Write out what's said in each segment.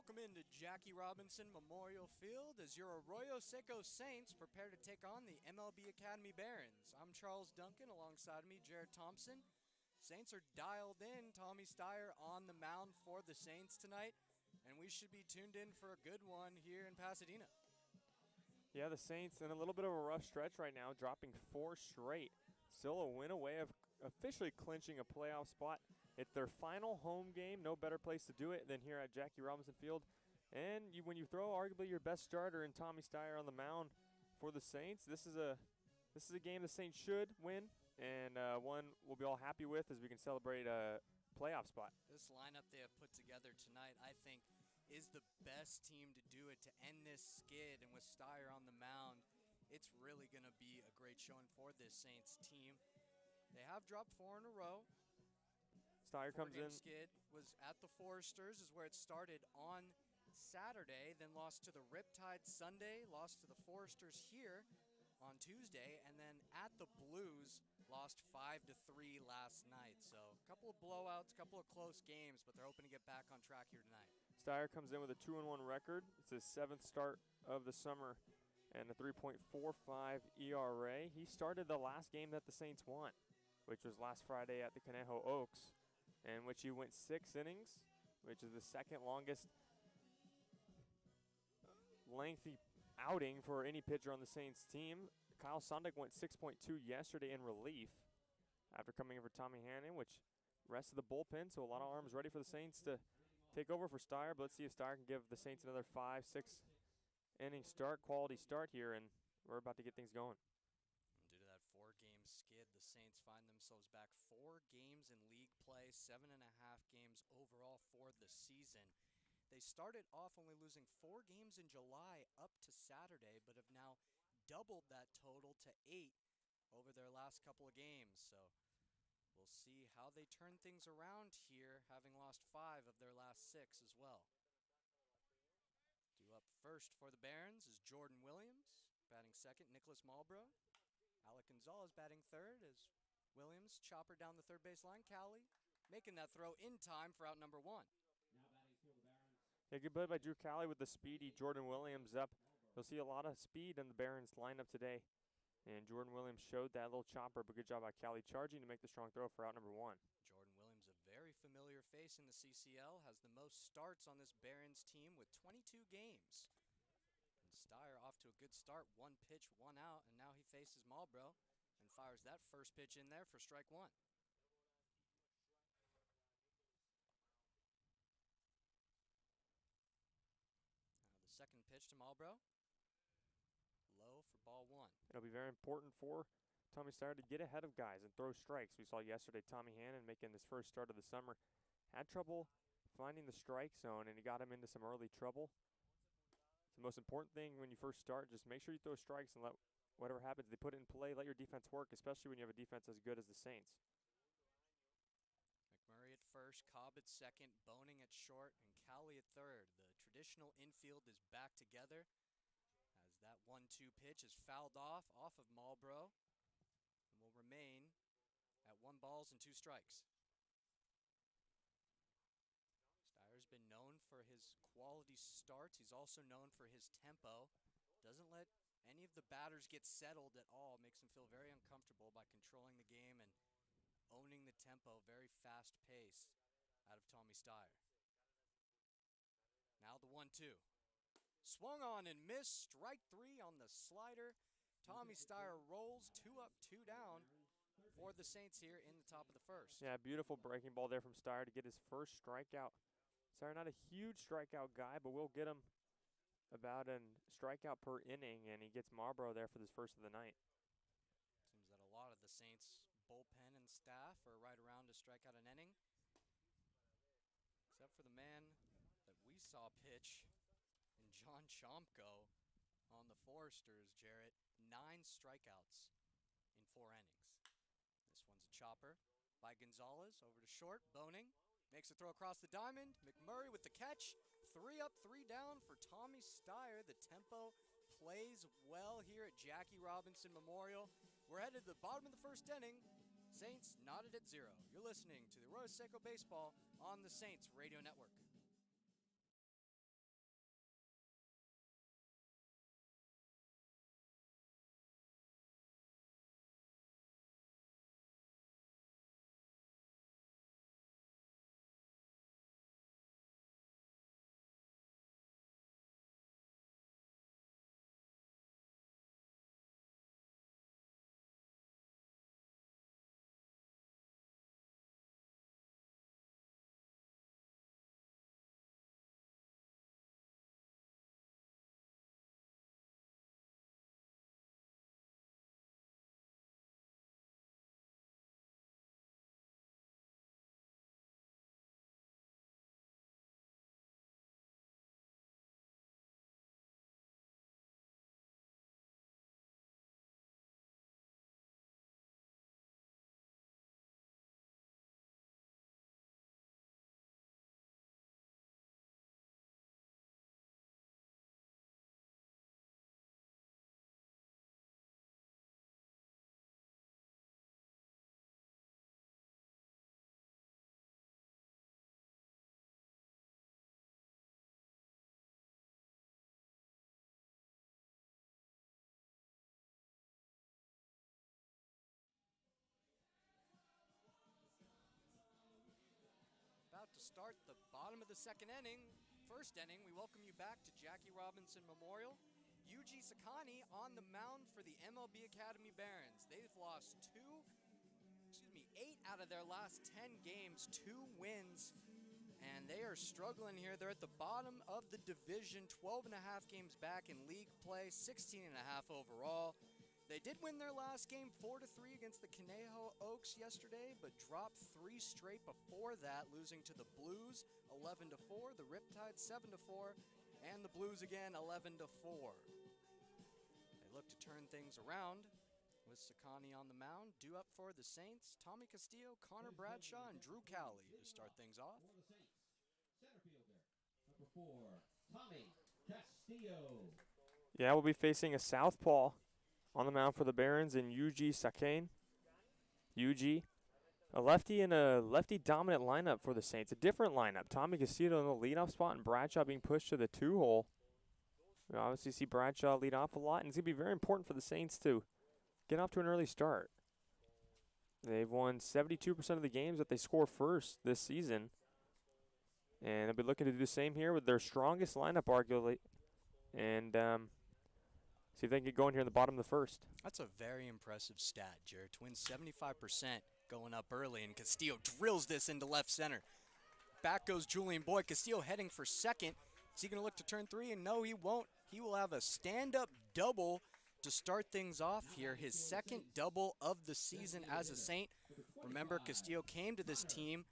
Welcome into Jackie Robinson Memorial Field as your Arroyo Seco Saints prepare to take on the MLB Academy Barons. I'm Charles Duncan, alongside me, Jared Thompson. Saints are dialed in. Tommy Steyer on the mound for the Saints tonight, and we should be tuned in for a good one here in Pasadena. Yeah, the Saints in a little bit of a rough stretch right now, dropping 4 straight. Still a win away of officially clinching a playoff spot. It's their final home game. No better place to do it than here at Jackie Robinson Field. And when you throw arguably your best starter in Tommy Steyer on the mound for the Saints, this is a game the Saints should win, and one we'll be all happy with as we can celebrate a playoff spot. This lineup they have put together tonight, I think, is the best team to do it, to end this skid. And with Steyer on the mound, it's really going to be a great showing for this Saints team. They have dropped 4 in a row. Steyer comes in. Skid was at the Foresters, is where it started on Saturday, then lost to the Riptide Sunday, lost to the Foresters here on Tuesday, and then at the Blues lost 5-3 last night. So a couple of blowouts, a couple of close games, but they're hoping to get back on track here tonight. Steyer comes in with a 2-1 record. It's his 7th start of the summer and a 3.45 ERA. He started the last game that the Saints won, which was last Friday at the Conejo Oaks, in which he went 6 innings, which is the second longest lengthy outing for any pitcher on the Saints team. Kyle Sondick went 6.2 yesterday in relief after coming in for Tommy Hannon, which rested the bullpen, so a lot of arms ready for the Saints to take over for Steyer. But let's see if Steyer can give the Saints another 5-6 inning start, quality start here, and we're about to get things going. Due to that 4-game skid, the Saints find themselves back 4 games in league play, 7.5 games overall for the season. They started off only losing 4 games in July up to Saturday, but have now doubled that total to 8 over their last couple of games. So we'll see how they turn things around here, having lost 5 of their last 6 as well. Due up first for the Barons is Jordan Williams. Batting second, Nicholas Malbrough. Alec Gonzalez batting third as Williams chopper down the third base line. Callie making that throw in time for out number 1. Yeah, good play by Drew Callie with the speedy Jordan Williams up. You'll see a lot of speed in the Barons lineup today. And Jordan Williams showed that little chopper, but good job by Callie charging to make the strong throw for out number 1. Jordan Williams, a very familiar face in the CCL, has the most starts on this Barons team with 22 games. And Steyer off to a good start, 1 pitch, 1 out, and now he faces Malbrough and fires that first pitch in there for strike 1. Now the second pitch to Malbrough. Low for ball 1. It'll be very important for Tommy Steyer to get ahead of guys and throw strikes. We saw yesterday Tommy Hannon making his first start of the summer. Had trouble finding the strike zone, and he got him into some early trouble. It's the most important thing when you first start. Just make sure you throw strikes and let whatever happens, they put it in play. Let your defense work, especially when you have a defense as good as the Saints. McMurray at first, Cobb at second, Boning at short, and Callie at third. The traditional infield is back together as that 1-2 pitch is fouled off of Malbrough and will remain at 1 ball and 2 strikes. Steyer's been known for his quality starts. He's also known for his tempo. Doesn't let any of the batters get settled at all. Makes them feel very uncomfortable by controlling the game and owning the tempo, very fast pace out of Tommy Steyer. Now the 1-2. Swung on and missed. Strike 3 on the slider. Tommy Steyer rolls 2 up, 2 down for the Saints here in the top of the first. Yeah, beautiful breaking ball there from Steyer to get his first strikeout. Steyer not a huge strikeout guy, but we'll get him about a strikeout per inning, and he gets Malbrough there for this first of the night. Seems that a lot of the Saints bullpen and staff are right around to strike out an inning, except for the man that we saw pitch in John Chomko on the Foresters, Jarrett. 9 strikeouts in 4 innings. This one's a chopper by Gonzalez over to short. Boning makes a throw across the diamond. McMurray with the catch. 3 up, 3 down for Tommy Steyer. The tempo plays well here at Jackie Robinson Memorial. We're headed to the bottom of the first inning. Saints knotted at 0. You're listening to the Arroyo Seco Baseball on the Saints Radio Network. start the bottom of the first inning, we welcome you back to Jackie Robinson Memorial. UG Sakani on the mound for the MLB Academy Barons. They've lost 8 out of their last 10 games, 2 wins, and they are struggling here. They're at the bottom of the division, 12 and a half games back in league play, 16 and a half overall. They did win their last game 4-3 against the Conejo Oaks yesterday, but dropped 3 straight before that, losing to the Blues 11-4, the Riptide 7-4, and the Blues again 11-4. They look to turn things around with Sakani on the mound. Due up for the Saints, Tommy Castillo, Connor Bradshaw, and Drew Callie to start things off. Number 4, Tommy Castillo. Yeah, we'll be facing a southpaw on the mound for the Barons in UG Sakane. UG, a lefty and a lefty-dominant lineup for the Saints. A different lineup. Tommy Castillo in the leadoff spot and Bradshaw being pushed to the 2-hole. We obviously see Bradshaw lead off a lot, and it's going to be very important for the Saints to get off to an early start. They've won 72% of the games that they score first this season. And they'll be looking to do the same here with their strongest lineup, arguably. And see if they can get going here in the bottom of the first. That's a very impressive stat, Jared. Twins 75% going up early, and Castillo drills this into left center. Back goes Julian Boyd. Castillo heading for second. Is he going to look to turn 3? And no, he won't. He will have a stand-up double to start things off here. His second double of the season as a Saint. Remember, Castillo came to this team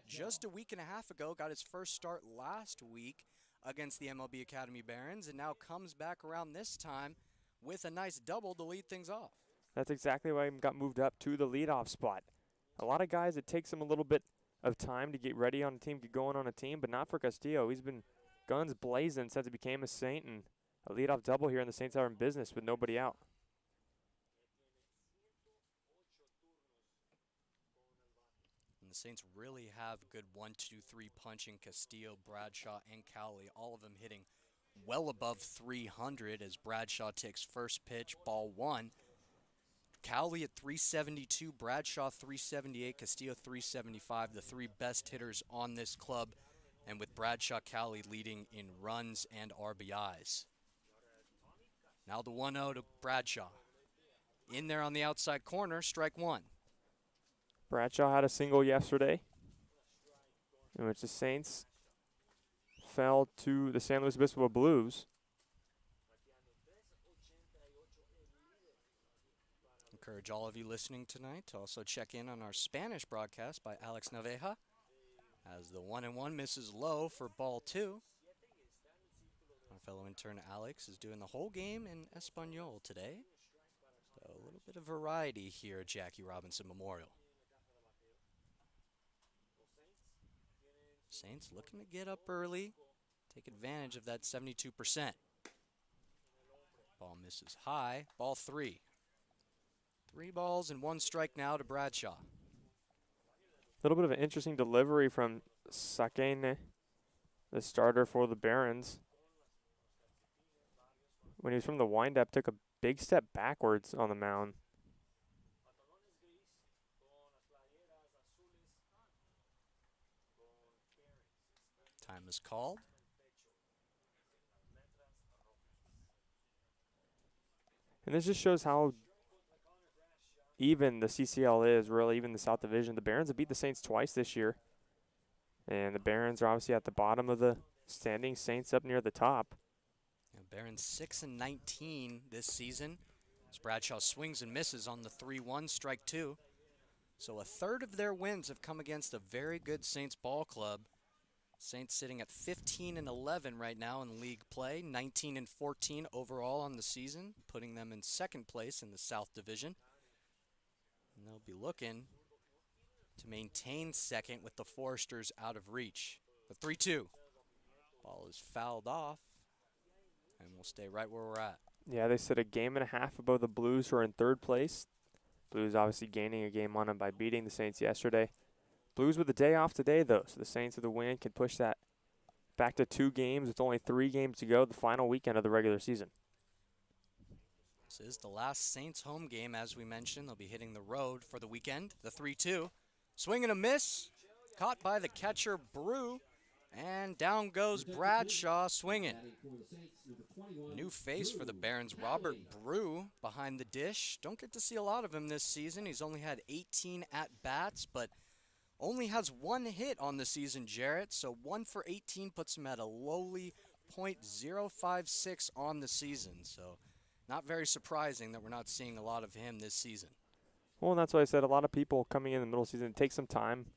just a week and a half ago, got his first start last week against the MLB Academy Barons, and now comes back around this time with a nice double to lead things off. That's exactly why he got moved up to the leadoff spot. A lot of guys, it takes them a little bit of time to get ready on a team, get going on a team, but not for Castillo. He's been guns blazing since he became a Saint, and a leadoff double here, and the Saints are in business with nobody out. And the Saints really have good 1-2-3 punching. Castillo, Bradshaw, and Callie, all of them hitting well above 300 as Bradshaw takes first pitch, ball 1. Callie at 372, Bradshaw 378, Castillo 375, the 3 best hitters on this club, and with Bradshaw, Callie leading in runs and RBIs. Now the 1-0 to Bradshaw. In there on the outside corner, strike 1. Bradshaw had a single yesterday, in which the Saints fell to the San Luis Obispo Blues. Encourage all of you listening tonight to also check in on our Spanish broadcast by Alex Naveja, as the 1-1 misses low for ball 2. Our fellow intern Alex is doing the whole game in Espanol today. So a little bit of variety here at Jackie Robinson Memorial. Saints looking to get up early, take advantage of that 72%. Ball misses high, ball 3. 3 balls and 1 strike now to Bradshaw. A little bit of an interesting delivery from Sakane, the starter for the Barons. When he was from the windup, took a big step backwards on the mound. Time is called. And this just shows how even the CCL is, really, even the South Division. The Barons have beat the Saints twice this year. And the Barons are obviously at the bottom of the standings, Saints up near the top. Barons 6-19 this season. As Bradshaw swings and misses on the 3-1, strike 2. So a third of their wins have come against a very good Saints ball club. Saints sitting at 15-11 right now in league play, 19-14 overall on the season, putting them in second place in the South Division. And they'll be looking to maintain second with the Foresters out of reach. The 3-2. Ball is fouled off, and we'll stay right where we're at. Yeah, they sit a game and a half above the Blues, who are in third place. Blues obviously gaining a game on them by beating the Saints yesterday. Blues with a day off today, though, so the Saints with the win can push that back to 2 games with only 3 games to go, the final weekend of the regular season. This is the last Saints home game, as we mentioned. They'll be hitting the road for the weekend. The 3-2. Swing and a miss. caught by the catcher Brew, and down goes Bradshaw swinging. New face for the Barons, Robert Brew behind the dish. Don't get to see a lot of him this season. He's only had 18 at-bats, but only has one hit on the season, Jarrett. So 1 for 18 puts him at a lowly .056 on the season. So not very surprising that we're not seeing a lot of him this season. Well, and that's why I said a lot of people coming in the middle of the season take some time.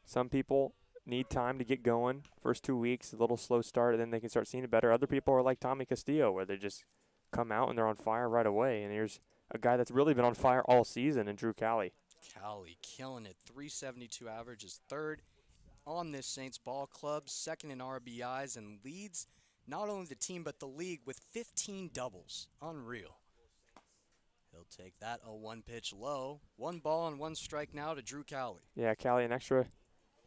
Some people need time to get going. First 2 weeks, a little slow start, and then they can start seeing it better. Other people are like Tommy Castillo, where they just come out and they're on fire right away. And here's a guy that's really been on fire all season, and Drew Callie. Callie killing it. .372 average is third on this Saints ball club, second in RBIs, and leads not only the team but the league with 15 doubles. Unreal. He'll take that 0-1 pitch low. 1 ball and 1 strike now to Drew Callie. Yeah, Callie, an extra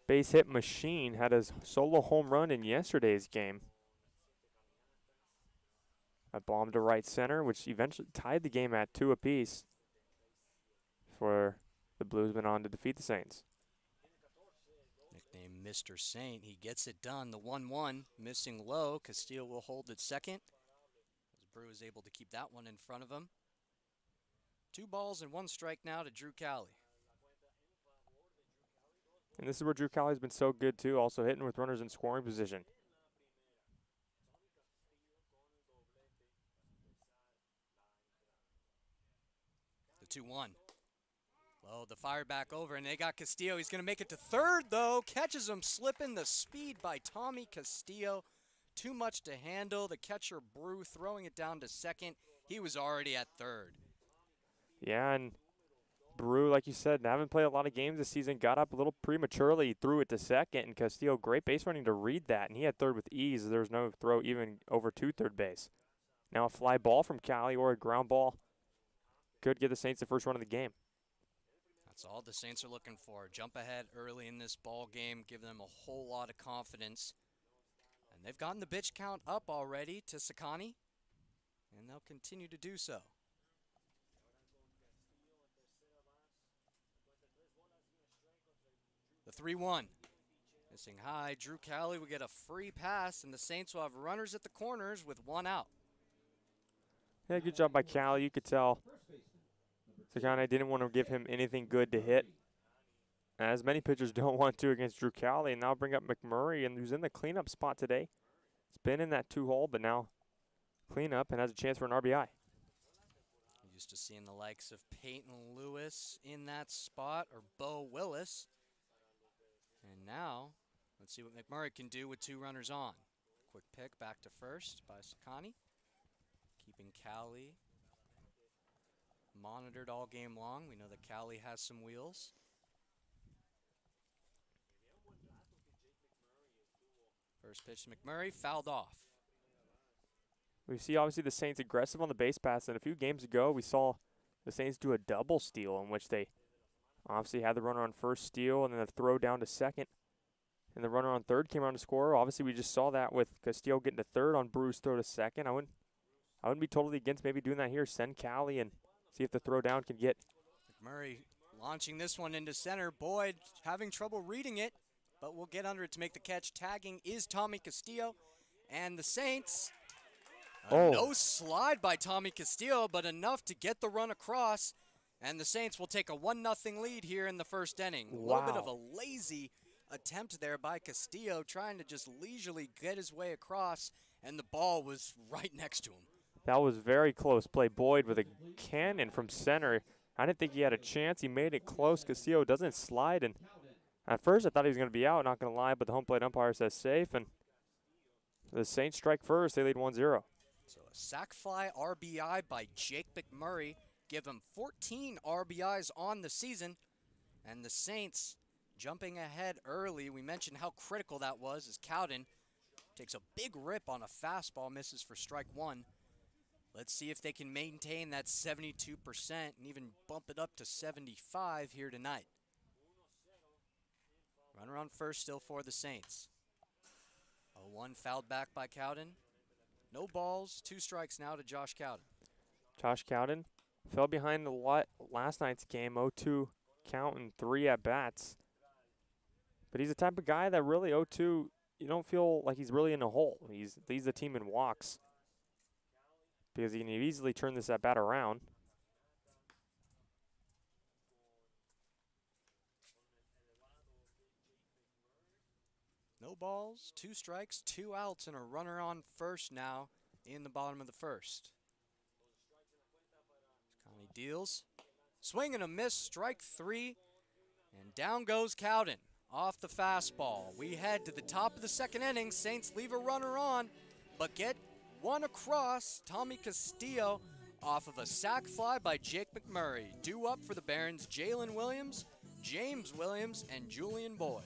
base hit machine, had his solo home run in yesterday's game. A bomb to right center, which eventually tied the game at 2 apiece for the Blues. Went on to defeat the Saints. Nicknamed Mr. Saint, he gets it done. The 1-1 missing low. Castillo will hold it second, as Brew is able to keep that one in front of him. 2 balls and 1 strike now to Drew Callie. And this is where Drew Callie's been so good too, also hitting with runners in scoring position. The 2-1. Low, the fire back over, and they got Castillo. He's going to make it to third, though. Catches him slipping. The speed by Tommy Castillo. Too much to handle. The catcher, Brew, throwing it down to second. He was already at third. Yeah, and Brew, like you said, haven't played a lot of games this season. Got up a little prematurely, threw it to second, and Castillo, great base running to read that, and he had third with ease. There was no throw even over to third base. Now a fly ball from Callie or a ground ball could give the Saints the first run of the game. That's all the Saints are looking for. Jump ahead early in this ball game, give them a whole lot of confidence. And they've gotten the pitch count up already to Sakani, and they'll continue to do so. The 3-1. Missing high. Drew Callie will get a free pass, and the Saints will have runners at the corners with 1 out. Yeah, good job by Callie. You could tell Sakane didn't want to give him anything good to hit, as many pitchers don't want to against Drew Callie. And now bring up McMurray, and who's in the cleanup spot today. He's been in that 2-hole, but now cleanup and has a chance for an RBI. Used to seeing the likes of Peyton Lewis in that spot, or Bo Willis. And now, let's see what McMurray can do with 2 runners on. Quick pick back to first by Sakani. Keeping Callie monitored all game long. We know that Callie has some wheels. First pitch to McMurray, fouled off. We see obviously the Saints aggressive on the base paths, and a few games ago we saw the Saints do a double steal in which they obviously had the runner on first steal and then a throw down to second. And the runner on third came around to score. Obviously we just saw that with Castillo getting to third on Brew's throw to second. I wouldn't be totally against maybe doing that here. Send Callie and see if the throw down can get. McMurray launching this one into center. Boyd having trouble reading it, but will get under it to make the catch. Tagging is Tommy Castillo. And the Saints, no slide by Tommy Castillo, but enough to get the run across. And the Saints will take a 1-0 lead here in the first inning. Wow. A little bit of a lazy attempt there by Castillo, trying to just leisurely get his way across, and the ball was right next to him. That was very close play. Boyd with a cannon from center. I didn't think he had a chance. He made it close. Castillo doesn't slide, and at first I thought he was going to be out, not going to lie, but the home plate umpire says safe, and the Saints strike first. They lead 1-0. So a sac fly RBI by Jake McMurray. Give him 14 RBIs on the season. And the Saints jumping ahead early. We mentioned how critical that was as Cowden takes a big rip on a fastball, misses for strike 1. Let's see if they can maintain that 72% and even bump it up to 75 here tonight. Runner on first still for the Saints. 0-1 fouled back by Cowden. No balls, 2 strikes now to Josh Cowden. Josh Cowden fell behind the last night's game, 0-2 count and 3 at-bats. But he's the type of guy that really 0-2, you don't feel like he's really in a hole. He leads the team in walks because he can easily turn this at bat around. No balls, 2 strikes, 2 outs, and a runner on first now in the bottom of the first. Callie deals. Swing and a miss, strike 3, and down goes Cowden off the fastball. We head to the top of the second inning. Saints leave a runner on, but get one across. Tommy Castillo off of a sac fly by Jake McMurray. Due up for the Barons, Jalen Williams, James Williams, and Julian Boyd.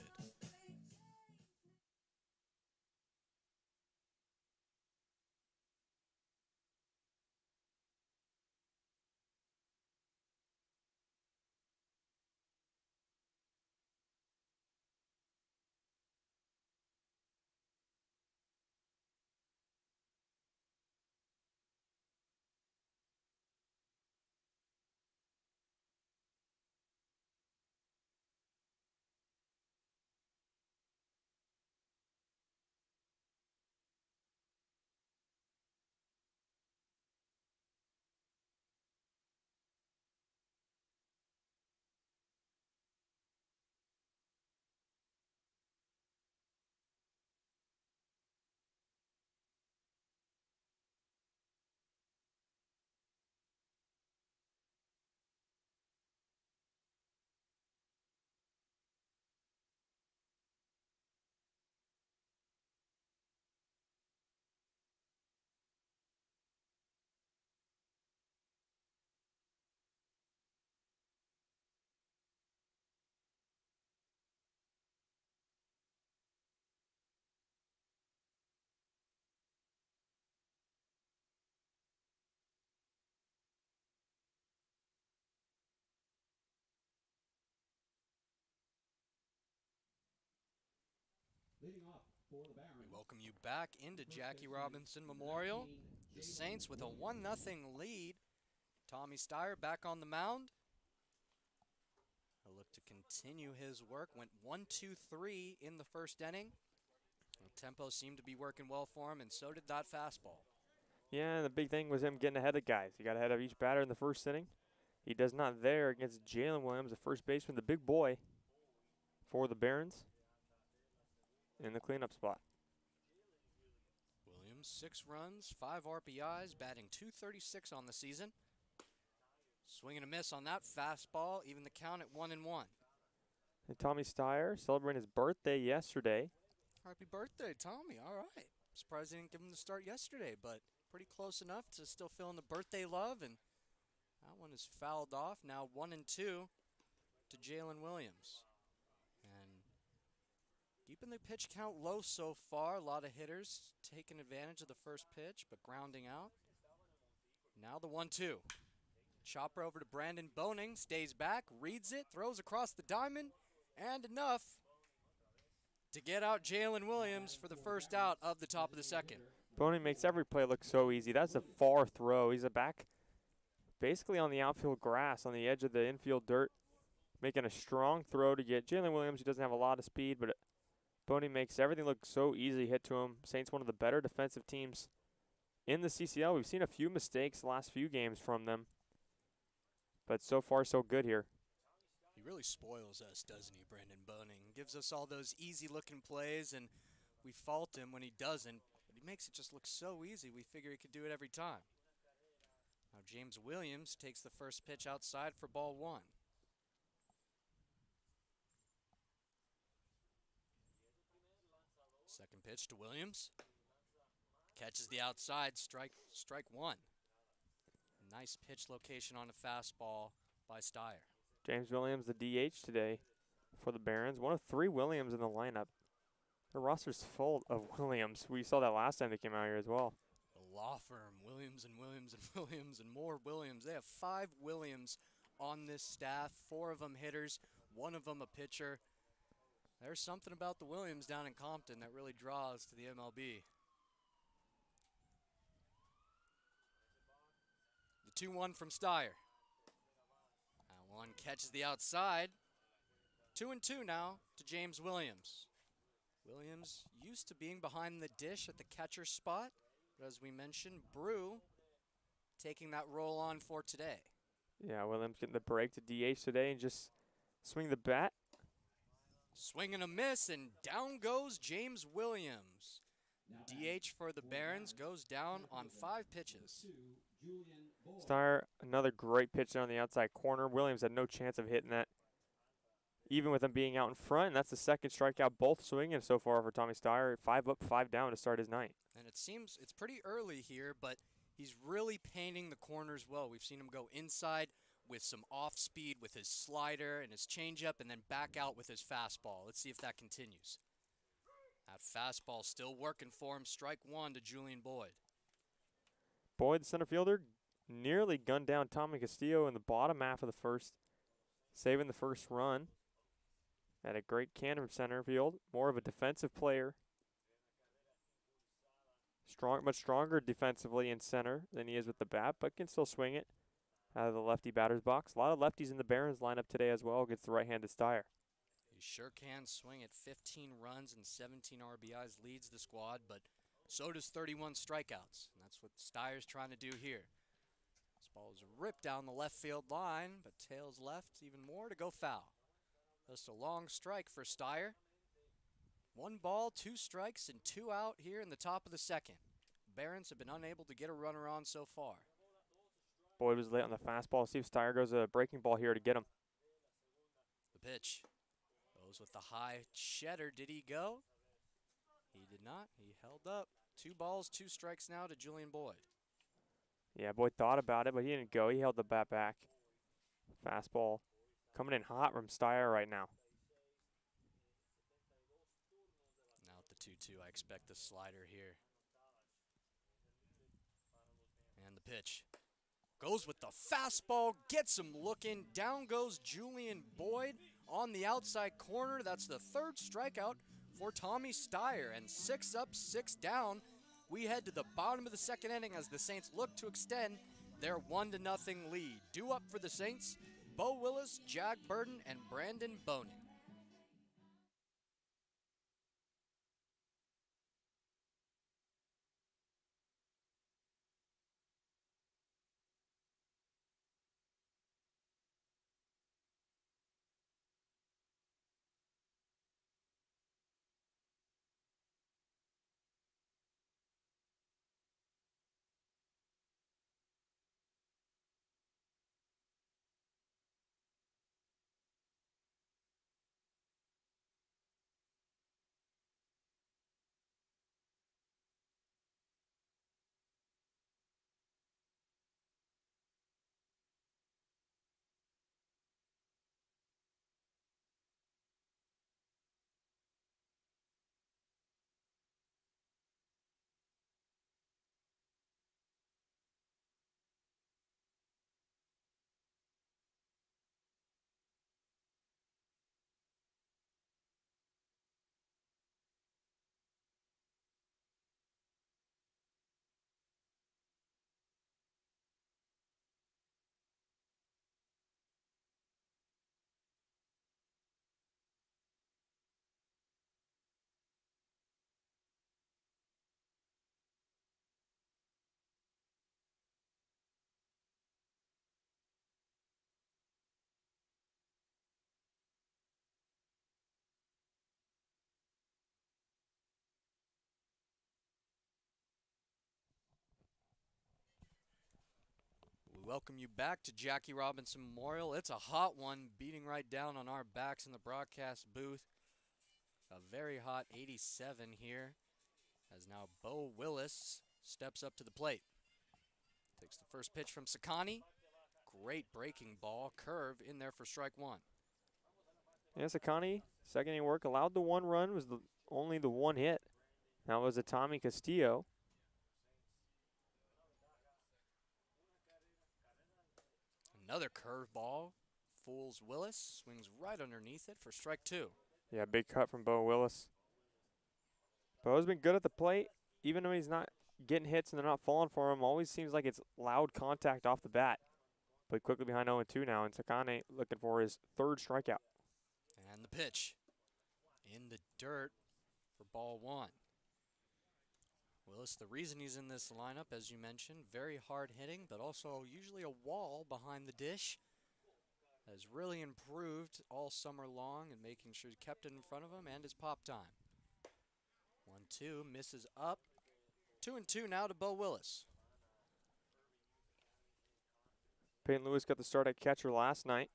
Leading off for the Barons. We welcome you back into Jackie Robinson Memorial. The Saints with a 1-0 lead. Tommy Steyer back on the mound. He'll look to continue his work. Went 1-2-3 in the first inning. The tempo seemed to be working well for him, and so did that fastball. Yeah, the big thing was him getting ahead of guys. He got ahead of each batter in the first inning. He does not there against Jalen Williams, the first baseman, the big boy for the Barons in the cleanup spot. Williams, 6 runs, 5 RBIs, batting .236 on the season. Swing and a miss on that fastball, even the count at 1-1. And Tommy Steyer celebrating his birthday yesterday. Happy birthday, Tommy. All right. Surprised they didn't give him the start yesterday, but pretty close enough to still feeling the birthday love, and that one is fouled off. Now 1-2 to Jalen Williams. And keeping the pitch count low so far. A lot of hitters taking advantage of the first pitch, but grounding out. Now the 1-2. Chopper over to Brandon Boning, stays back, reads it, throws across the diamond, and enough to get out Jalen Williams for the first out of the top of the second. Boning makes every play look so easy. That's a far throw. He's a back basically on the outfield grass, on the edge of the infield dirt, making a strong throw to get Jalen Williams. He doesn't have a lot of speed, but Boning makes everything look so easy hit to him. Saints one of the better defensive teams in the CCL. We've seen a few mistakes the last few games from them, but so far so good here. He really spoils us, doesn't he, Brandon Boning? Gives us all those easy-looking plays, and we fault him when he doesn't. But he makes it just look so easy, we figure he could do it every time. Now James Williams takes the first pitch outside for ball 1. Second pitch to Williams. Catches the outside, strike 1. Nice pitch location on a fastball by Steyer. James Williams, the DH today for the Barons. One of 3 Williams in the lineup. The roster's full of Williams. We saw that last time they came out here as well. The law firm, Williams and Williams and Williams and more Williams. They have 5 Williams on this staff, 4 of them hitters, 1 of them a pitcher. There's something about the Williams down in Compton that really draws to the MLB. The 2-1 from Steyer. That one catches the outside. 2-2 now to James Williams. Williams used to being behind the dish at the catcher spot, but as we mentioned, Brew taking that role on for today. Yeah, Williams getting the break to DH today and just swing the bat. Swing and a miss, and down goes James Williams. DH for the Barons goes down on 5 pitches. Steyer, another great pitch on the outside corner. Williams had no chance of hitting that, even with him being out in front. And that's the second strikeout, both swinging so far for Tommy Steyer. 5 up, 5 down to start his night. And it seems it's pretty early here, but he's really painting the corners well. We've seen him go inside with some off speed with his slider and his changeup, and then back out with his fastball. Let's see if that continues. That fastball still working for him. Strike 1 to Julian Boyd. Boyd, the center fielder, nearly gunned down Tommy Castillo in the bottom half of the first, saving the first run. Had a great cannon from center field. More of a defensive player. Much stronger defensively in center than he is with the bat, but can still swing it out of the lefty batter's box. A lot of lefties in the Barons lineup today as well against the right-handed Steyer. He sure can swing it. 15 runs and 17 RBIs leads the squad, but so does 31 strikeouts. And that's what Steyer's trying to do here. This ball is ripped down the left field line, but tails left, even more to go foul. Just a long strike for Steyer. 1 ball, 2 strikes, and 2 out here in the top of the second. Barons have been unable to get a runner on so far. Boyd was late on the fastball. See if Steyer goes a breaking ball here to get him. The pitch goes with the high cheddar. Did he go? He did not. He held up. 2 balls, 2 strikes now to Julian Boyd. Yeah, Boyd thought about it, but he didn't go. He held the bat back. Fastball coming in hot from Steyer right now. Now at the 2-2, I expect the slider here. And the pitch. Goes with the fastball, gets him looking. Down goes Julian Boyd on the outside corner. That's the 3rd strikeout for Tommy Steyer. And 6 up, 6 down. We head to the bottom of the second inning as the Saints look to extend their 1-0 lead. Due up for the Saints, Bo Willis, Jack Burton, and Brandon Boning. We welcome you back to Jackie Robinson Memorial. It's a hot one, beating right down on our backs in the broadcast booth. A very hot 87 here, as now Bo Willis steps up to the plate. Takes the first pitch from Sakani. Great breaking ball, curve in there for strike 1. Yeah, Sakani, second inning work, allowed the 1 run, was only the 1 hit. That was a Tommy Castillo. Another curveball, fools Willis, swings right underneath it for strike 2. Yeah, big cut from Bo Willis. Bo's been good at the plate, even though he's not getting hits and they're not falling for him. Always seems like it's loud contact off the bat. But quickly behind 0-2 now, and Sakane looking for his 3rd strikeout. And the pitch. in the dirt for ball one. Willis, the reason he's in this lineup, as you mentioned, very hard hitting, but also usually a wall behind the dish, has really improved all summer long and making sure he kept it in front of him and his pop time. 1-2, misses up. 2-2 now to Bo Willis. Peyton Lewis got the start at catcher last night.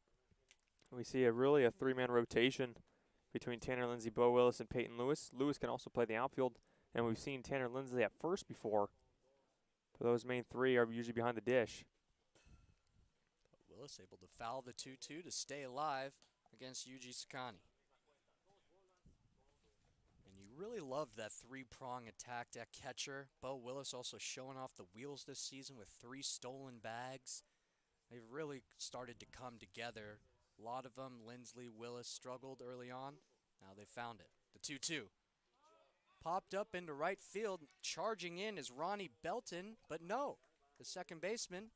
We see really a three-man rotation between Tanner Lindsay, Bo Willis, and Peyton Lewis. Lewis can also play the outfield, and we've seen Tanner Lindsay at first before. But those main three are usually behind the dish. Willis able to foul the 2-2 to stay alive against Yuji Sakani. And you really love that three-prong attack at catcher. Bo Willis also showing off the wheels this season with 3 stolen bags. They've really started to come together. A lot of them, Lindsley, Willis, struggled early on. Now they found it. The 2-2. Popped up into right field. Charging in is Ronnie Belton, but no. The second baseman,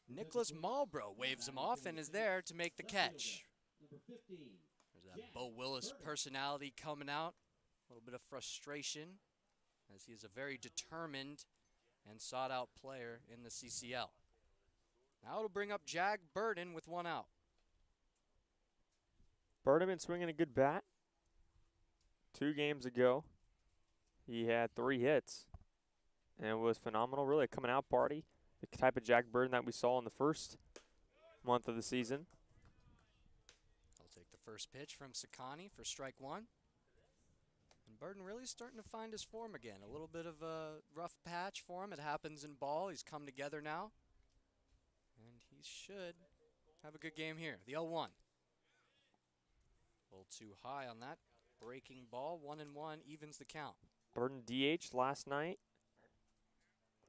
Nicholas Malbrough, waves him off and is there to make the catch. There's that Bo Willis personality coming out. A little bit of frustration as he is a very determined and sought-out player in the CCL. Now it'll bring up Jag Burton with 1 out. Burton been swinging a good bat. 2 games ago, he had 3 hits and was phenomenal. Really a coming out party. The type of Jag Burton that we saw in the first month of the season. I'll take the first pitch from Sakani for strike 1. And Burton really starting to find his form again. A little bit of a rough patch for him. It happens in ball. He's come together now. And he should have a good game here. The 0-1. A little too high on that breaking ball. 1-1 evens the count. Burton DH last night.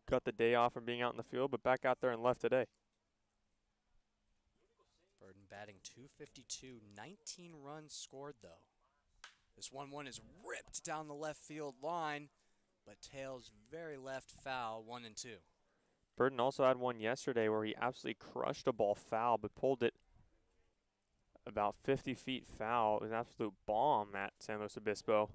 Got the day off from being out in the field, but back out there and left today. Burton batting .252, 19 runs scored though. This 1-1 is ripped down the left field line, but tails very left foul, 1-2. Burton also had one yesterday where he absolutely crushed a ball foul, but pulled it about 50 feet foul. It was an absolute bomb at San Luis Obispo,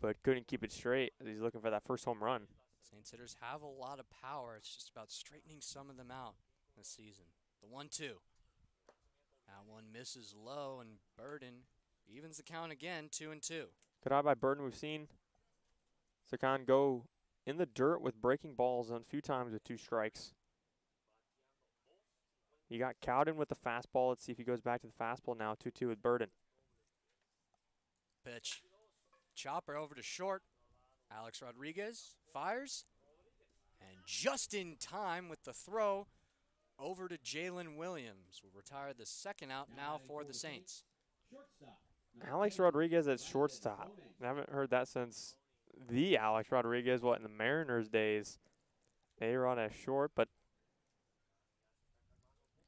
but couldn't keep it straight as he's looking for that first home run. Saints hitters have a lot of power. It's just about straightening some of them out this season. The 1-2. That one misses low, and Burton evens the count again, 2-2. Good eye by Burton. We've seen Sakan go in the dirt with breaking balls a few times with 2 strikes. You got Cowden with the fastball. Let's see if he goes back to the fastball now. 2-2 with Burton. Pitch. Chopper over to short. Alex Rodriguez fires. And just in time with the throw over to Jalen Williams. Will retire the second out now for the Saints. Alex Rodriguez at shortstop. I haven't heard that since the Alex Rodriguez, in the Mariners days. A-Rod at short, but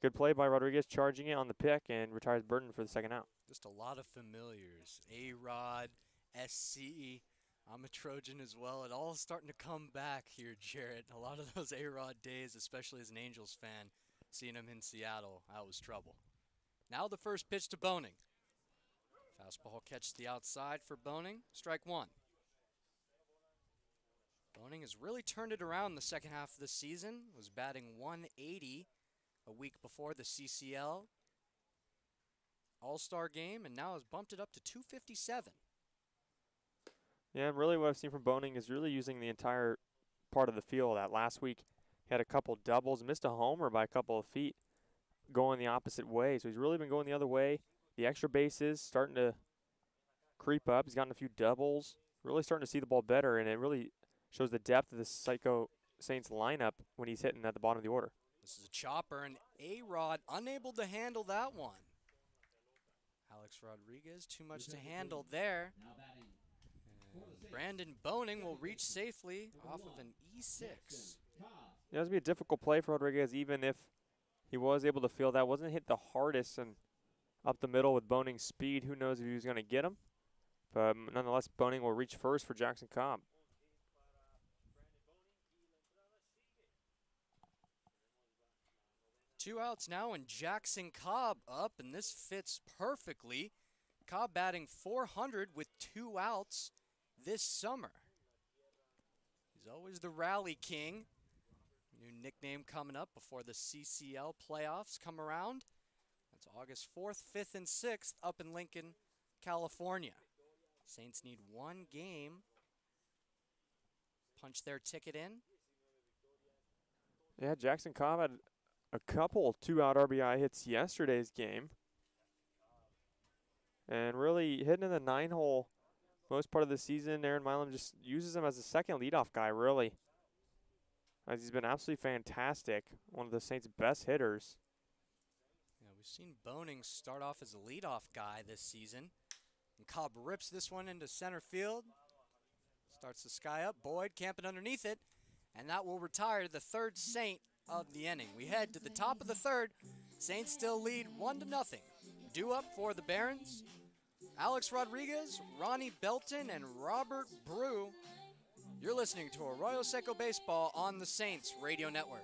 good play by Rodriguez, charging it on the pick and retires Burton for the second out. Just a lot of familiars. A-Rod, SC. I'm a Trojan as well. It all starting to come back here, Jarrett. A lot of those A-Rod days, especially as an Angels fan, seeing him in Seattle, that was trouble. Now the first pitch to Boning. Fastball catches the outside for Boning. Strike 1. Boning has really turned it around the second half of the season. Was batting .180 a week before the CCL All-Star game, and now has bumped it up to .257. Yeah, and really what I've seen from Boning is really using the entire part of the field. That last week he had a couple doubles, missed a homer by a couple of feet going the opposite way. So he's really been going the other way. The extra bases starting to creep up. He's gotten a few doubles. Really starting to see the ball better, and it really shows the depth of the Psycho Saints lineup when he's hitting at the bottom of the order. This is a chopper, and A-Rod unable to handle that one. Alex Rodriguez, too much to handle there. And Brandon Boning will reach safely off of an E6. It was going to be a difficult play for Rodriguez, even if he was able to feel that. Wasn't hit the hardest and up the middle with Boning's speed. Who knows if he was going to get him. But nonetheless, Boning will reach first for Jackson Cobb. Two outs now, and Jackson Cobb up, and this fits perfectly Cobb batting .400 with 2 outs this summer. He's always the rally king. New nickname coming up before the CCL playoffs come around. That's August 4th, 5th, and 6th up in Lincoln, California. Saints need 1 game. Punch their ticket in. Yeah, Jackson Cobb had a couple 2-out RBI hits yesterday's game. And really hitting in the 9-hole most part of the season. Aaron Milam just uses him as a second leadoff guy, really. As he's been absolutely fantastic. One of the Saints' best hitters. Yeah, we've seen Boning start off as a leadoff guy this season. And Cobb rips this one into center field. Starts the sky up. Boyd camping underneath it. And that will retire the 3rd Saint of the inning. We head to the top of the 3rd. Saints still lead 1-0. Due up for the Barons, Alex Rodriguez, Ronnie Belton, and Robert Brew. You're listening to Arroyo Seco Baseball on the Saints Radio Network.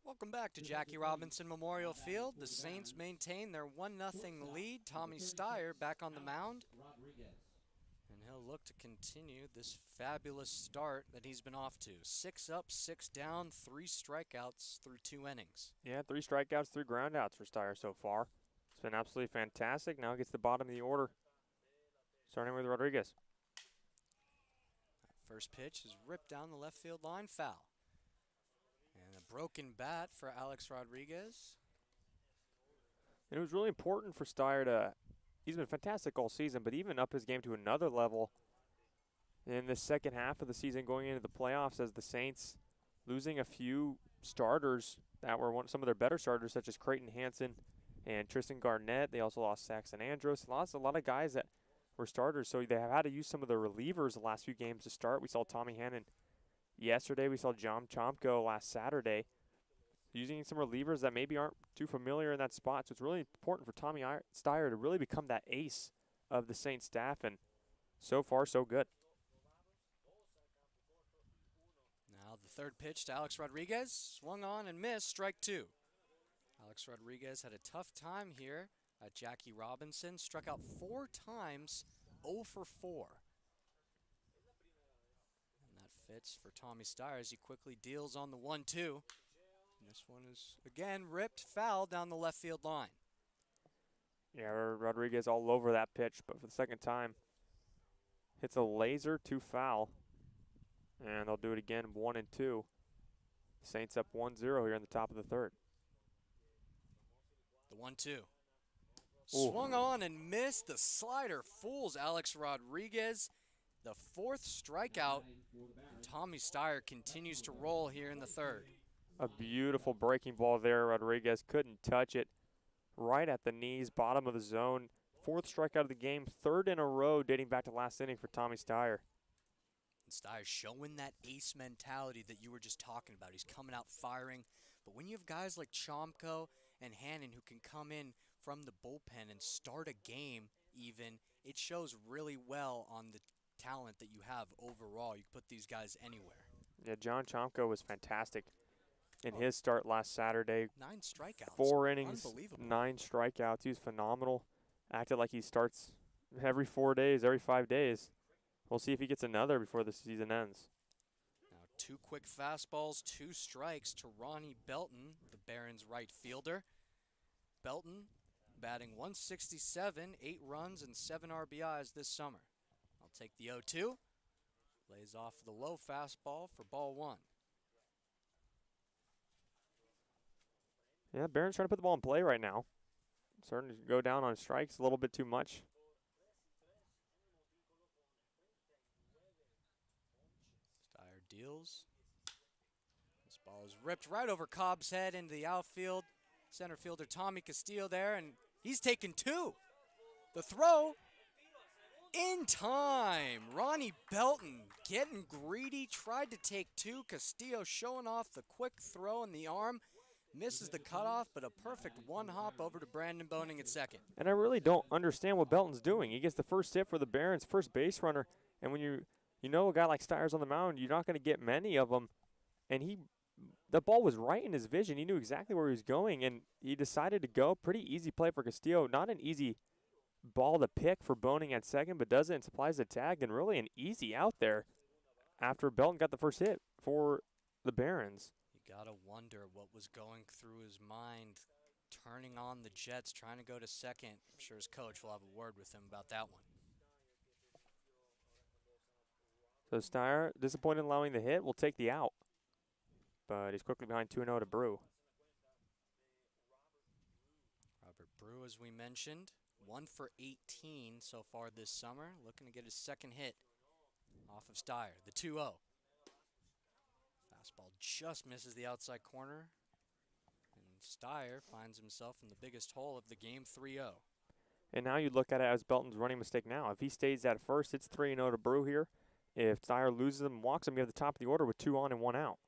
Welcome back to Jackie Robinson Memorial Field. The Saints maintain their 1-0 lead. Tommy Steyer back on the mound. And he'll look to continue this fabulous start that he's been off to. 6 up, 6 down, 3 strikeouts through 2 innings. Yeah, 3 strikeouts, 3 groundouts for Steyer so far. It's been absolutely fantastic. Now gets the bottom of the order, starting with Rodriguez. First pitch is ripped down the left field line, foul. And a broken bat for Alex Rodriguez. And it was really important for Steyer to, he's been fantastic all season, but even up his game to another level in the second half of the season going into the playoffs as the Saints losing a few starters that were some of their better starters, such as Creighton Hansen and Tristan Garnett. They also lost Saxon Andros. A lot of guys that were starters, so they have had to use some of the relievers the last few games to start. We saw Tommy Hannon yesterday. We saw John Chomko last Saturday, using some relievers that maybe aren't too familiar in that spot. So it's really important for Tommy Steyer to really become that ace of the Saints staff, and so far so good. Now the third pitch to Alex Rodriguez. Swung on and missed, strike 2. Alex Rodriguez had a tough time here at Jackie Robinson. Struck out 4 times, 0 for 4. And that fits for Tommy Steyer as he quickly deals on the 1-2. This one is, again, ripped foul down the left field line. Yeah, Rodriguez all over that pitch, but for the second time, hits a laser to foul. And they'll do it again, 1-2. Saints up 1-0 here in the top of the third. The 1-2. Swung on and missed. The slider fools Alex Rodriguez. The 4th strikeout. Tommy Steyer continues to roll here in the third. A beautiful breaking ball there. Rodriguez couldn't touch it. Right at the knees, bottom of the zone. 4th strikeout of the game, 3rd in a row dating back to last inning for Tommy Steyer. And Steyer showing that ace mentality that you were just talking about. He's coming out firing. But when you have guys like Chomko and Hannon who can come in from the bullpen and start a game even, it shows really well on the talent that you have overall. You can put these guys anywhere. Yeah, John Chomko was fantastic in his start last Saturday. 9 strikeouts. 4 innings, Unbelievable. 9 strikeouts. He was phenomenal. Acted like he starts every 4 days, every 5 days. We'll see if he gets another before the season ends. Now 2 quick fastballs, 2 strikes to Ronnie Belton, the Barons right fielder. Belton batting .167, 8 runs and 7 RBIs this summer. I'll take the 0-2. Lays off the low fastball for ball 1. Yeah, Barron's trying to put the ball in play right now. Starting to go down on strikes a little bit too much. Steyer deals. This ball is ripped right over Cobb's head into the outfield. Center fielder Tommy Castillo there, and he's taken 2. The throw in time. Ronnie Belton getting greedy, tried to take 2. Castillo showing off the quick throw in the arm. Misses the cutoff, but a perfect 1 hop over to Brandon Boning at second. And I really don't understand what Belton's doing. He gets the first hit for the Barons, first base runner, and when you know a guy like Steyer's on the mound, you're not going to get many of them. And the ball was right in his vision. He knew exactly where he was going, and he decided to go. Pretty easy play for Castillo. Not an easy ball to pick for Boning at second, but does it and supplies the tag, and really an easy out there after Belton got the first hit for the Barons. You gotta wonder what was going through his mind, turning on the Jets, trying to go to second. I'm sure his coach will have a word with him about that one. So Steyer, disappointed in allowing the hit, will take the out. But he's quickly behind 2-0 to Brew. Robert Brew, as we mentioned, 1 for 18 so far this summer, looking to get his second hit off of Steyer, the 2-0. Fastball just misses the outside corner, and Steyer finds himself in the biggest hole of the game, 3-0. And now you look at it as Belton's running mistake now. If he stays at first, it's 3-0 to Brew here. If Steyer loses him and walks him, you have the top of the order with 2 on and 1 out.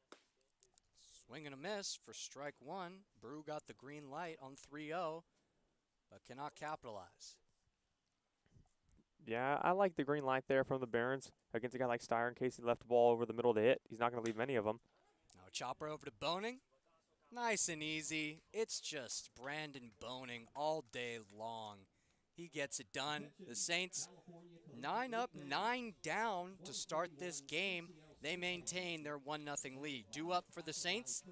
Swing and a miss for strike 1. Brew got the green light on 3-0, but cannot capitalize. Yeah, I like the green light there from the Barons against a guy like Steyer in case he left the ball over the middle to hit. He's not going to leave many of them. Now a chopper over to Boning. Nice and easy. It's just Brandon Boning all day long. He gets it done. The Saints 9 up, 9 down to start this game. They maintain their 1-0 lead. Due up for the Saints,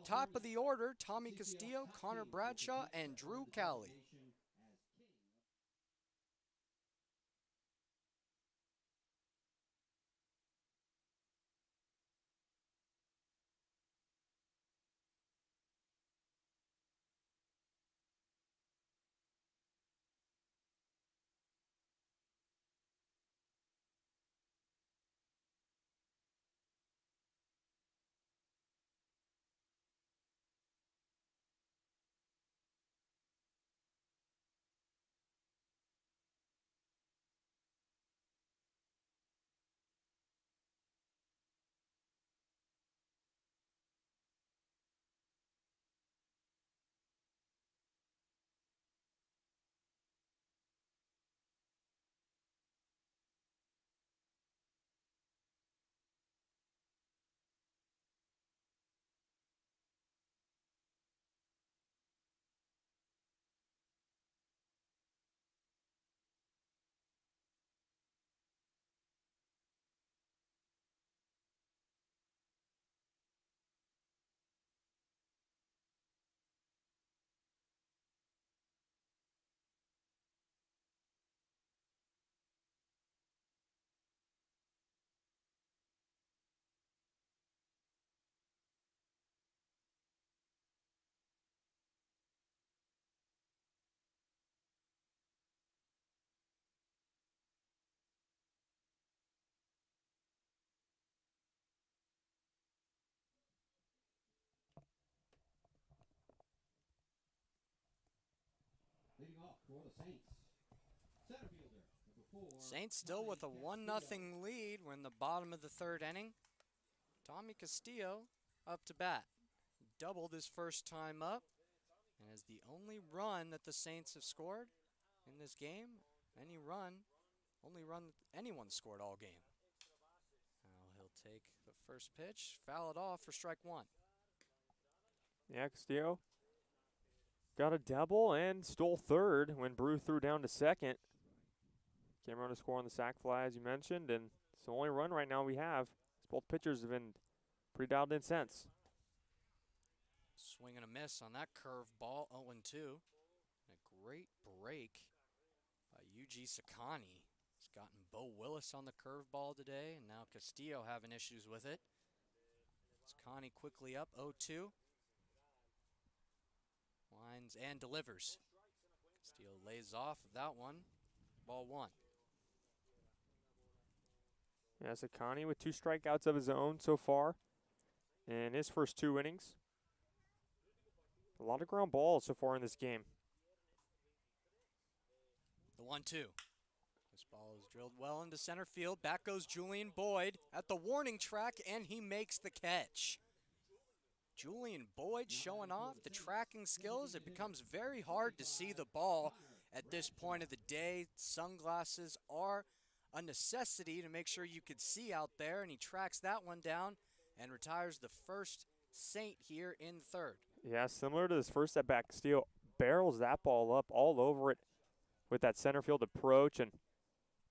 top of the order, Tommy Castillo, Connor Bradshaw, and Drew Callie. Leading off for the Saints, center fielder, number 4. Saints still with a 1-0 lead. We're in the bottom of the 3rd inning. Tommy Castillo up to bat. Doubled his first time up, and is the only run that the Saints have scored in this game. Only run anyone scored all game. Now he'll take the first pitch, foul it off for strike one. Yeah, Castillo got a double and stole third when Brew threw down to second. Came around to score on the sac fly, as you mentioned, and it's the only run right now we have. Both pitchers have been pretty dialed in since. Swing and a miss on that curve ball, 0-2. And a great break by Yuji Sakani. He's gotten Bo Willis on the curveball today, and now Castillo having issues with it. Sakani quickly up, 0-2. Lines and delivers. Castillo lays off of that one. Ball one. Yeah, Sakani with 2 strikeouts of his own so far in his first 2 innings. A lot of ground balls so far in this game. The 1-2. This ball is drilled well into center field. Back goes Julian Boyd at the warning track, and he makes the catch. Julian Boyd showing off the tracking skills. It becomes very hard to see the ball at this point of the day. Sunglasses are a necessity to make sure you could see out there, and he tracks that one down and retires the first Saint here in third. Yeah, similar to this first at bat, Castillo barrels that ball up all over it with that center field approach and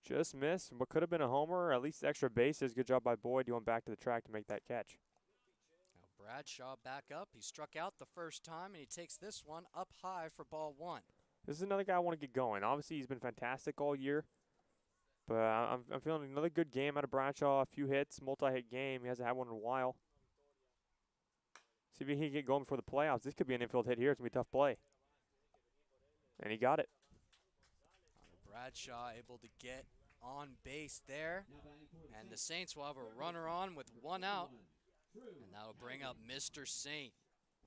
just missed what could have been a homer, or at least extra bases. Good job by Boyd going back to the track to make that catch. Now Bradshaw back up. He struck out the first time, and he takes this one up high for ball one. This is another guy I want to get going. Obviously, he's been fantastic all year, but I'm feeling another good game out of Bradshaw. A few hits, multi-hit game. He hasn't had one in a while. See if he can get going before the playoffs. This could be an infield hit here. It's going to be a tough play. And he got it. Bradshaw able to get on base there. And the Saints will have a runner on with one out. And that'll bring up Mr. Saint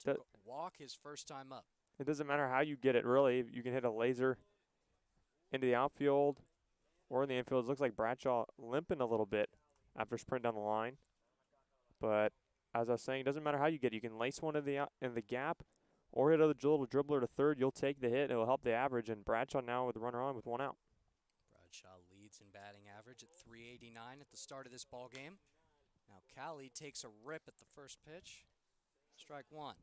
to walk his first time up. It doesn't matter how you get it, really. You can hit a laser into the outfield or in the infield. It looks like Bradshaw limping a little bit after sprint down the line. But as I was saying, it doesn't matter how you get it. You can lace one in the gap or hit a little dribbler to third. You'll take the hit. It will help the average. And Bradshaw now with the runner on with one out. Bradshaw leads in batting average at .389 at the start of this ball game. Now Callie takes a rip at the first pitch. Strike one.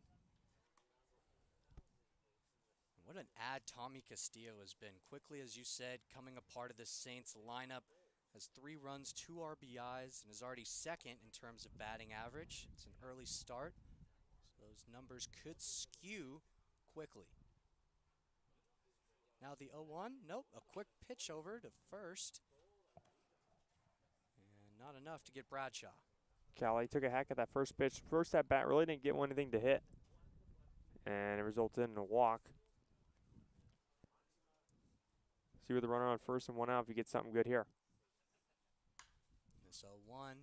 What an add Tommy Castillo has been. Quickly, as you said, coming a part of the Saints lineup. Has 3 runs, 2 RBIs, and is already second in terms of batting average. It's an early start, so those numbers could skew quickly. Now the 0-1, nope, a quick pitch over to first. And not enough to get Bradshaw. Callie took a hack at that first pitch. First at bat really didn't get anything to hit, and it resulted in a walk. See with the runner on first and one out if you get something good here. This 0-1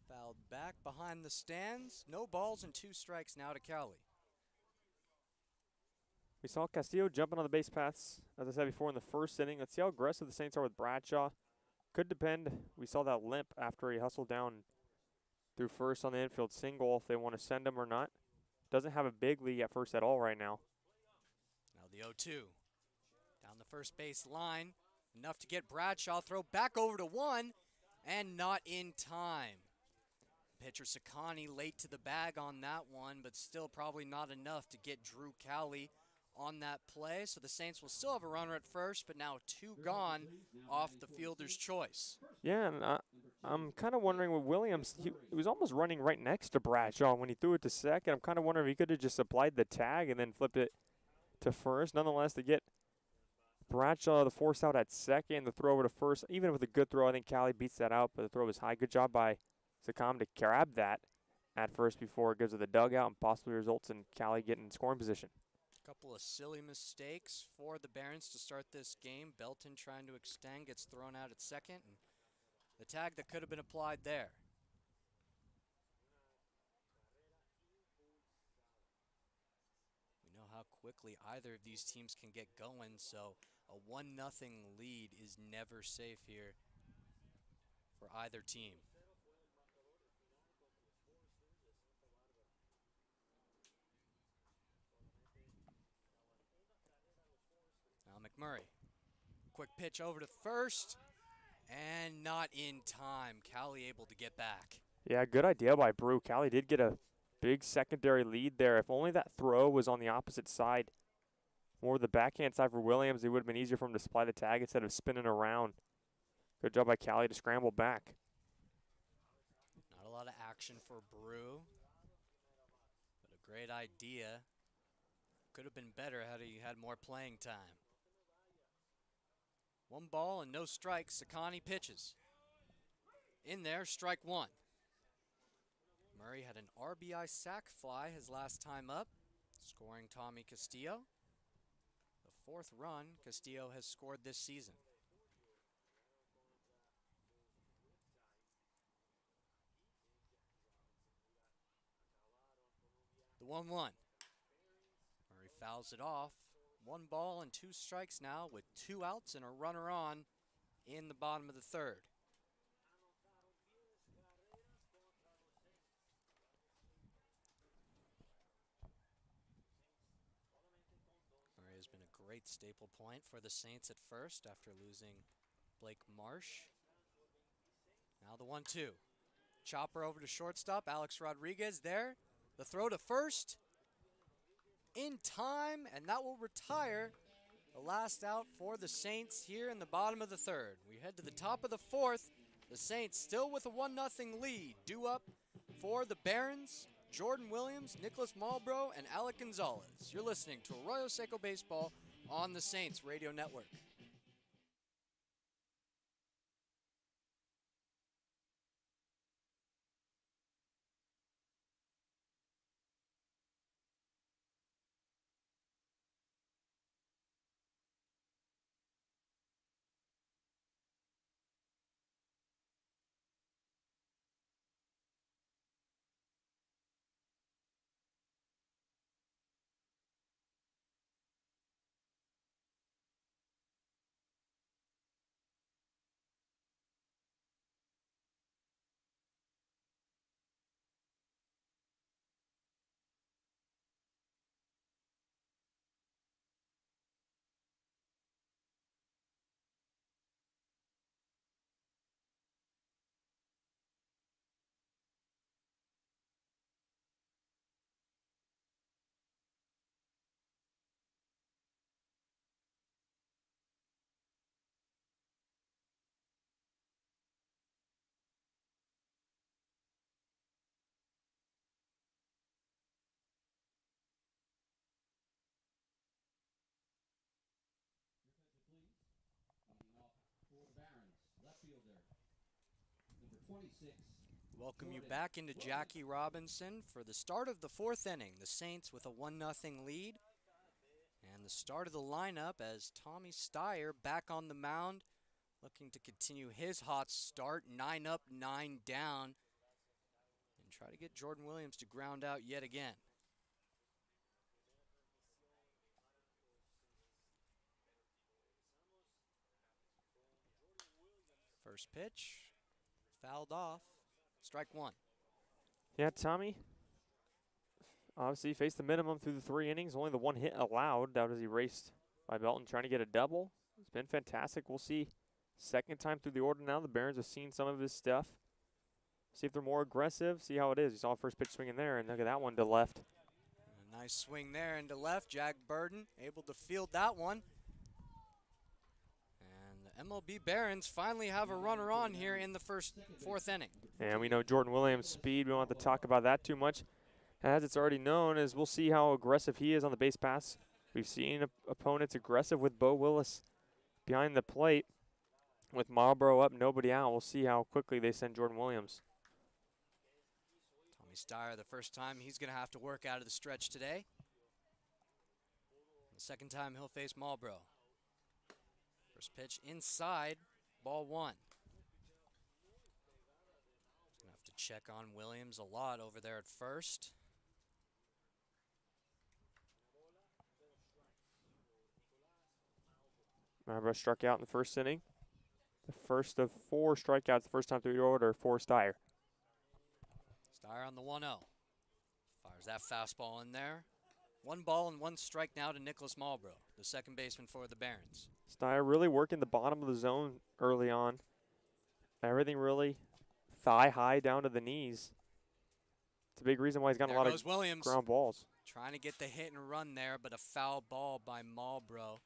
fouled back behind the stands. No balls and 2 strikes now to Callie. We saw Castillo jumping on the base paths, as I said before, in the first inning. Let's see how aggressive the Saints are with Bradshaw. Could depend. We saw that limp after he hustled down through first on the infield single, if they want to send him or not. Doesn't have a big lead at first at all right now. Now the 0-2. Down the first base line. Enough to get Bradshaw. Throw back over to 1. And not in time. Pitcher Sakani late to the bag on that one, but still probably not enough to get Drew Callie on that play. So the Saints will still have a runner at first, but now 2 gone off the fielder's choice. Yeah, and I'm kind of wondering with Williams, he was almost running right next to Bradshaw when he threw it to second. I'm kind of wondering if he could have just applied the tag and then flipped it to first. Nonetheless, to get Bradshaw the force out at second, the throw over to first. Even with a good throw, I think Callie beats that out, but the throw was high. Good job by Sakam to grab that at first before it goes to the dugout and possibly results in Callie getting in scoring position. A couple of silly mistakes for the Barons to start this game. Belton trying to extend, gets thrown out at second, and the tag that could have been applied there. We know how quickly either of these teams can get going, so a 1-0 lead is never safe here for either team. Now McMurray. Quick pitch over to first, and not not in time. Callie able to get back. Yeah, good idea by Brew. Callie did get a big secondary lead there. If only that throw was on the opposite side, more the backhand side for Williams, it would have been easier for him to supply the tag instead of spinning around. Good job by Callie to scramble back. Not a lot of action for Brew, but a great idea. Could have been better had he had more playing time. 1 ball and no strikes. Sakani pitches. In there, strike 1. Murray had an RBI sac fly his last time up, scoring Tommy Castillo. The 4th run Castillo has scored this season. The 1-1. Murray fouls it off. 1 ball and 2 strikes now with 2 outs and a runner on in the bottom of the 3rd. Murray has been a great staple point for the Saints at first after losing Blake Marsh. Now the 1-2. Chopper over to shortstop. Alex Rodriguez there. The throw to first. In time, and that will retire the last out for the Saints here in the bottom of the 3rd. We head to the top of the 4th. The Saints still with a 1-0 lead. Due up for the Barons, Jordan Williams, Nicholas Malbrough, and Alec Gonzalez. You're listening to Arroyo Seco Baseball on the Saints Radio Network. Welcome you back into Jackie Robinson for the start of the 4th inning. The Saints with a 1-0 lead. And the start of the lineup as Tommy Steyer back on the mound, looking to continue his hot start. 9 up, 9 down. And try to get Jordan Williams to ground out yet again. First pitch, fouled off. Strike 1. Yeah, Tommy obviously faced the minimum through the 3 innings. Only the 1 hit allowed. That was erased by Belton trying to get a double. It's been fantastic. We'll see. 2nd time through the order now. The Barons have seen some of his stuff. See if they're more aggressive. See how it is. You saw first pitch swinging there, and look at that one to left. A nice swing there into left. Jack Burton able to field that one. The MLB Barons finally have a runner on here in the 4th inning. And we know Jordan Williams' speed. We don't have to talk about that too much. As it's already known, as we'll see how aggressive he is on the base pass. We've seen opponents aggressive with Bo Willis behind the plate. With Marlboro up, nobody out. We'll see how quickly they send Jordan Williams. Tommy Steyer, the first time he's going to have to work out of the stretch today. The 2nd time he'll face Marlboro. First pitch inside, ball 1. Gonna have to check on Williams a lot over there at first. Marlboro struck out in the 1st inning. The first of 4 strikeouts the first time through the order for Steyer. Steyer on the 1-0. Fires that fastball in there. 1 ball and 1 strike now to Nicholas Malbrough, the 2nd baseman for the Barons. Steyer really working the bottom of the zone early on. Everything really thigh high down to the knees. It's a big reason why he's gotten There a lot goes of Williams. ground balls. Trying to get the hit and run there, but a foul ball by Marlboro.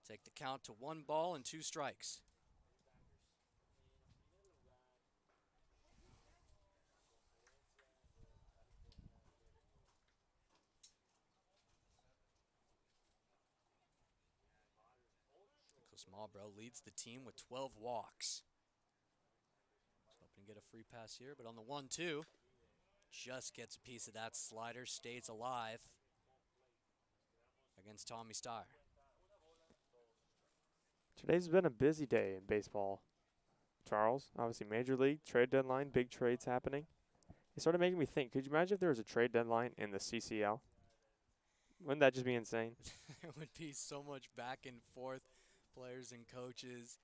Take the count to 1 ball and 2 strikes. Nicholas Marlboro leads the team with 12 walks. Hoping to get a free pass here, but on the 1-2, just gets a piece of that slider, stays alive against Tommy Steyer. Today's been a busy day in baseball, Charles. Obviously, Major League, trade deadline, big trades happening. It started making me think, could you imagine if there was a trade deadline in the CCL? Wouldn't that just be insane? It would be so much back and forth, players and coaches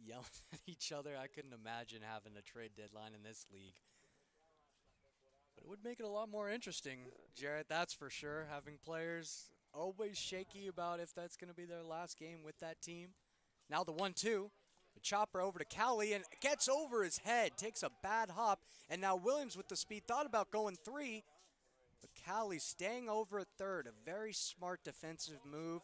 yelling at each other. I couldn't imagine having a trade deadline in this league. But it would make it a lot more interesting, Jarrett, that's for sure. Having players always shaky about if that's going to be their last game with that team. Now the 1-2, the chopper over to Callie and gets over his head, takes a bad hop, and now Williams with the speed thought about going 3, but Callie staying over at third, a very smart defensive move.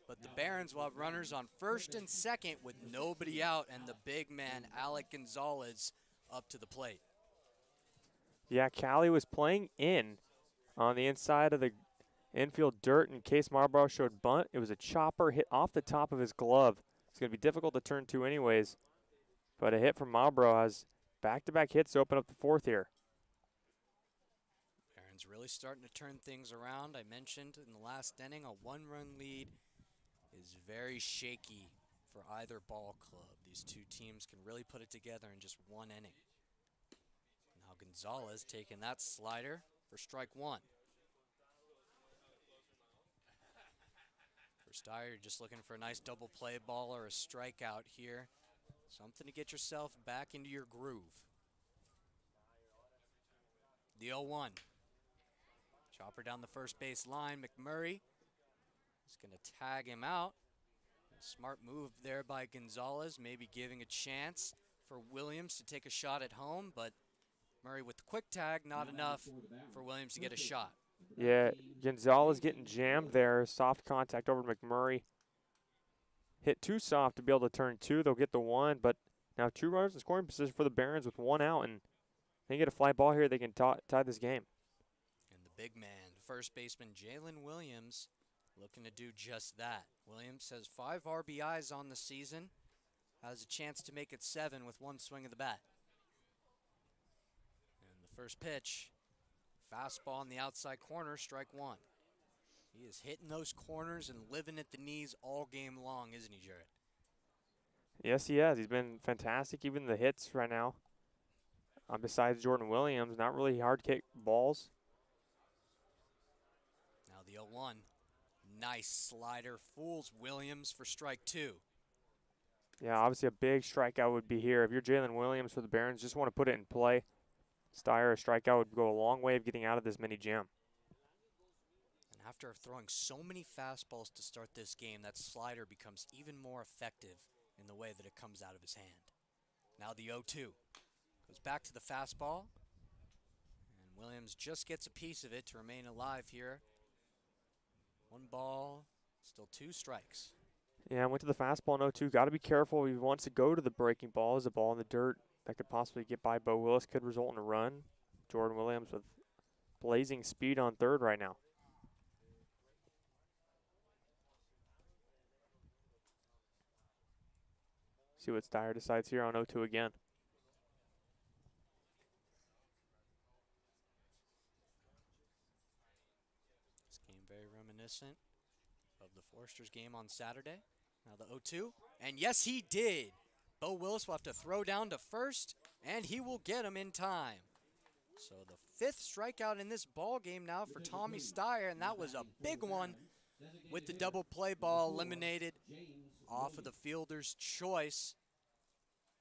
But the Barons will have runners on first and second with nobody out, and the big man, Alec Gonzalez, up to the plate. Yeah, Callie was playing in on the inside of the infield dirt in case Marlboro showed bunt. It was a chopper hit off the top of his glove. It's going to be difficult to turn to anyways. But a hit from Marlboro has back-to-back hits to open up the 4th here. Barons really starting to turn things around. I mentioned in the last inning, a 1-run lead is very shaky for either ball club. These two teams can really put it together in just 1 inning. Now Gonzalez taking that slider for strike 1. For Steyer, you're just looking for a nice double play ball or a strikeout here. Something to get yourself back into your groove. The 0-1. Chopper down the first base line. McMurray is going to tag him out. A smart move there by Gonzalez, maybe giving a chance for Williams to take a shot at home, but Murray with the quick tag, not enough for Williams to get a shot. Yeah, Gonzalez getting jammed there. Soft contact over to McMurray. Hit too soft to be able to turn 2. They'll get the 1, but now 2 runners in scoring position for the Barons with 1 out, and they get a fly ball here. They can tie this game. And the big man, first baseman Jalen Williams, looking to do just that. Williams has 5 RBIs on the season, has a chance to make it 7 with 1 swing of the bat. And the first pitch, fastball in the outside corner, strike 1. He is hitting those corners and living at the knees all game long, isn't he, Jarrett? Yes, he has. He's been fantastic. Even the hits right now, besides Jordan Williams, not really hard kick balls. Now the 0-1. Nice slider, fools Williams for strike 2. Yeah, obviously a big strikeout would be here. If you're Jalen Williams for the Barons, just want to put it in play. Steyer, a strikeout would go a long way of getting out of this mini jam. And after throwing so many fastballs to start this game, that slider becomes even more effective in the way that it comes out of his hand. Now the 0-2. Goes back to the fastball. And Williams just gets a piece of it to remain alive here. 1 ball, still 2 strikes. Yeah, went to the fastball in 0-2. Got to be careful. He wants to go to the breaking ball. As a ball in the dirt that could possibly get by Bo Willis could result in a run. Jordan Williams with blazing speed on third right now. See what Steyer decides here on 0-2 again. This game very reminiscent of the Foresters game on Saturday. Now the 0-2, and yes, he did. Bo Willis will have to throw down to first, and he will get him in time. So the 5th strikeout in this ball game now for Tommy Steyer, and that was a big one with the double play ball eliminated off of the fielder's choice.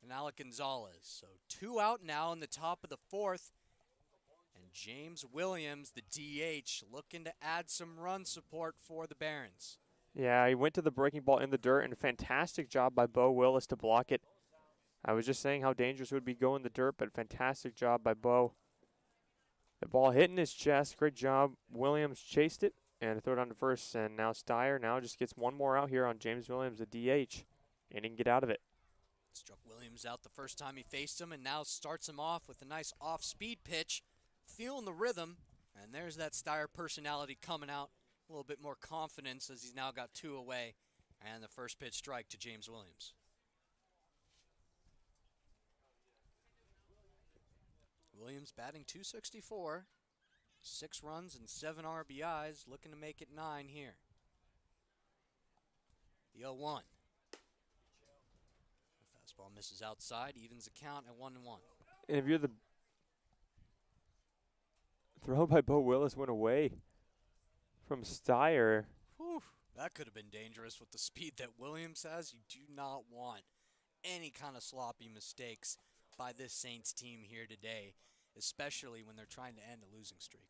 And Alec Gonzalez. So 2 out now in the top of the 4th. And James Williams, the DH, looking to add some run support for the Barons. Yeah, he went to the breaking ball in the dirt, and a fantastic job by Bo Willis to block it. I was just saying how dangerous it would be going the dirt, but fantastic job by Bo. The ball hitting his chest. Great job. Williams chased it and threw it on to first. And now Steyer now just gets one more out here on James Williams, the DH, and he can get out of it. Struck Williams out the first time he faced him and now starts him off with a nice off-speed pitch. Feeling the rhythm, and there's that Steyer personality coming out. A little bit more confidence as he's now got 2 away. And the first pitch strike to James Williams. Williams batting .264. 6 runs and 7 RBIs, looking to make it 9 here. The 0-1. Fastball misses outside, evens the count at 1-1. And if you're the throw by Bo Willis went away from Steyer. Whew, that could have been dangerous with the speed that Williams has. You do not want any kind of sloppy mistakes by this Saints team here today, especially when they're trying to end a losing streak.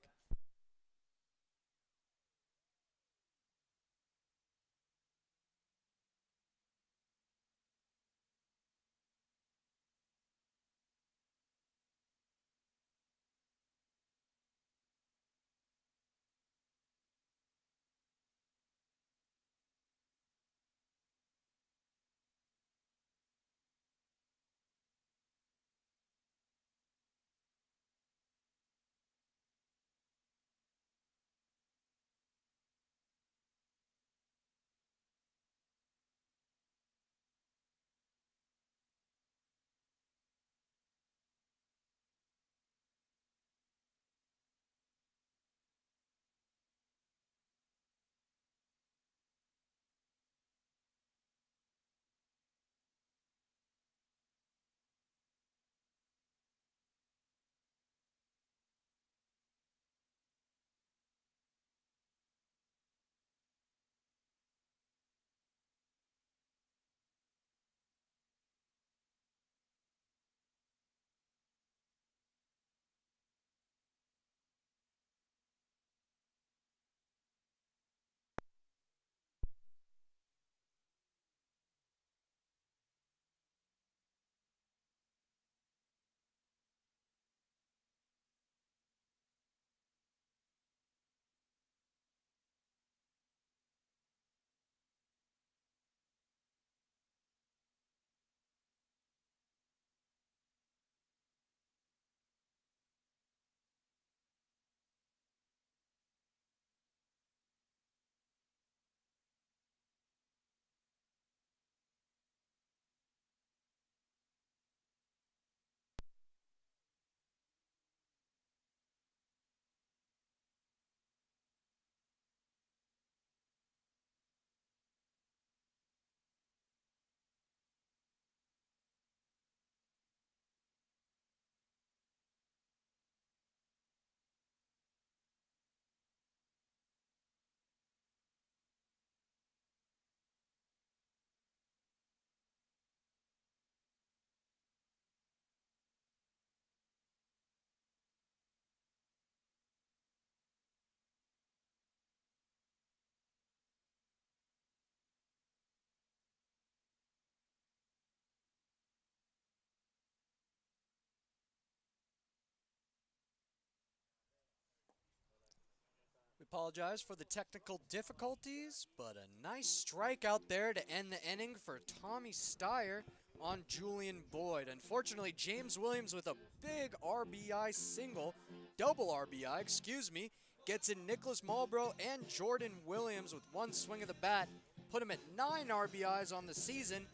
We apologize for the technical difficulties, but a nice strikeout there to end the inning for Tommy Steyer on Julian Boyd. Unfortunately, James Williams with a big RBI single, double RBI, excuse me, gets in Nicholas Marlborough and Jordan Williams with one swing of the bat, put him at 9 RBIs on the season.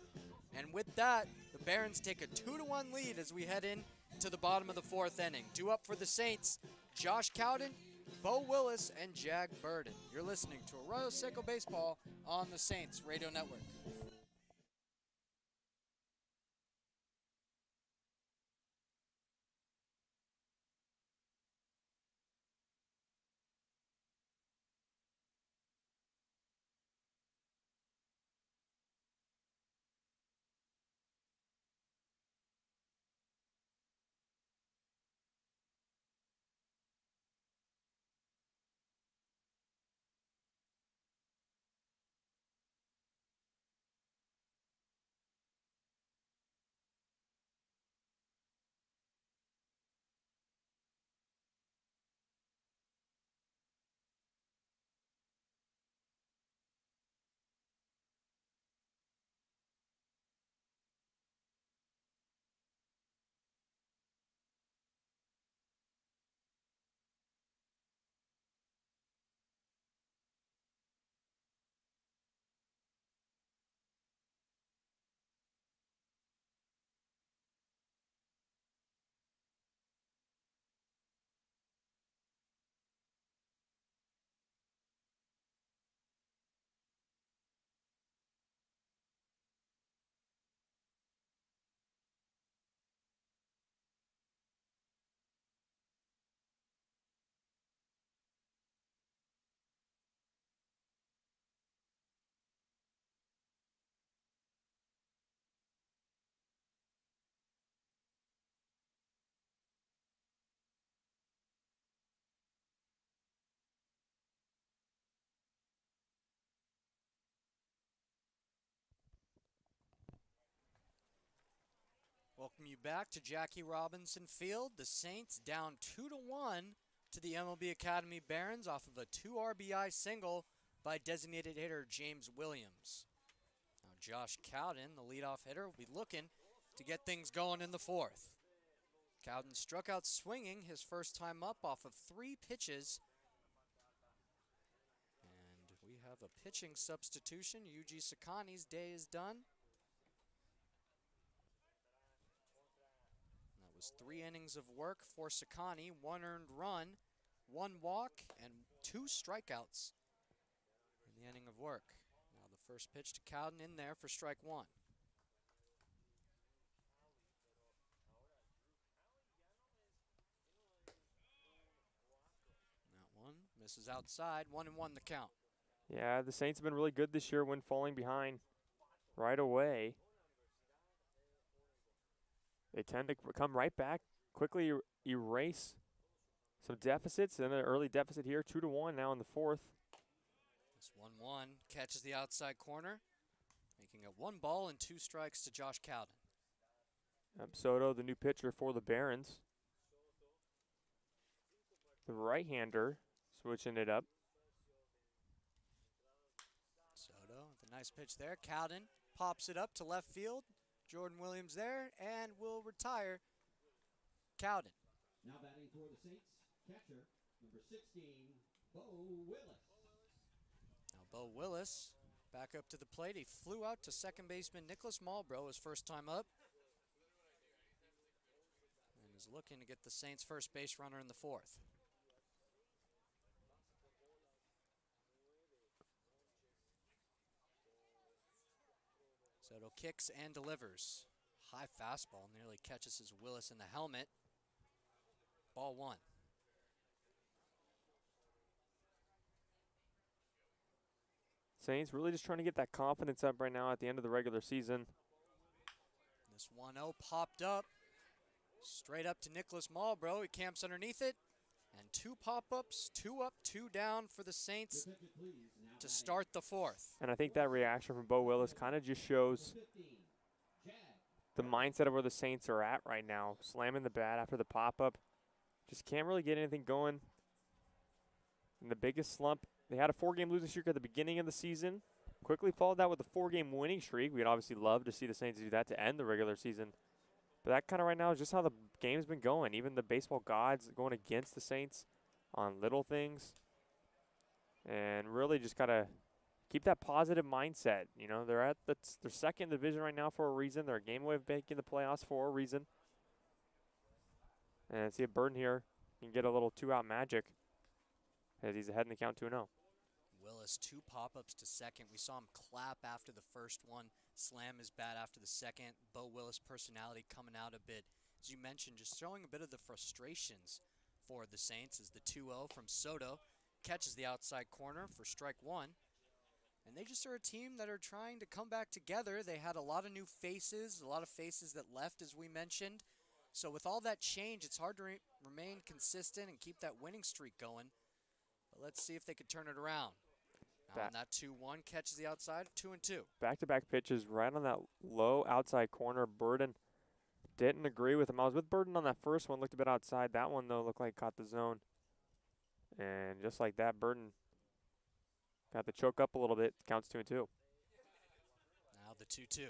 And with that, the Barons take a 2-1 lead as we head in to the bottom of the 4th inning. 2 up for the Saints, Josh Cowden, Bo Willis, and Jag Burton. You're listening to Arroyo Seco Baseball on the Saints Radio Network. Welcome you back to Jackie Robinson Field. The Saints down 2-1 to the MLB Academy Barons off of a 2 RBI single by designated hitter James Williams. Now Josh Cowden, the leadoff hitter, will be looking to get things going in the fourth. Cowden struck out swinging his first time up off of 3 pitches. And we have a pitching substitution. Yuji Sakani's day is done. That was 3 innings of work for Sakani, 1 earned run, 1 walk, and 2 strikeouts in the inning of work. Now the first pitch to Cowden in there for strike 1. That one misses outside, 1-1 the count. Yeah, the Saints have been really good this year when falling behind right away. They tend to come right back, quickly erase some deficits, and an early deficit here, 2-1 now in the fourth. This 1-1 catches the outside corner, making it 1 ball and 2 strikes to Josh Cowden. Soto, the new pitcher for the Barons. The right-hander switching it up. Soto with a nice pitch there. Cowden pops it up to left field. Jordan Williams there and will retire. Cowden. Now batting for the Saints, catcher, number 16, Bo Willis. Now Bo Willis back up to the plate. He flew out to second baseman Nicholas Malbrough his first time up. And is looking to get the Saints' first base runner in the fourth. Soto kicks and delivers. High fastball nearly catches his Willis in the helmet. Ball 1. Saints really just trying to get that confidence up right now at the end of the regular season. This 1-0 popped up. Straight up to Nicholas Malbrough. He camps underneath it. And 2 pop-ups, 2 up, 2 down for the Saints to start the fourth. And I think that reaction from Bo Willis kind of just shows the mindset of where the Saints are at right now. Slamming the bat after the pop-up. Just can't really get anything going. In the biggest slump, they had a 4-game losing streak at the beginning of the season. Quickly followed that with a 4-game winning streak. We'd obviously love to see the Saints do that to end the regular season. But that kind of right now is just how the game's been going. Even the baseball gods going against the Saints on little things. And really just got to keep that positive mindset. You know, they're at their second division right now for a reason. They're a game away of making the playoffs for a reason. And see if Burton here can get a little 2-out magic as he's ahead in the count 2-0. Willis, 2 pop-ups to second. We saw him clap after the first one, slam his bat after the second. Bo Willis' personality coming out a bit. As you mentioned, just showing a bit of the frustrations for the Saints as the 2-0 from Soto catches the outside corner for strike 1. And they just are a team that are trying to come back together. They had a lot of new faces, a lot of faces that left, as we mentioned. So with all that change, it's hard to remain consistent and keep that winning streak going. But let's see if they could turn it around. Now on that 2-1, catches the outside, 2-2. Back-to-back pitches right on that low outside corner. Burton didn't agree with him. I was with Burton on that first one, looked a bit outside. That one, though, looked like caught the zone. And just like that, Burton got the choke up a little bit. Counts 2-2. Now the 2-2.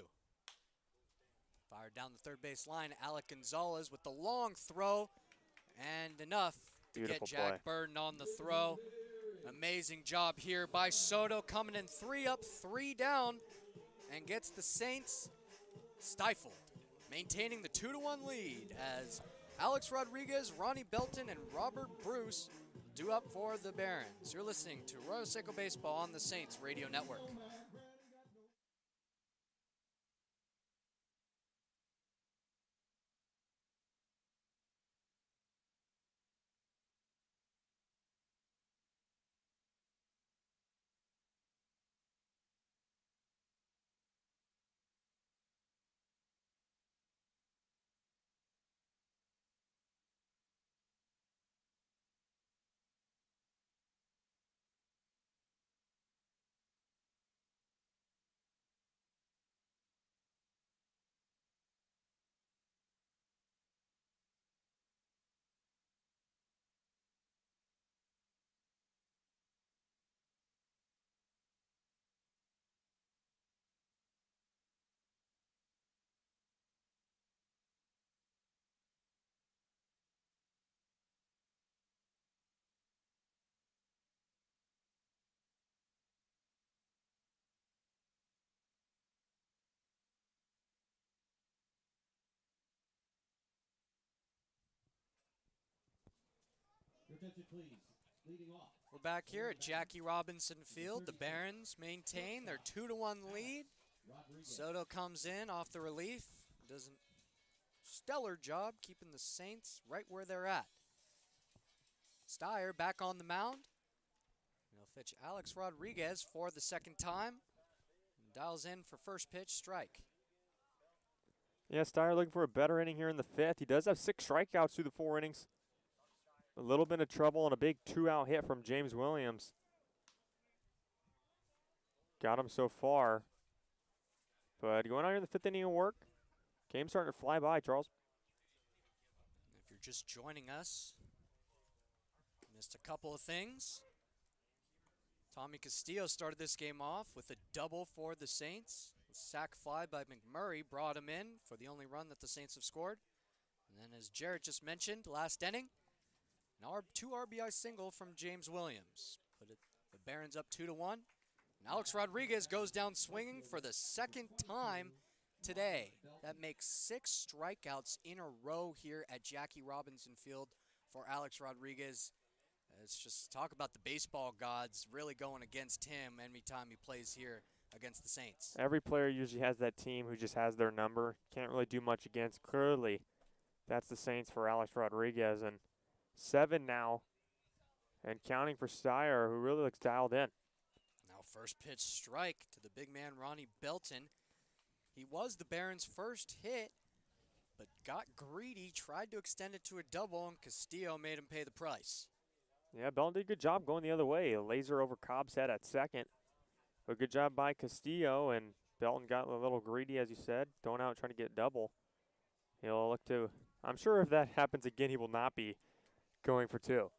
Fired down the third base line. Alec Gonzalez with the long throw. And enough to Beautiful get Jack play. Burton on the throw. Amazing job here by Soto, coming in 3 up, 3 down, and gets the Saints stifled, maintaining the 2-1 lead as Alex Rodriguez, Ronnie Belton, and Robert Bruce do up for the Barons. You're listening to Arroyo Seco Baseball on the Saints Radio Network. attention, please. Leading off. We're back here at Jackie Robinson Field. The Barons maintain their 2-1 lead. Rodriguez. Soto comes in off the relief. Does a stellar job keeping the Saints right where they're at. Steyer back on the mound. He'll pitch Alex Rodriguez for the second time. Dials in for first pitch, strike. Yeah, Steyer looking for a better inning here in the fifth. He does have 6 strikeouts through the 4 innings. A little bit of trouble and a big 2-out hit from James Williams. Got him so far. But going out here in the 5th inning of work. Game starting to fly by, Charles. If you're just joining us, missed a couple of things. Tommy Castillo started this game off with a double for the Saints. A sac fly by McMurray brought him in for the only run that the Saints have scored. And then as Jarrett just mentioned, last inning, an 2 RBI single from James Williams. Put it, the Barons up 2-1. And Alex Rodriguez goes down swinging for the second time today. That makes 6 strikeouts in a row here at Jackie Robinson Field for Alex Rodriguez. It's just talk about the baseball gods really going against him anytime he plays here against the Saints. Every player usually has that team who just has their number. Can't really do much against. Clearly, that's the Saints for Alex Rodriguez. And 7 now. And counting for Steyer, who really looks dialed in. Now first pitch strike to the big man, Ronnie Belton. He was the Barons' first hit, but got greedy, tried to extend it to a double, and Castillo made him pay the price. Yeah, Belton did a good job going the other way. A laser over Cobb's head at second. A good job by Castillo, and Belton got a little greedy, as you said, going out trying to get double. He'll look to, I'm sure if that happens again, he will not be going for 2.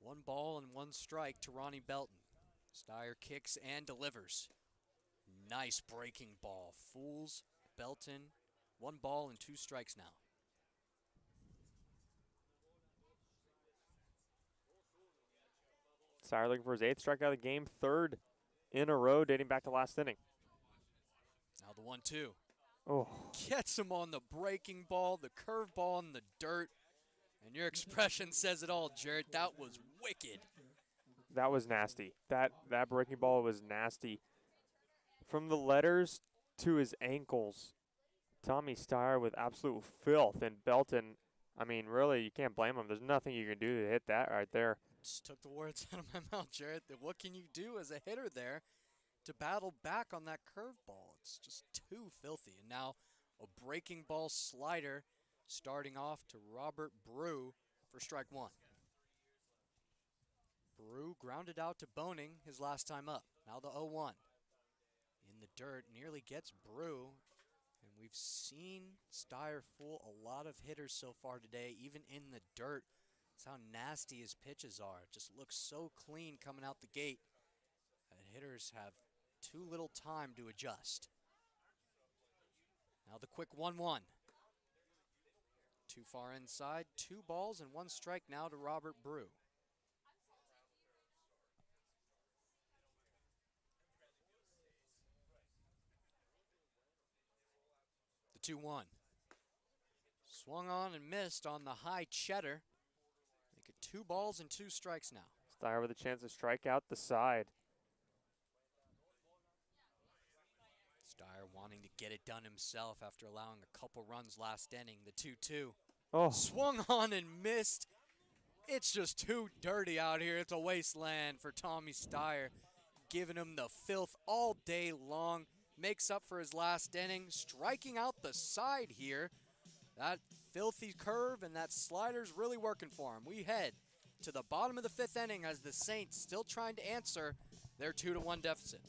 One ball and 1 strike to Ronnie Belton. Steyer kicks and delivers. Nice breaking ball. Fools Belton. 1 ball and 2 strikes now. Steyer looking for his 8th strikeout of the game, 3rd in a row dating back to last inning. Now the 1-2. Oh, Gets him on the breaking ball, the curve ball in the dirt. And your expression says it all, Jarrett. That was wicked. that was nasty. That breaking ball was nasty. From the letters to his ankles, Tommy Steyer with absolute filth. And Belton, I mean, really, you can't blame him. There's nothing you can do to hit that right there. Just took the words out of my mouth, Jarrett. What can you do as a hitter there to battle back on that curveball? It's just too filthy. And now a breaking ball slider starting off to Robert Brew for strike 1. Brew grounded out to Boning his last time up. Now the 0-1. In the dirt, nearly gets Brew. And we've seen Steyer fool a lot of hitters so far today, even in the dirt. That's how nasty his pitches are. It just looks so clean coming out the gate. And hitters have too little time to adjust. Now the quick 1-1. Too far inside, 2 balls and 1 strike now to Robert Brew. The 2-1. Swung on and missed on the high cheddar. Make it 2 balls and 2 strikes now. Steyer with a chance to strike out the side. Steyer wanting to get it done himself after allowing a couple runs last inning. The 2-2. Oh, Swung on and missed. It's just too dirty out here. It's a wasteland for Tommy Steyer. Giving him the filth all day long. Makes up for his last inning. Striking out the side here. That filthy curve and that slider's really working for him. We head to the bottom of the 5th inning as the Saints still trying to answer their 2-1 deficit.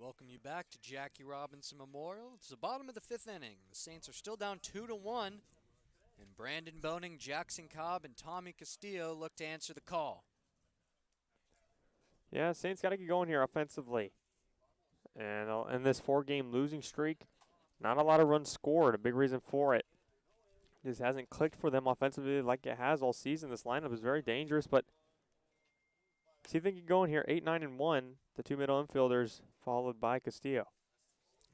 Welcome you back to Jackie Robinson Memorial. It's the bottom of the 5th inning. The Saints are still down 2-1, and Brandon Boning, Jackson Cobb, and Tommy Castillo look to answer the call. Yeah, Saints got to get going here offensively. And in this 4-game losing streak, not a lot of runs scored. A big reason for it. Just hasn't clicked for them offensively like it has all season. This lineup is very dangerous, but see if they can get going here. 8, 9, and 1. The 2 middle infielders followed by Castillo.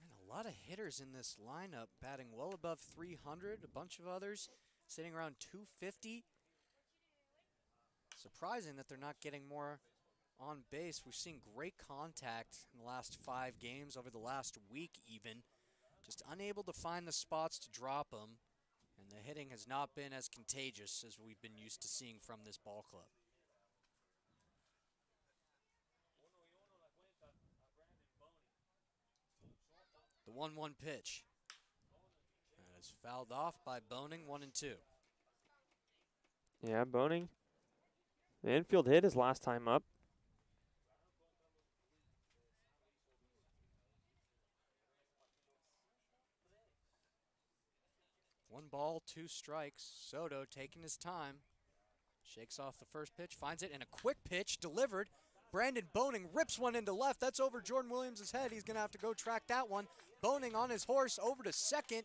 And a lot of hitters in this lineup, batting well above 300. A bunch of others sitting around 250. Surprising that they're not getting more on base. We've seen great contact in the last 5 games, over the last week even. Just unable to find the spots to drop them. And the hitting has not been as contagious as we've been used to seeing from this ball club. The 1-1 pitch. That is fouled off by Boning, 1-2. Yeah, Boning. The infield hit his last time up. One ball, 2 strikes. Soto taking his time. Shakes off the first pitch, finds it, and a quick pitch delivered. Brandon Boning rips one into left. That's over Jordan Williams' head. He's going to have to go track that one. Boning on his horse over to second.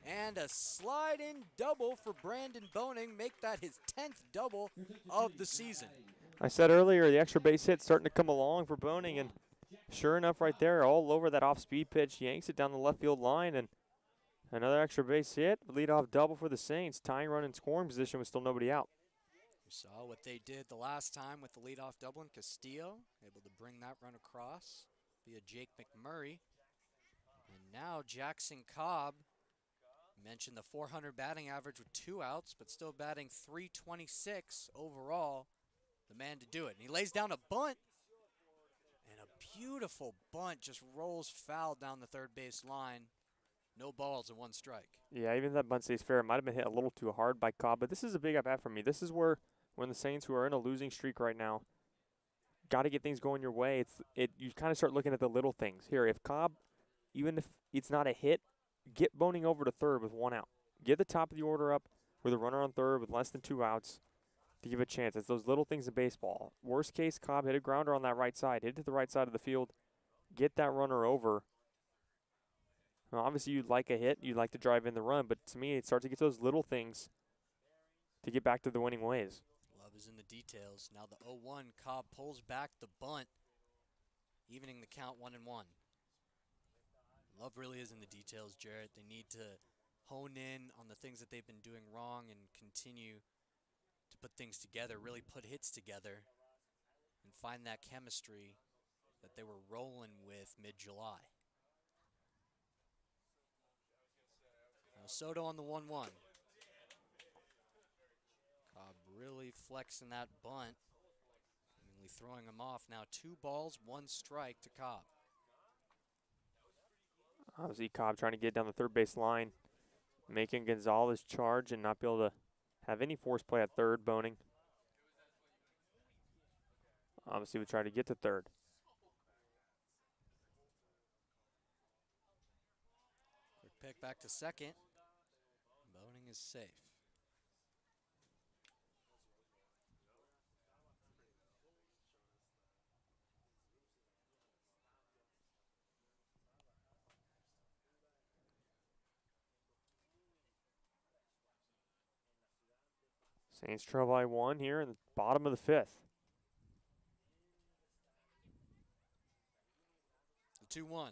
And a slide-in double for Brandon Boning. Make that his 10th double of the season. I said earlier the extra base hit starting to come along for Boning, and sure enough right there, all over that off-speed pitch, yanks it down the left field line, and another extra base hit, leadoff double for the Saints. Tying run in scoring position with still nobody out. You saw what they did the last time with the leadoff double, and Castillo able to bring that run across via Jake McMurray. And now Jackson Cobb, mentioned the 400 batting average with 2 outs, but still batting .326 overall. The man to do it. And he lays down a bunt, and a beautiful bunt just rolls foul down the third base line. No balls and 1 strike. Yeah, even if that bunt stays fair, it might have been hit a little too hard by Cobb, but this is a big at-bat for me. This is where, when the Saints, who are in a losing streak right now, got to get things going your way. You kind of start looking at the little things. Here, if Cobb, even if it's not a hit, get Boning over to third with 1 out. Get the top of the order up with a runner on third with less than 2 outs to give a chance. It's those little things in baseball. Worst case, Cobb hit a grounder on that right side. Hit it to the right side of the field. Get that runner over. Now, obviously, you'd like a hit. You'd like to drive in the run. But to me, it starts to get those little things to get back to the winning ways. Love is in the details. Now the 0-1, Cobb pulls back the bunt, evening the count 1-1. Love really is in the details, Jarrett. They need to hone in on the things that they've been doing wrong and continue to put things together, really put hits together, and find that chemistry that they were rolling with mid-July. Now Soto on the 1-1. Cobb really flexing that bunt, seemingly throwing him off. Now 2 balls, 1 strike to Cobb. Obviously, Cobb trying to get down the third base line, making Gonzalez charge and not be able to have any force play at third. Boning obviously would try to get to third. Quick pick back to second. Boning is safe. Saints trail by 1 here in the bottom of the 5th. The 2-1.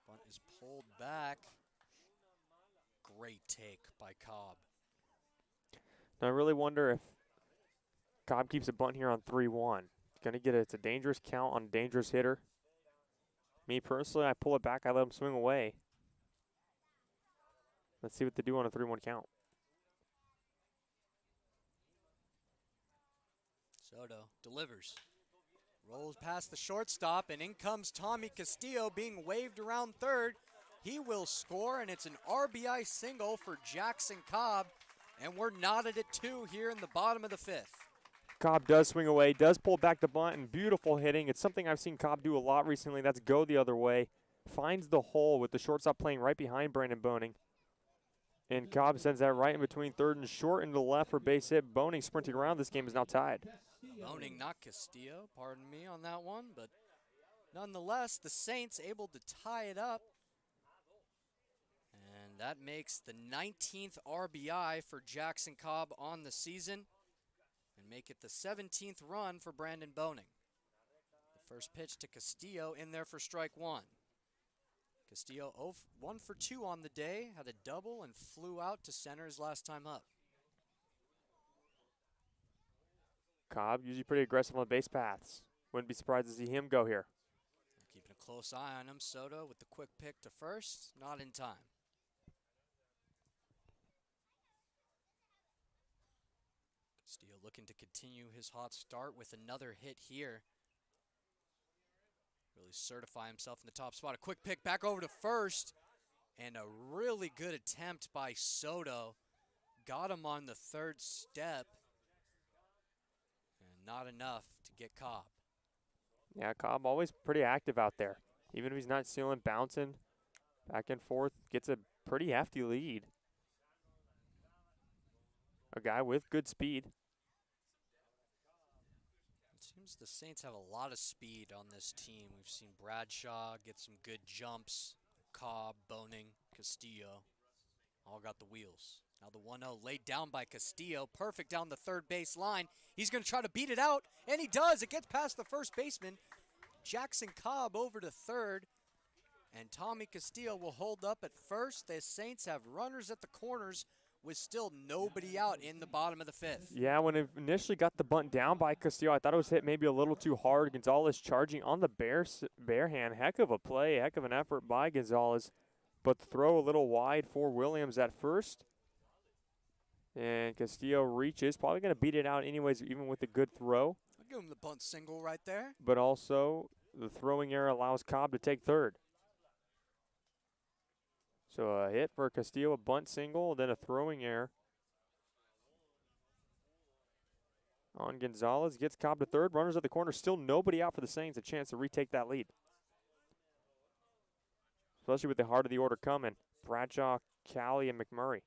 Bunt is pulled back. Great take by Cobb. Now I really wonder if Cobb keeps a bunt here on 3-1. It's a dangerous count on a dangerous hitter. Me personally, I pull it back, I let him swing away. Let's see what they do on a 3-1 count. Soto delivers. Rolls past the shortstop, and in comes Tommy Castillo being waved around third. He will score, and it's an RBI single for Jackson Cobb, and we're knotted at 2 here in the bottom of the 5th. Cobb does swing away, does pull back the bunt, and beautiful hitting. It's something I've seen Cobb do a lot recently. That's go the other way. Finds the hole with the shortstop playing right behind Brandon Boning. And Cobb sends that right in between third and short into the left for base hit. Boning sprinting around. This game is now tied. Boning, not Castillo, pardon me on that one, but nonetheless, the Saints able to tie it up. And that makes the 19th RBI for Jackson Cobb on the season and make it the 17th run for Brandon Boning. The first pitch to Castillo in there for strike one. Castillo 1 for 2 on the day, had a double and flew out to center his last time up. Cobb usually pretty aggressive on the base paths. Wouldn't be surprised to see him go here. Keeping a close eye on him. Soto with the quick pick to first, not in time. Castillo looking to continue his hot start with another hit here. Really certify himself in the top spot. A quick pick back over to first. And a really good attempt by Soto. Got him on the third step. And not enough to get Cobb. Yeah, Cobb always pretty active out there. Even if he's not stealing, bouncing back and forth, gets a pretty hefty lead. A guy with good speed. It seems the Saints have a lot of speed on this team. We've seen Bradshaw get some good jumps. Cobb, Boning, Castillo, all got the wheels. Now the 1-0 laid down by Castillo. Perfect down the third base line. He's going to try to beat it out, and he does. It gets past the first baseman. Jackson Cobb over to third, and Tommy Castillo will hold up at first. The Saints have runners at the corners with still nobody out in the bottom of the fifth. Yeah, when it initially got the bunt down by Castillo, I thought it was hit maybe a little too hard. Gonzalez charging on the bare hand. Heck of a play, heck of an effort by Gonzalez. But throw a little wide for Williams at first. And Castillo reaches, probably going to beat it out anyways, even with a good throw. I'll give him the bunt single right there. But also, the throwing error allows Cobb to take third. So a hit for Castillo, a bunt single, then a throwing error on Gonzalez. Gets Cobb to third. Runners at the corner. Still nobody out for the Saints. A chance to retake that lead. Especially with the heart of the order coming. Bradshaw, Callie, and McMurray.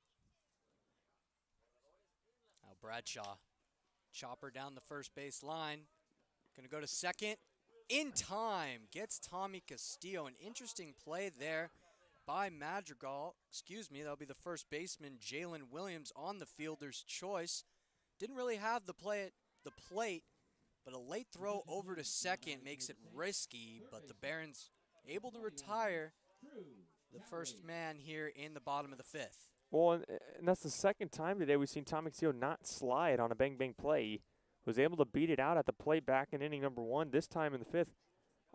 Now Bradshaw, chopper down the first base line. Going to go to second. In time. Gets Tommy Castillo. An interesting play there by Madrigal. Excuse me, that'll be the first baseman, Jalen Williams, on the fielder's choice. Didn't really have the play at the plate, but a late throw over to second makes it risky, but the Barons able to retire the first man here in the bottom of the fifth. Well, and that's the second time today we've seen Tommy Castillo not slide on a bang-bang play. He was able to beat it out at the plate back in inning number one. This time in the fifth,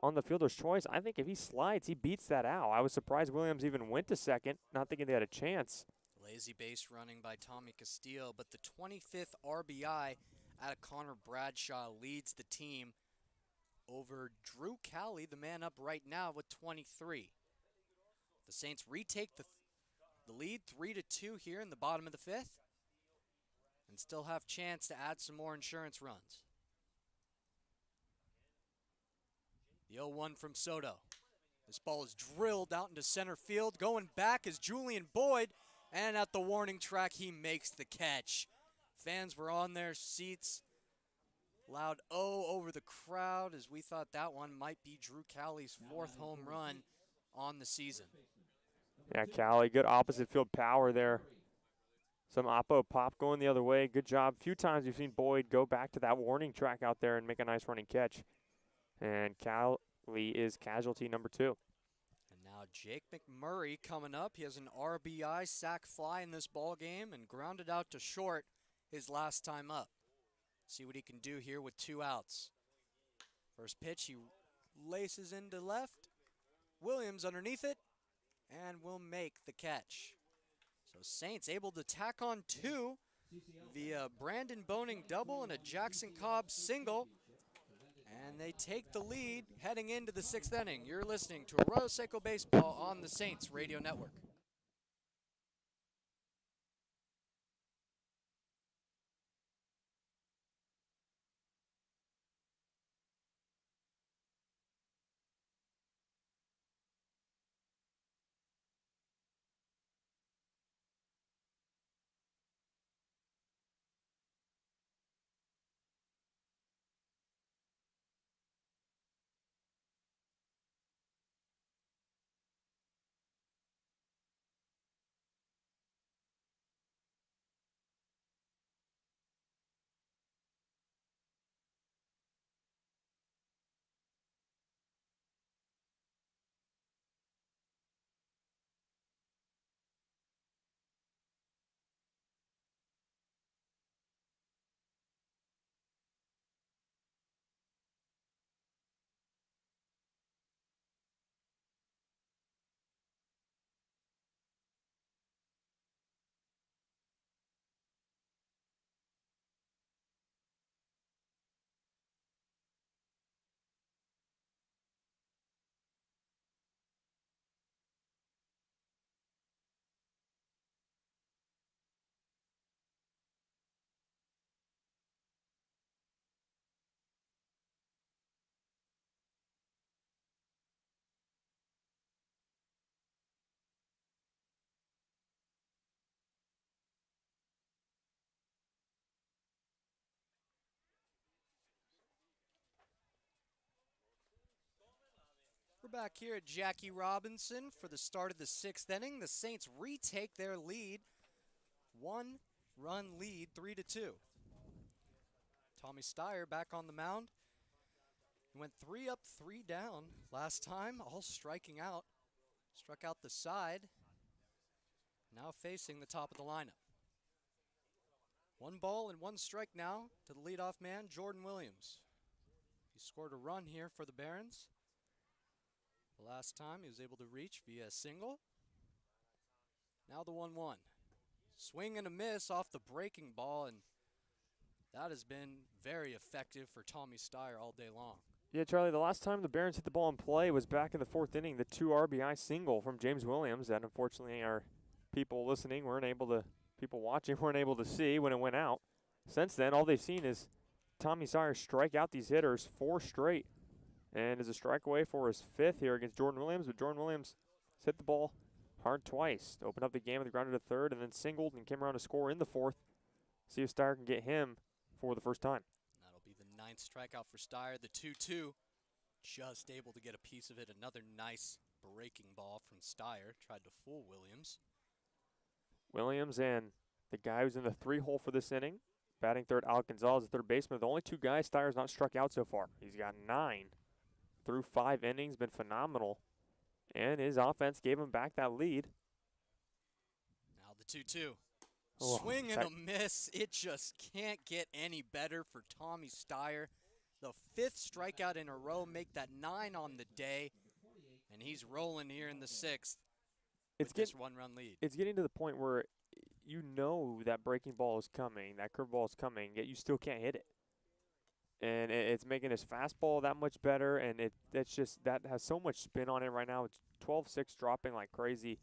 on the fielder's choice, I think if he slides, he beats that out. I was surprised Williams even went to second, not thinking they had a chance. Lazy base running by Tommy Castillo, but the 25th RBI out of Connor Bradshaw leads the team over Drew Callie, the man up right now with 23. The Saints retake the lead 3-2 here in the bottom of the fifth and still have chance to add some more insurance runs. The 0-1 from Soto. This ball is drilled out into center field. Going back is Julian Boyd. And at the warning track, he makes the catch. Fans were on their seats. Loud O over the crowd as we thought that one might be Drew Callie's 4th home run on the season. Yeah, Callie, good opposite field power there. Some oppo pop going the other way. Good job. A few times we've seen Boyd go back to that warning track out there and make a nice running catch. And Callie is casualty number 2. And now Jake McMurray coming up. He has an RBI sac fly in this ball game and grounded out to short his last time up. See what he can do here with 2 outs. First pitch, he laces into left. Williams underneath it and will make the catch. So Saints able to tack on 2 via Brandon Boning double and a Jackson Cobb single. And they take the lead heading into the 6th inning. You're listening to Arroyo Seco Baseball on the Saints Radio Network. We're back here at Jackie Robinson for the start of the 6th inning. The Saints retake their lead. 1-run lead, 3-2. Tommy Steyer back on the mound. He went 3 up, 3 down last time, all striking out. Struck out the side. Now facing the top of the lineup. 1 ball and 1 strike now to the leadoff man, Jordan Williams. He scored a run here for the Barons. The last time he was able to reach via a single. Now the 1-1. Swing and a miss off the breaking ball, and that has been very effective for Tommy Steyer all day long. Yeah, Charlie, the last time the Barons hit the ball in play was back in the 4th inning, the 2 RBI single from James Williams that unfortunately our people listening people watching weren't able to see when it went out. Since then, all they've seen is Tommy Steyer strike out these hitters 4 straight, and is a strike away for his 5th here against Jordan Williams. But Jordan Williams hit the ball hard twice to open up the game with the grounded to 3rd, and then singled and came around to score in the 4th. See if Steyer can get him for the first time. That'll be the 9th strikeout for Steyer. The 2-2, just able to get a piece of it. Another nice breaking ball from Steyer. Tried to fool Williams. Williams and the guy who's in the 3-hole for this inning, batting third, Alec Gonzalez, the third baseman. The only 2 guys Steyer's not struck out so far. He's got 9 through 5 innings, been phenomenal. And his offense gave him back that lead. Now the 2-2. Oh, Swing and a miss. It just can't get any better for Tommy Steyer. The 5th strikeout in a row, make that 9 on the day. And he's rolling here in the 6th with this 1-run lead. It's getting to the point where you know that breaking ball is coming, that curveball is coming, yet you still can't hit it. And it's making his fastball that much better, and that has so much spin on it right now. It's 12-6 dropping like crazy.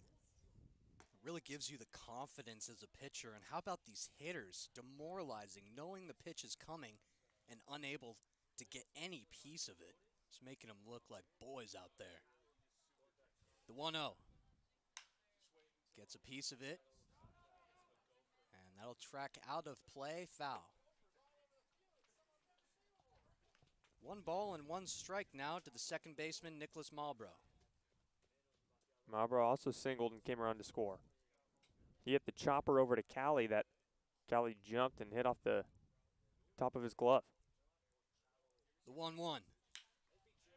It really gives you the confidence as a pitcher. And how about these hitters? Demoralizing, knowing the pitch is coming and unable to get any piece of it. It's making them look like boys out there. The 1-0. Gets a piece of it. And that'll track out of play, foul. 1 ball and 1 strike now to the second baseman, Nicholas Malbrough. Malbrough also singled and came around to score. He hit the chopper over to Callie that Callie jumped and hit off the top of his glove. The 1-1.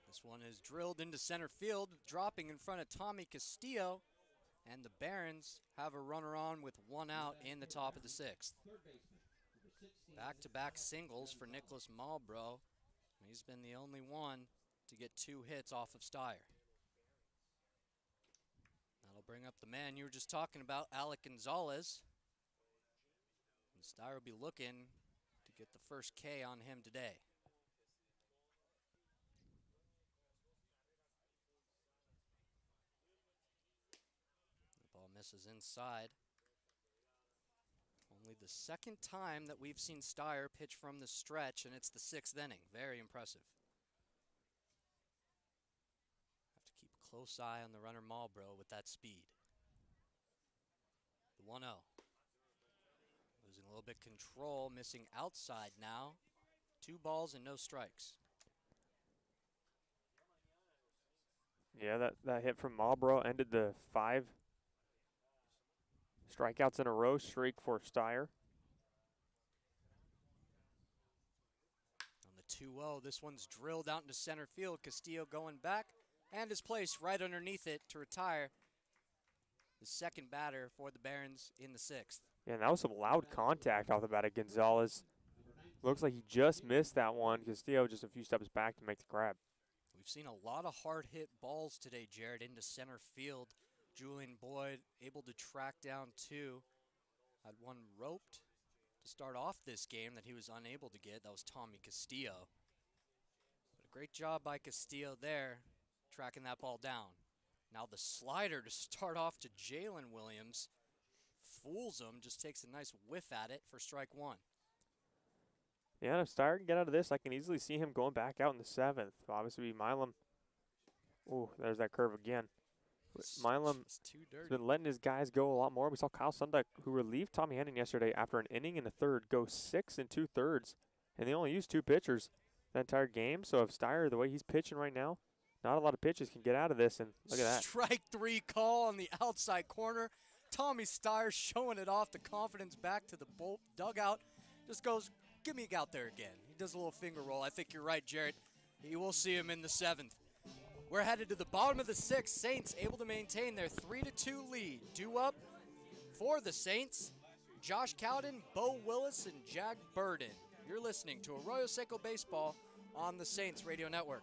This one is drilled into center field, dropping in front of Tommy Castillo. And the Barons have a runner on with 1 out in the top of the 6th. Back-to-back singles for Nicholas Malbrough. He's been the only one to get 2 hits off of Steyer. That'll bring up the man you were just talking about, Alec Gonzalez. And Steyer will be looking to get the first K on him today. The ball misses inside. Only the 2nd time that we've seen Steyer pitch from the stretch, and it's the 6th inning. Very impressive. Have to keep a close eye on the runner Malbrough with that speed. The 1-0. Losing a little bit control, missing outside now. 2 balls and no strikes. Yeah, that hit from Malbrough ended the 5 strikeouts in a row streak for Steyer. On the 2-0, this one's drilled out into center field. Castillo going back and is placed right underneath it to retire the second batter for the Barons in the 6th. Yeah, and that was some loud contact off the bat of Gonzalez. Looks like he just missed that one. Castillo just a few steps back to make the grab. We've seen a lot of hard hit balls today, Jared, into center field. Julian Boyd able to track down 2. Had one roped to start off this game that he was unable to get. That was Tommy Castillo. But a great job by Castillo there, tracking that ball down. Now the slider to start off to Jalen Williams. Fools him, just takes a nice whiff at it for strike 1. Yeah, and if Steyer can get out of this, I can easily see him going back out in the 7th. Obviously, Milam. Ooh, there's that curve again. Milam has been letting his guys go a lot more. We saw Kyle Sunduck, who relieved Tommy Hennon yesterday after an inning and a third, go 6 2/3, and they only used 2 pitchers that entire game. So if Steyer, the way he's pitching right now, not a lot of pitches can get out of this, and look at that. Strike 3 call on the outside corner. Tommy Steyer showing it off, the confidence back to the dugout. Just goes, give me out there again. He does a little finger roll. I think you're right, Jarrett. You will see him in the 7th. We're headed to the bottom of the 6th. Saints able to maintain their 3-2 lead. Due up for the Saints, Josh Cowden, Bo Willis, and Jag Burton. You're listening to Arroyo Seco Baseball on the Saints Radio Network.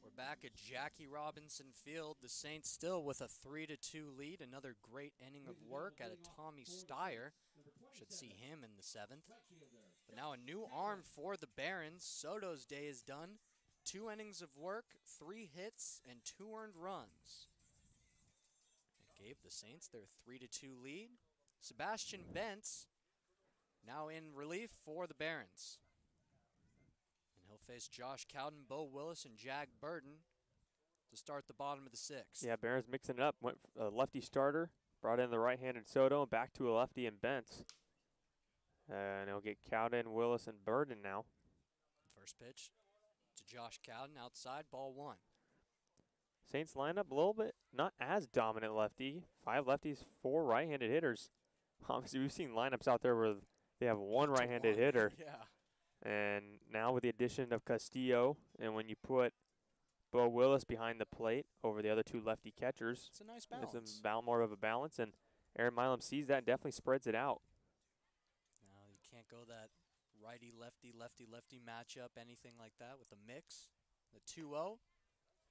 We're back at Jackie Robinson Field. The Saints still with a 3-2 lead. Another great inning of work out of Tommy Steyer. Should see him in the 7th. But now a new arm for the Barons. Soto's day is done. 2 innings of work, 3 hits, and 2 earned runs. It gave the Saints their 3-2 lead. Sebastian Bentz now in relief for the Barons. And he'll face Josh Cowden, Bo Willis, and Jag Burton to start the bottom of the 6th. Yeah, Barons mixing it up. Went a lefty starter, brought in the right-handed Soto, and back to a lefty and Bentz. And he'll get Cowden, Willis, and Burton now. First pitch to Josh Cowden outside, ball 1. Saints line up a little bit, not as dominant lefty. 5 lefties, 4 right-handed hitters. Obviously, we've seen lineups out there where they have 1 right-handed hitter. Yeah. And now with the addition of Castillo, and when you put Bo Willis behind the plate over the other 2 lefty catchers, It's a nice balance. it's more of a balance, and Aaron Milam sees that and definitely spreads it out. No, you can't go that righty-lefty, lefty-lefty matchup, anything like that with a mix. The 2-0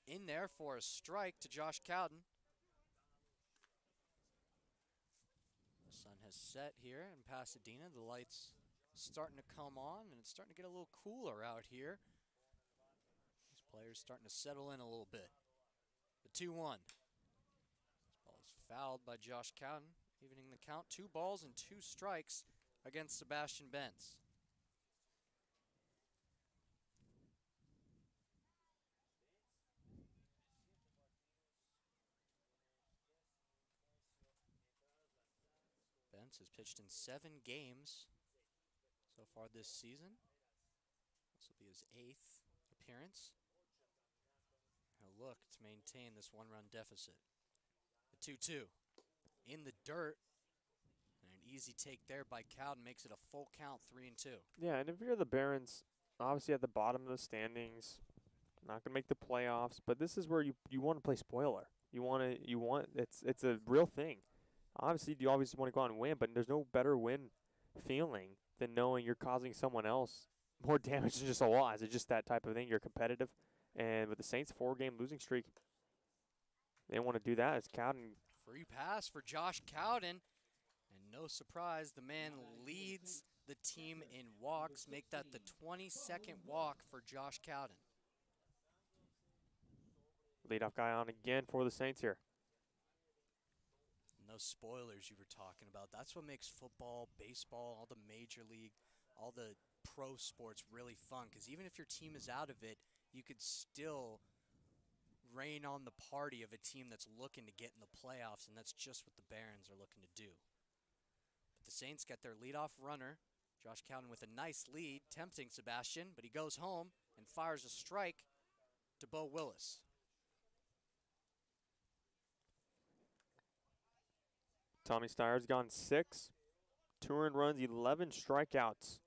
in there for a strike to Josh Cowden. The sun has set here in Pasadena. The lights starting to come on, and it's starting to get a little cooler out here. These players starting to settle in a little bit. The 2-1. This ball is fouled by Josh Cowden, evening the count. 2 balls and 2 strikes against Sebastian Bentz. Bentz has pitched in 7 games so far this season. This will be his 8th appearance. He'll look to maintain this 1-run deficit. The 2-2 in the dirt. And an easy take there by Cowden makes it a full count, 3-2. Yeah, and if you're the Barons, obviously at the bottom of the standings, not going to make the playoffs, but this is where you want to play spoiler. It's a real thing. Obviously, you always want to go out and win, but there's no better win feeling than knowing you're causing someone else more damage than just a loss. It's just that type of thing. You're competitive. And with the Saints' 4-game losing streak, they want to do that. It's Cowden. Free pass for Josh Cowden. And no surprise, the man leads the team in walks. Make that the 22nd walk for Josh Cowden. Leadoff guy on again for the Saints here. And those spoilers you were talking about, that's what makes football, baseball, all the major league, all the pro sports really fun. Because even if your team is out of it, you could still rain on the party of a team that's looking to get in the playoffs, and that's just what the Barons are looking to do. But the Saints get their leadoff runner, Josh Cowden, with a nice lead, tempting Sebastian, but he goes home and fires a strike to Bo Willis. Tommy Steyer's gone 6, 2 earned runs, 11 strikeouts.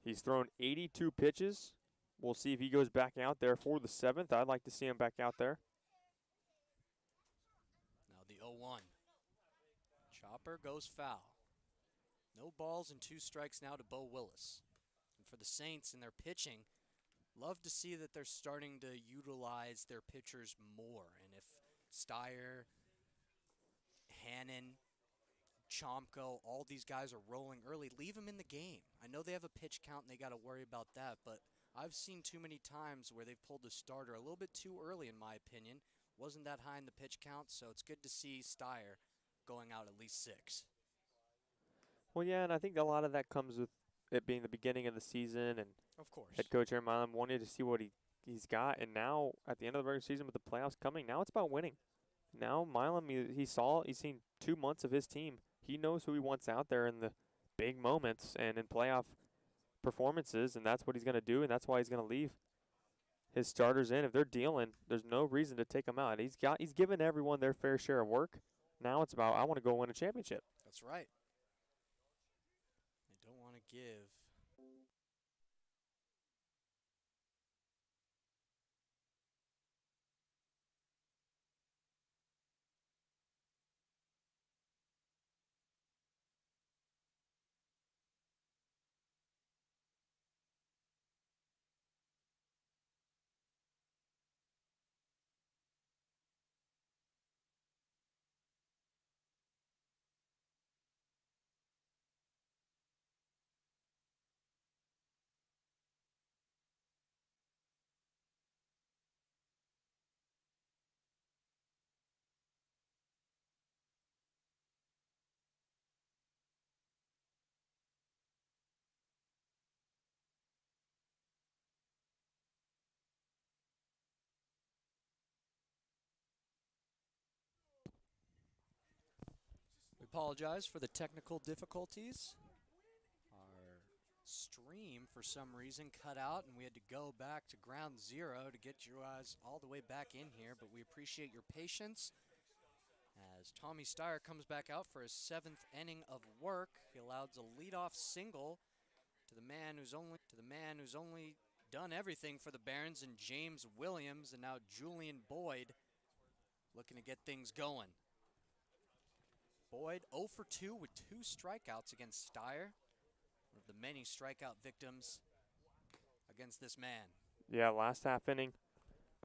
He's thrown 82 pitches. We'll see if he goes back out there for the 7th. I'd like to see him back out there. Now the 0-1. Chopper goes foul. No balls and 2 strikes now to Bo Willis. And for the Saints in their pitching, love to see that they're starting to utilize their pitchers more. And if Steyer, Hannon, Chomko, all these guys are rolling early, leave them in the game. I know they have a pitch count and they got to worry about that, but I've seen too many times where they've pulled the starter a little bit too early, in my opinion. Wasn't that high in the pitch count, so it's good to see Steyer going out at least 6. Well, yeah, and I think a lot of that comes with it being the beginning of the season and Of course. head coach Aaron Milam wanted to see what he's got. And now at the end of the regular season with the playoffs coming, now it's about winning. Now Milam, he's seen 2 months of his team. He knows who he wants out there in the big moments and in playoff performances, and that's what he's going to do, and that's why he's going to leave his starters in. If they're dealing, there's no reason to take them out. He's given everyone their fair share of work. Now it's about, I want to go win a championship. That's right. They don't want to give. We apologize for the technical difficulties. Our stream, for some reason, cut out, and we had to go back to ground zero to get you guys all the way back in here, but we appreciate your patience. As Tommy Steyer comes back out for his 7th inning of work, he allows a leadoff single to the man who's only done everything for the Barons, and James Williams, and now Julian Boyd looking to get things going. Boyd 0 for 2 with 2 strikeouts against Steyer, one of the many strikeout victims against this man. Yeah, last half inning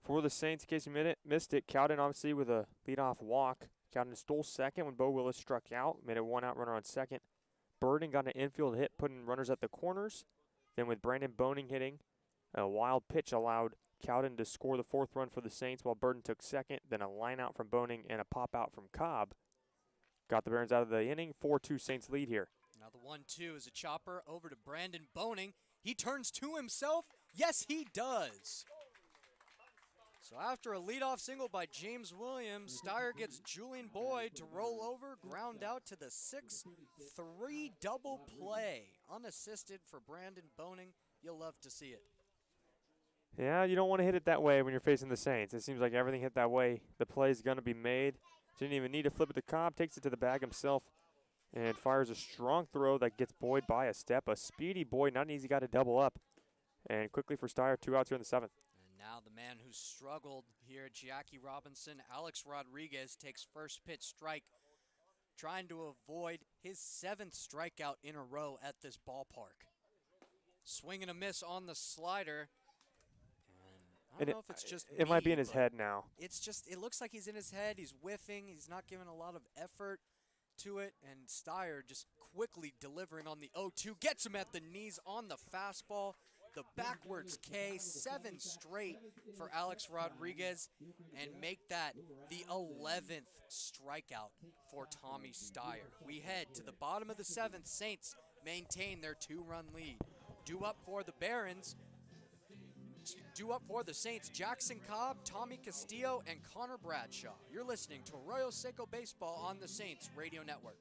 for the Saints, in case you missed it, Cowden obviously with a leadoff walk. Cowden stole second when Bo Willis struck out, made a 1-out runner on second. Burton got an infield hit, putting runners at the corners. Then with Brandon Boning hitting, a wild pitch allowed Cowden to score the 4th run for the Saints while Burton took second. Then a line out from Boning and a pop out from Cobb got the Barons out of the inning. 4-2 Saints lead here. Now the 1-2 is a chopper over to Brandon Boning. He turns to himself. Yes, he does. So after a leadoff single by James Williams, Steyer gets Julian Boyd to roll over, ground out to the 6-3 double play. Unassisted for Brandon Boning. You'll love to see it. Yeah, you don't want to hit it that way when you're facing the Saints. It seems like everything hit that way. The play's going to be made. Didn't even need to flip it to Cobb. Takes it to the bag himself and fires a strong throw that gets Boyd by a step. A speedy Boyd, not an easy guy to double up. And quickly for Steyer, 2 outs here in the 7th. And now the man who struggled here, Jackie Robinson, Alex Rodriguez, takes first pitch strike trying to avoid his 7th strikeout in a row at this ballpark. Swing and a miss on the slider. And I don't know if it's just it might be in his head now. It's just, it looks like he's in his head. He's whiffing. He's not giving a lot of effort to it. And Steyer just quickly delivering on the 0-2. Gets him at the knees on the fastball. The backwards K, 7 straight for Alex Rodriguez, and make that the 11th strikeout for Tommy Steyer. We head to the bottom of the 7th. Saints maintain their 2-run lead. Due up for the Saints, Jackson Cobb, Tommy Castillo, and Connor Bradshaw. You're listening to Arroyo Seco Baseball on the Saints Radio Network.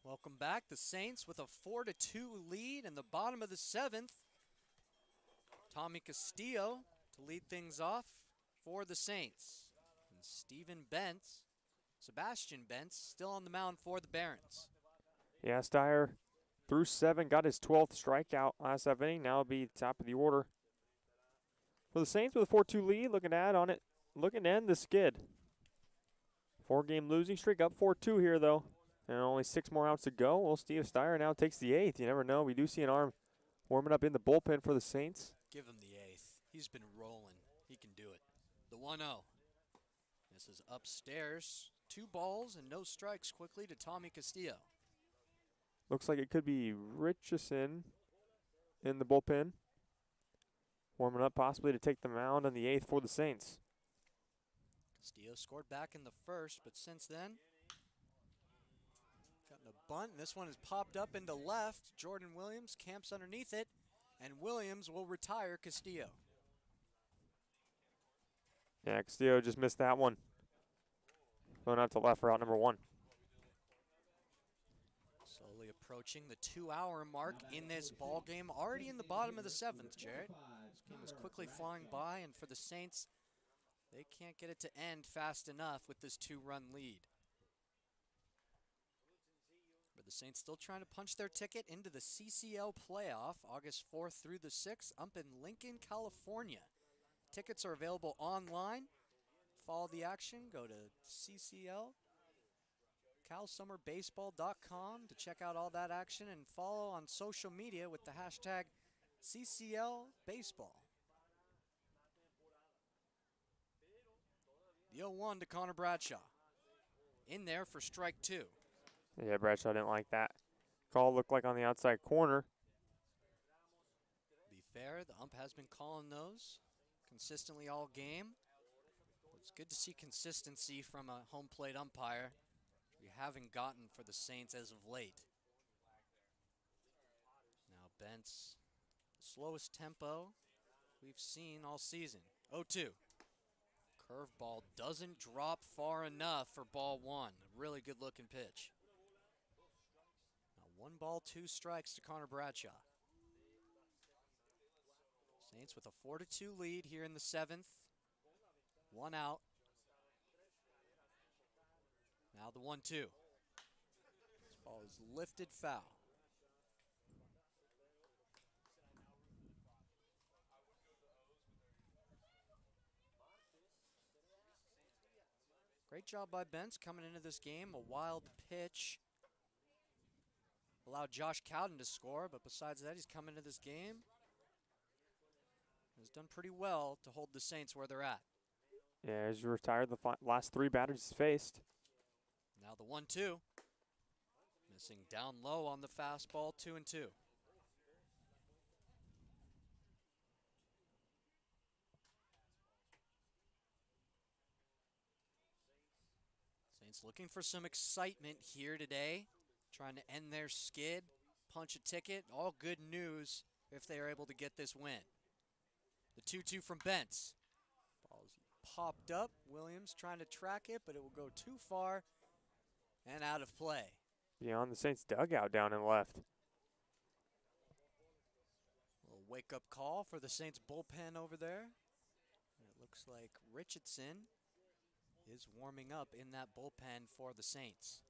Welcome back. The Saints with a 4-2 lead in the bottom of the 7th. Tommy Castillo to lead things off for the Saints. And Sebastian Bentz, still on the mound for the Barons. Yeah, Steyer threw 7, got his 12th strikeout last inning. Now it'll be top of the order for the Saints with a 4-2 lead. Looking to end the skid. 4-game losing streak, up 4-2 here though. And only 6 more outs to go. Well, Steve Steyer now takes the 8th. You never know. We do see an arm warming up in the bullpen for the Saints. Give him the 8th. He's been rolling. He can do it. The 1-0. This is upstairs. 2 balls and no strikes quickly to Tommy Castillo. Looks like it could be Richardson in the bullpen. Warming up possibly to take the mound on the 8th for the Saints. Castillo scored back in the 1st, but since then, gotten a bunt. This one is popped up into left. Jordan Williams camps underneath it, and Williams will retire Castillo. Yeah, Castillo just missed that one. Going out to left for out number 1. Slowly approaching the 2-hour mark in this ball game. Already in the bottom of the 7th, Jared. This game is quickly flying by, and for the Saints, they can't get it to end fast enough with this 2-run lead. But the Saints still trying to punch their ticket into the CCL playoff, August 4th through the 6th, up in Lincoln, California. Tickets are available online. Follow the action. Go to CCL, CalSummerBaseball.com to check out all that action, and follow on social media with the hashtag CCLBaseball. The 0-1 to Connor Bradshaw. In there for strike 2. Yeah, Bradshaw didn't like that. Call looked like on the outside corner. To be fair, the ump has been calling those consistently all game. It's good to see consistency from a home plate umpire we haven't gotten for the Saints as of late. Now Bent's slowest tempo we've seen all season. 0-2. Curveball doesn't drop far enough for ball one. A really good looking pitch. Now 1-2 strikes to Connor Bradshaw. Saints with a 4-2 lead here in the 7th. 1 out. Now the 1-2. This ball is lifted foul. Great job by Bentz coming into this game. A wild pitch allowed Josh Cowden to score, but besides that, he's come into this game. Has done pretty well to hold the Saints where they're at. Yeah, he's retired the last 3 batters he's faced. Now the 1-2. Missing down low on the fastball, 2-2. Saints looking for some excitement here today. Trying to end their skid, punch a ticket. All good news if they are able to get this win. The 2-2 from Bentz. Ball's popped up. Williams trying to track it, but it will go too far and out of play. Beyond the Saints dugout down and left. A little wake-up call for the Saints bullpen over there. And it looks like Richardson is warming up in that bullpen for the Saints.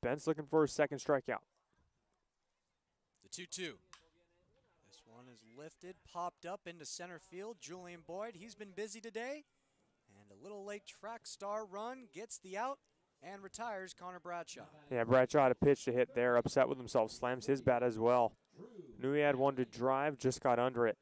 Ben's looking for his second strikeout. The 2-2. This one is lifted, popped up into center field. Julian Boyd, he's been busy today. And a little late track star run gets the out and retires Connor Bradshaw. Yeah, Bradshaw had a pitch to hit there, upset with himself, slams his bat as well. Knew he had one to drive, just got under it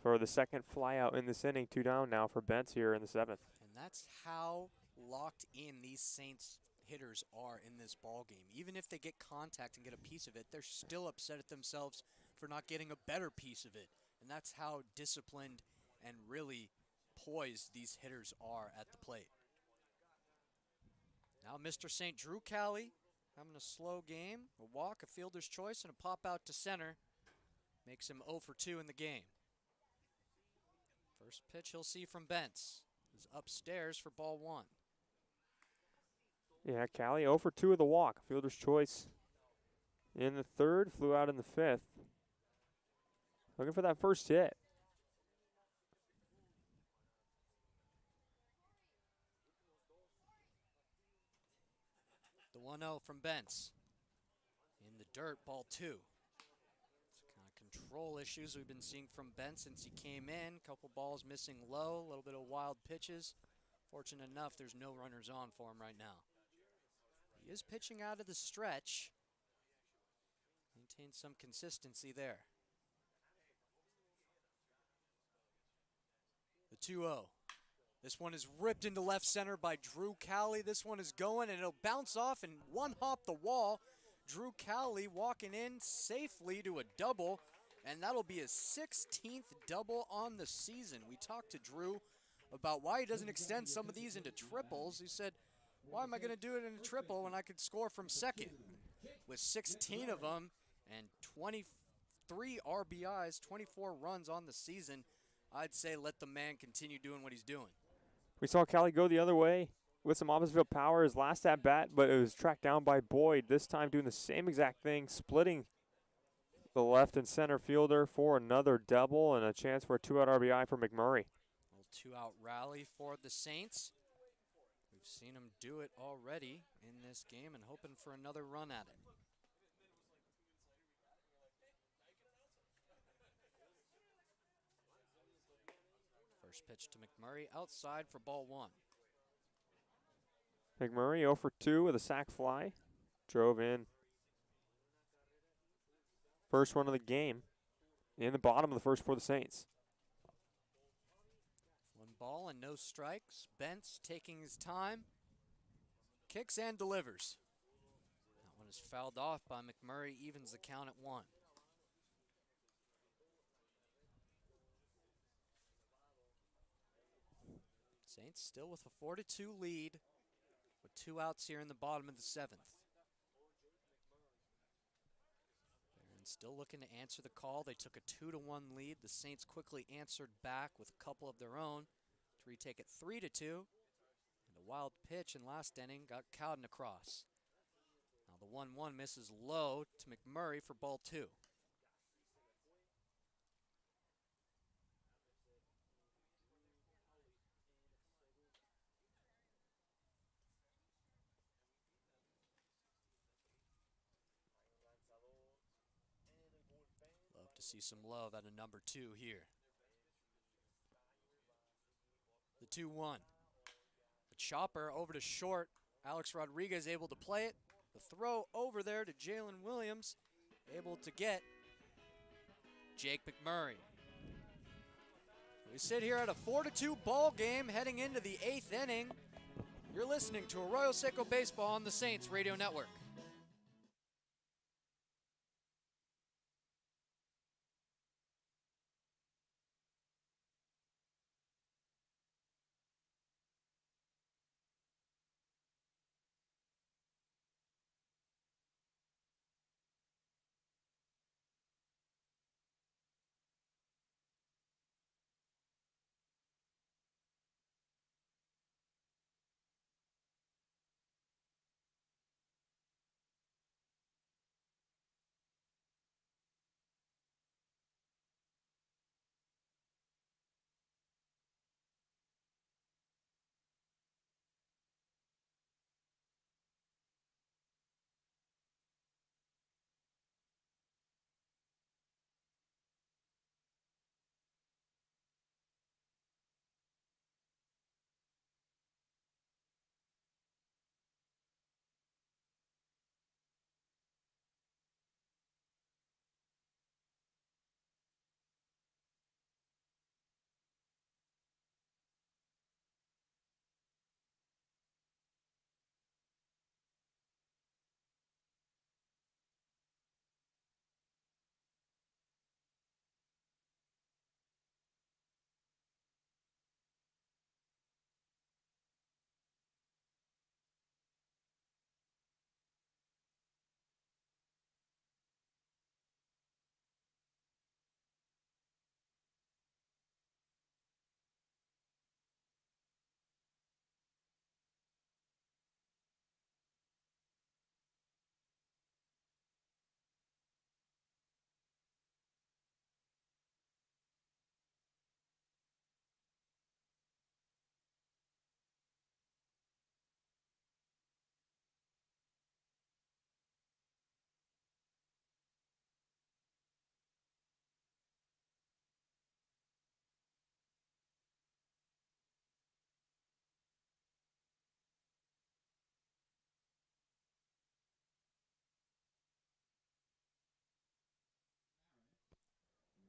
for the second flyout in this inning. 2 down now for Bentz here in the 7th. And that's how locked in these Saints hitters are in this ball game. Even if they get contact and get a piece of it, they're still upset at themselves for not getting a better piece of it. And that's how disciplined and really poised these hitters are at the plate. Now Mr. St. Drew Callie having a slow game, a walk, a fielder's choice, and a pop out to center. Makes him 0 for 2 in the game. First pitch he'll see from Bentz is upstairs for ball 1. Yeah, Callie 0 for 2 of the walk. Fielder's choice in the 3rd, flew out in the 5th. Looking for that first hit. The 1-0 from Bentz. In the dirt, ball 2. It's kind of control issues we've been seeing from Bentz since he came in. Couple balls missing low, a little bit of wild pitches. Fortunate enough, there's no runners on for him right now. He is pitching out of the stretch. Maintains some consistency there. The 2-0. This one is ripped into left center by Drew Callie. This one is going, and it'll bounce off and one hop the wall. Drew Callie walking in safely to a double, and that'll be his 16th double on the season. We talked to Drew about why he doesn't extend some of these into triples. He said, why am I going to do it in a triple when I could score from second? With 16 of them and 23 RBIs, 24 runs on the season, I'd say let the man continue doing what he's doing. We saw Callie go the other way with some opposite field power his last at bat, but it was tracked down by Boyd, this time doing the same exact thing, splitting the left and center fielder for another double and a chance for a 2-out RBI for McMurray. A little 2-out rally for the Saints. We've seen him do it already in this game and hoping for another run at it. First pitch to McMurray outside for ball 1. McMurray 0 for 2 with a sac fly. Drove in. First one of the game in the bottom of the first for the Saints. 1 ball and no strikes. Bentz taking his time. Kicks and delivers. That one is fouled off by McMurray, evens the count at 1. Saints still with a 4-2 lead with 2 outs here in the bottom of the 7th. Barons still looking to answer the call. They took a 2-1 lead. The Saints quickly answered back with a couple of their own to retake it 3-2. And a wild pitch in last inning got Cowden across. Now the 1-1 misses low to McMurray for ball 2. Love to see some love at a number 2 here. The 2-1. The chopper over to short. Alex Rodriguez able to play it. The throw over there to Jalen Williams, able to get Jake McMurray. We sit here at a 4-2 ball game heading into the 8th inning. You're listening to Arroyo Seco Baseball on the Saints Radio Network.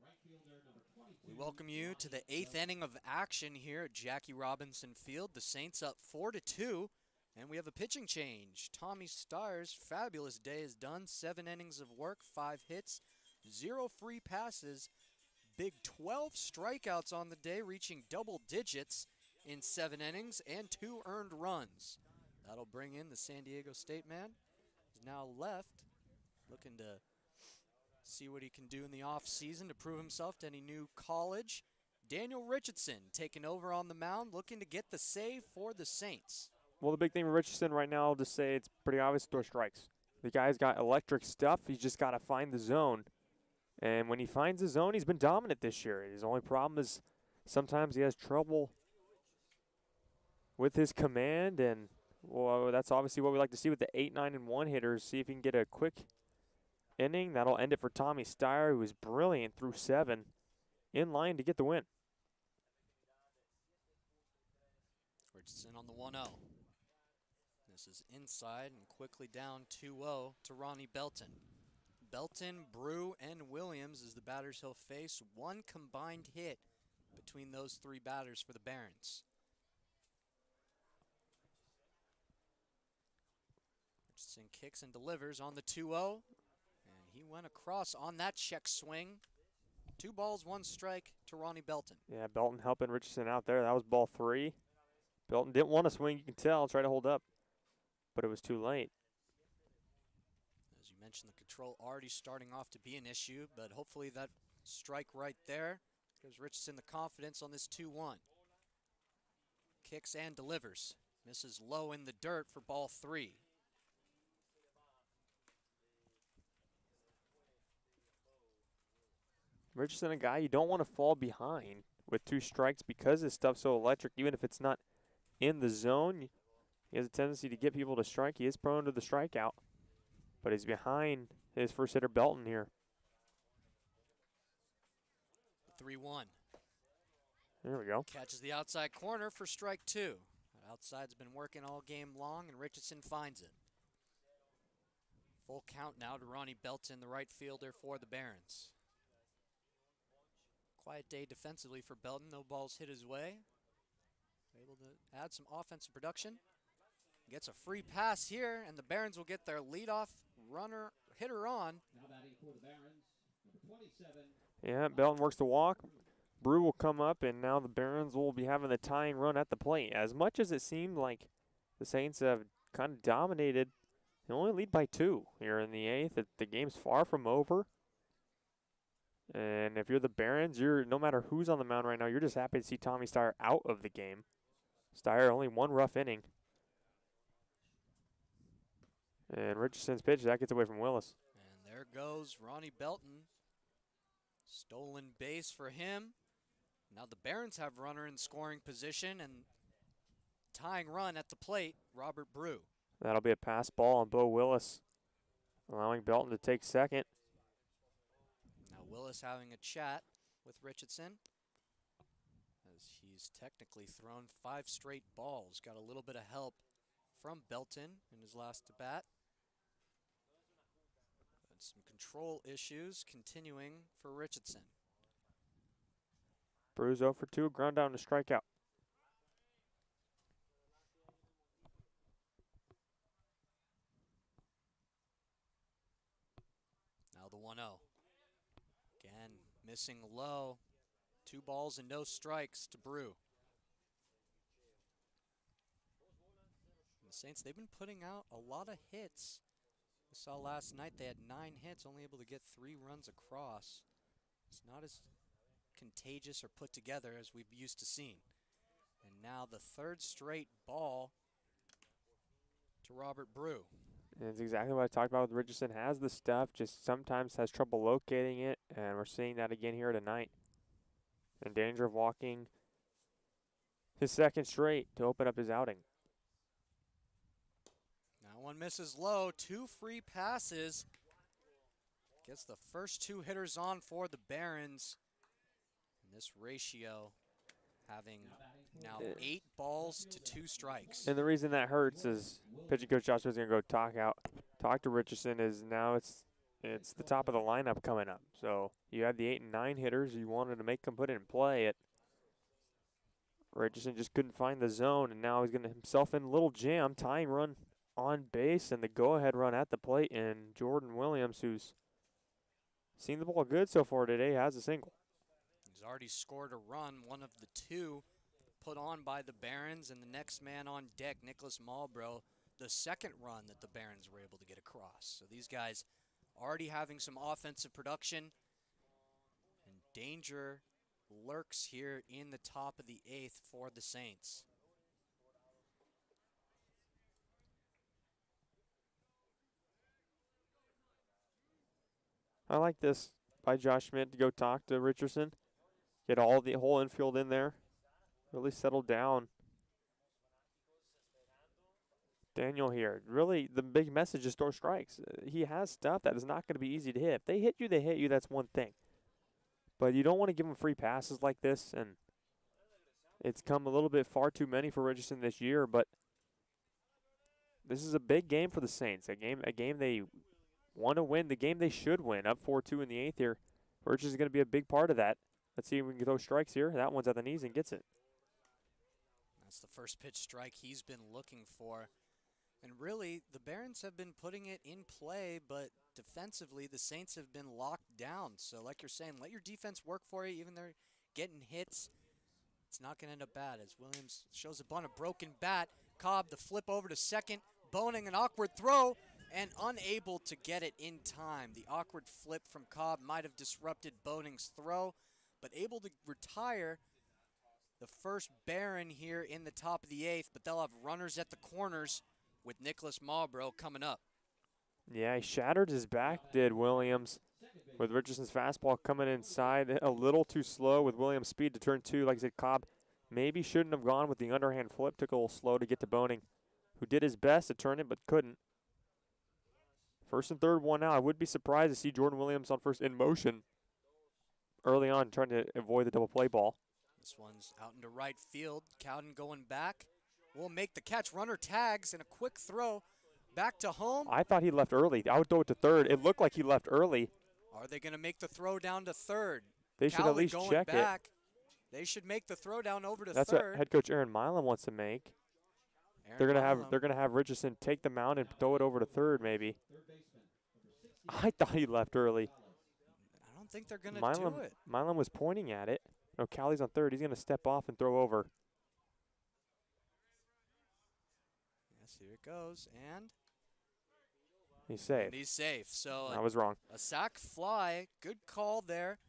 Right fielder number 22. We welcome you to the 8th inning of action here at Jackie Robinson Field. The Saints up 4-2, and we have a pitching change. Tommy Starr's fabulous day is done. 7 innings of work, 5 hits, 0 free passes, big 12 strikeouts on the day, reaching double digits in 7 innings and 2 earned runs. That'll bring in the San Diego State man. He's now left, looking to see what he can do in the offseason to prove himself to any new college. Daniel Richardson taking over on the mound, looking to get the save for the Saints. Well, the big thing with Richardson right now, I'll just say it's pretty obvious, throw strikes. The guy's got electric stuff. He's just got to find the zone. And when he finds the zone, he's been dominant this year. His only problem is sometimes he has trouble with his command. And, well, that's obviously what we like to see with the 8, 9, and 1 hitters. See if he can get a quick inning. That'll end it for Tommy Steyer, who was brilliant through 7, in line to get the win. Richardson on the 1-0. This is inside and quickly down 2-0 to Ronnie Belton. Belton, Brew, and Williams is the batters he'll face. 1 combined hit between those 3 batters for the Barons. Richardson kicks and delivers on the 2-0. And he went across on that check swing. 2 balls, 1 strike to Ronnie Belton. Yeah, Belton helping Richardson out there. That was ball 3. Belton didn't want to swing, you can tell, try to hold up, but it was too late. As you mentioned, the control already starting off to be an issue, but hopefully that strike right there gives Richardson the confidence on this 2-1. Kicks and delivers. Misses low in the dirt for ball 3. Richardson, a guy you don't want to fall behind with 2 strikes because his stuff's so electric. Even if it's not in the zone, he has a tendency to get people to strike. He is prone to the strikeout, but he's behind his first hitter, Belton, here. 3-1. There we go. Catches the outside corner for strike 2. That outside's been working all game long, and Richardson finds it. Full count now to Ronnie Belton, the right fielder for the Barons. Quiet day defensively for Belton. No balls hit his way. Able to add some offensive production. Gets a free pass here, and the Barons will get their leadoff hitter on. Now batting for the Barons, number 27. Yeah, Belton works the walk. Brew will come up, and now the Barons will be having the tying run at the plate. As much as it seemed like the Saints have kind of dominated, they only lead by 2 here in the 8th. The game's far from over. And if you're the Barons, no matter who's on the mound right now, you're just happy to see Tommy Steyer out of the game. Steyer only 1 rough inning. And Richardson's pitch, that gets away from Willis. And there goes Ronnie Belton. Stolen base for him. Now the Barons have runner in scoring position, and tying run at the plate, Robert Brew. That'll be a pass ball on Bo Willis, allowing Belton to take second. Now Willis having a chat with Richardson, as he's technically thrown 5 straight balls. Got a little bit of help from Belton in his last at bat. But some control issues continuing for Richardson. Brew's 0 for 2, ground down to strikeout. Now the 1-0. Again, missing low. 2 balls and no strikes to Brew. And the Saints, they've been putting out a lot of hits. We saw last night they had 9 hits, only able to get 3 runs across. It's not as contagious or put together as we've used to seeing. And now the 3rd straight ball to Robert Brew. And it's exactly what I talked about with Richardson. Has the stuff, just sometimes has trouble locating it, and we're seeing that again here tonight. In danger of walking his 2nd straight to open up his outing. Now one misses low, 2 free passes. Gets the first 2 hitters on for the Barons. And this ratio having now 8 balls to 2 strikes. And the reason that hurts is pitching coach Joshua's going to go talk to Richardson, is now it's the top of the lineup coming up. So you had the 8 and 9 hitters. You wanted to make them put it in play. Richardson just couldn't find the zone, and now he's going to himself in a little jam. Tying run on base and the go-ahead run at the plate. And Jordan Williams, who's seen the ball good so far today, has a single. He's already scored a run, one of the 2 put on by the Barons, and the next man on deck, Nicholas Malbrough, the 2nd run that the Barons were able to get across. So these guys already having some offensive production, and danger lurks here in the top of the 8th for the Saints. I like this by Josh Schmidt to go talk to Richardson. Get the whole infield in there. Really settle down. Daniel here. Really, the big message is throw strikes. He has stuff that is not going to be easy to hit. If they hit you, they hit you. That's one thing. But you don't want to give them free passes like this. And it's come a little bit far too many for Richardson this year. But this is a big game for the Saints. A game they want to win. The game they should win. Up 4-2 in the 8th here. Richardson's going to be a big part of that. Let's see if we can throw strikes here. That one's at the knees and gets it. That's the first pitch strike he's been looking for. And really, the Barons have been putting it in play, but defensively, the Saints have been locked down. So like you're saying, let your defense work for you, even though they're getting hits. It's not going to end up bad as Williams shows a bunt, a broken bat. Cobb, the flip over to second, boning an awkward throw, and unable to get it in time. The awkward flip from Cobb might have disrupted Boning's throw, but able to retire the first Baron here in the top of the 8th, but they'll have runners at the corners with Nicholas Marlborough coming up. Yeah, he shattered his back, did Williams, with Richardson's fastball coming inside a little too slow with Williams' speed to turn 2. Like I said, Cobb maybe shouldn't have gone with the underhand flip. Took a little slow to get to Boning, who did his best to turn it but couldn't. First and third, one out. I would be surprised to see Jordan Williams on first in motion early on, trying to avoid the double play ball. This one's out into right field. Cowden going back. Will make the catch. Runner tags and a quick throw back to home. I thought he left early. I would throw it to third. It looked like he left early. Are they going to make the throw down to third? They should at least check back. They should make the throw down over to That's third. That's what head coach Aaron Milam wants to make. They're gonna have Richardson take the mound and throw it over to third, maybe. I thought he left early. I don't think they're gonna do it. Milam was pointing at it. No, Callie's on third. He's gonna step off and throw over. Yes, here it goes, and he's safe. And he's safe. So I was wrong. A sac fly, good call there.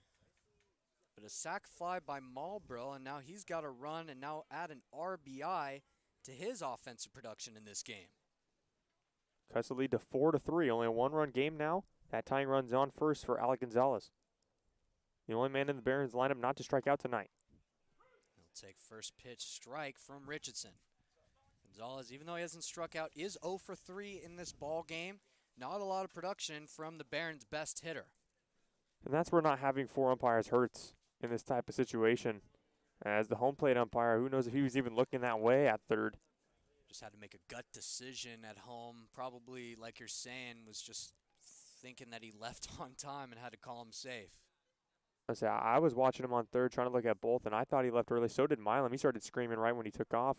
But a sac fly by Marlborough, and now he's got a run and now add an RBI to his offensive production in this game. Cuts the lead to 4-3. Only a one-run game now. That tying run's on first for Alec Gonzalez. The only man in the Barons lineup not to strike out tonight. He'll take first pitch strike from Richardson. Gonzalez, even though he hasn't struck out, is 0 for 3 in this ball game. Not a lot of production from the Barons' best hitter. And that's where not having 4 umpires hurts in this type of situation. As the home plate umpire, who knows if he was even looking that way at third. Just had to make a gut decision at home. Probably, like you're saying, was just thinking that he left on time and had to call him safe. I was watching him on third, trying to look at both, and I thought he left early. So did Milam. He started screaming right when he took off,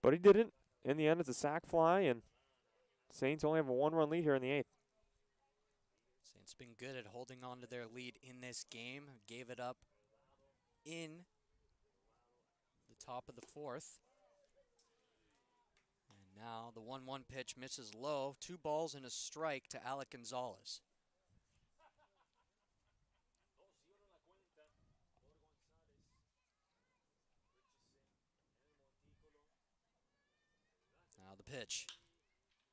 but he didn't. In the end, it's a sac fly, and Saints only have a one-run lead here in the 8th. Saints been good at holding on to their lead in this game. Gave it up in the top of the 4th. And now the 1-1 pitch misses low. 2 balls and a strike to Alec Gonzalez. Now the pitch.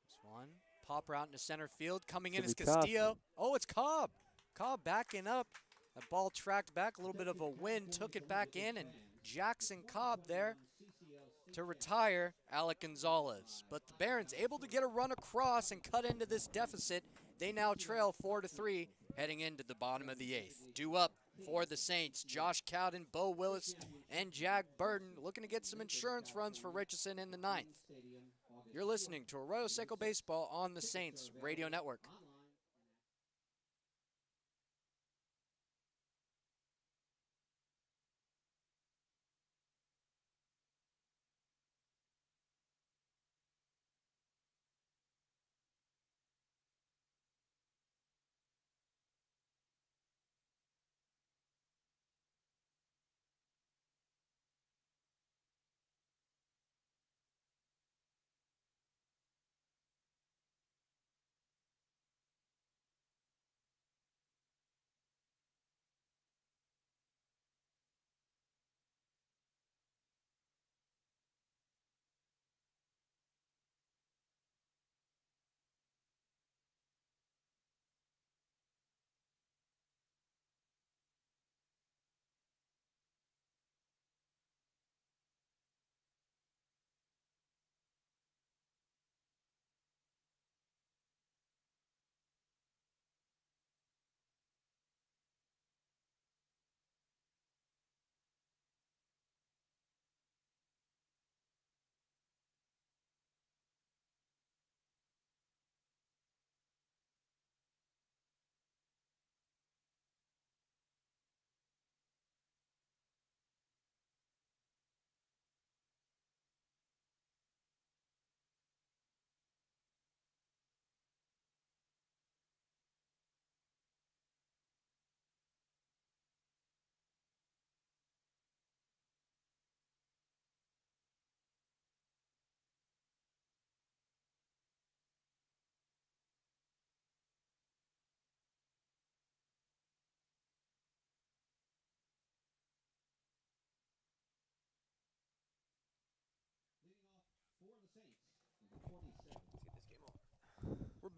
This one. Popper out into center field. Coming in is Castillo. Oh, it's Cobb. Cobb backing up. That ball tracked back. A little bit of a wind. Took it back in. And Jackson Cobb there to retire Alec Gonzalez. But the Barons able to get a run across and cut into this deficit. They now trail 4-3 heading into the bottom of the 8th. Due up for the Saints, Josh Cowden, Bo Willis, and Jack Burton looking to get some insurance runs for Richardson in the 9th. You're listening to Arroyo Seco Baseball on the Saints Radio Network.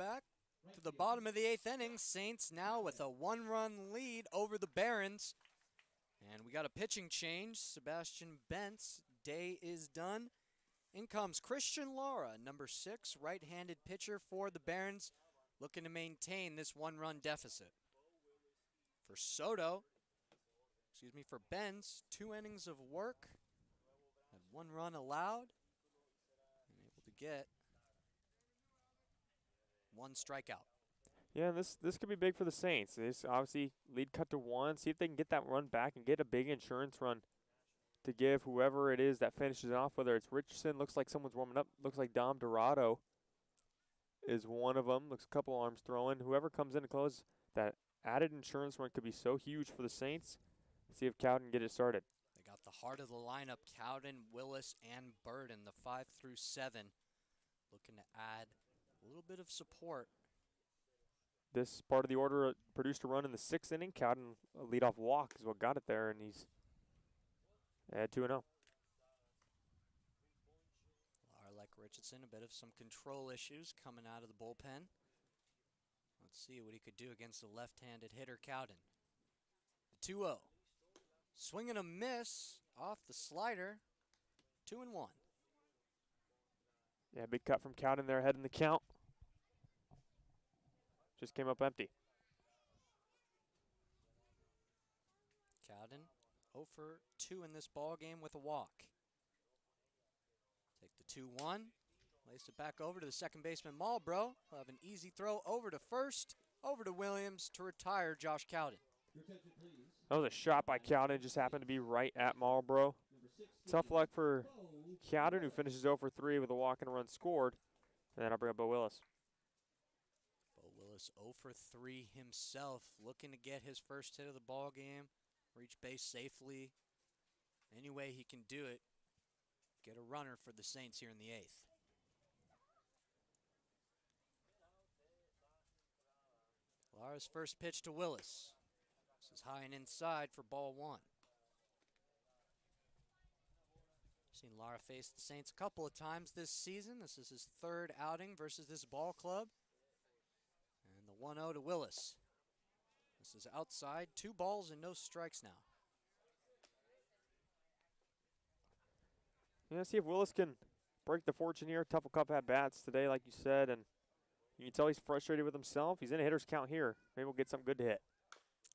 back to the bottom of the 8th inning. Saints now with a 1-run lead over the Barons. And we got a pitching change. Sebastian Bent's day is done. In comes Christian Lara, number 6, right-handed pitcher for the Barons, looking to maintain this 1-run deficit. For Benz, 2 innings of work, had 1 run allowed, and able to get 1 strikeout. Yeah, this could be big for the Saints. This obviously lead cut to 1. See if they can get that run back and get a big insurance run to give whoever it is that finishes off, whether it's Richardson, looks like someone's warming up, looks like Dom Dorado is one of them, looks a couple arms throwing. Whoever comes in to close, that added insurance run could be so huge for the Saints. See if Cowden can get it started. They got the heart of the lineup, Cowden, Willis, and Burton, the 5 through 7, looking to add a little bit of support. This part of the order produced a run in the 6th inning. Cowden, a leadoff walk is what got it there, and he's at 2-0. Lara, like Richardson, a bit of some control issues coming out of the bullpen. Let's see what he could do against the left-handed hitter, Cowden. The 2-0. Swing and a miss off the slider. 2-1. Yeah, big cut from Cowden there, ahead in the count. Just came up empty. Cowden 0 for 2 in this ball game with a walk. Take the 2-1. Lace it back over to the second baseman, Malbro. He'll have an easy throw over to first, over to Williams to retire Josh Cowden. That was a shot by Cowden, just happened to be right at Marlboro. Tough luck for Cowden, who finishes 0 for 3 with a walk and a run scored. And then I'll bring up Bo Willis. Bo Willis 0 for 3 himself, looking to get his first hit of the ball game, reach base safely. Any way he can do it, get a runner for the Saints here in the 8th. Lara's first pitch to Willis. This is high and inside for ball 1. Seen Lara face the Saints a couple of times this season. This is his 3rd outing versus this ball club. And the 1-0 to Willis. This is outside, 2 balls and no strikes now. Yeah, see if Willis can break the fortune here. Tough a couple at bats today, like you said, and you can tell he's frustrated with himself. He's in a hitter's count here. Maybe we'll get something good to hit.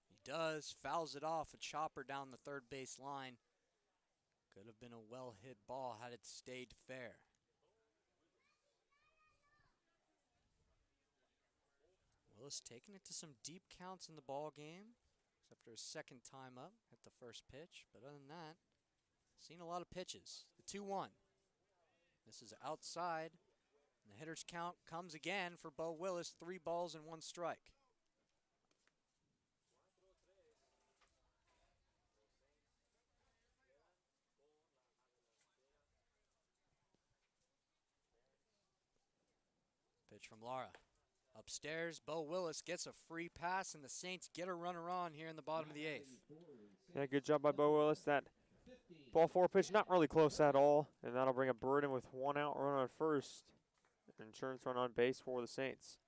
He does. Fouls it off. A chopper down the third base line. Could have been a well-hit ball had it stayed fair. Willis taking it to some deep counts in the ball game, except for his 2nd time up at the first pitch. But other than that, seen a lot of pitches. The 2-1. This is outside. And the hitter's count comes again for Bo Willis. 3 balls and 1 strike. Pitch from Lara. Upstairs, Bo Willis gets a free pass, and the Saints get a runner on here in the bottom of the 8th. Yeah, good job by Bo Willis. That ball 4 pitch, not really close at all, and that'll bring a Burton with 1 out, run on first. Insurance run on base for the Saints.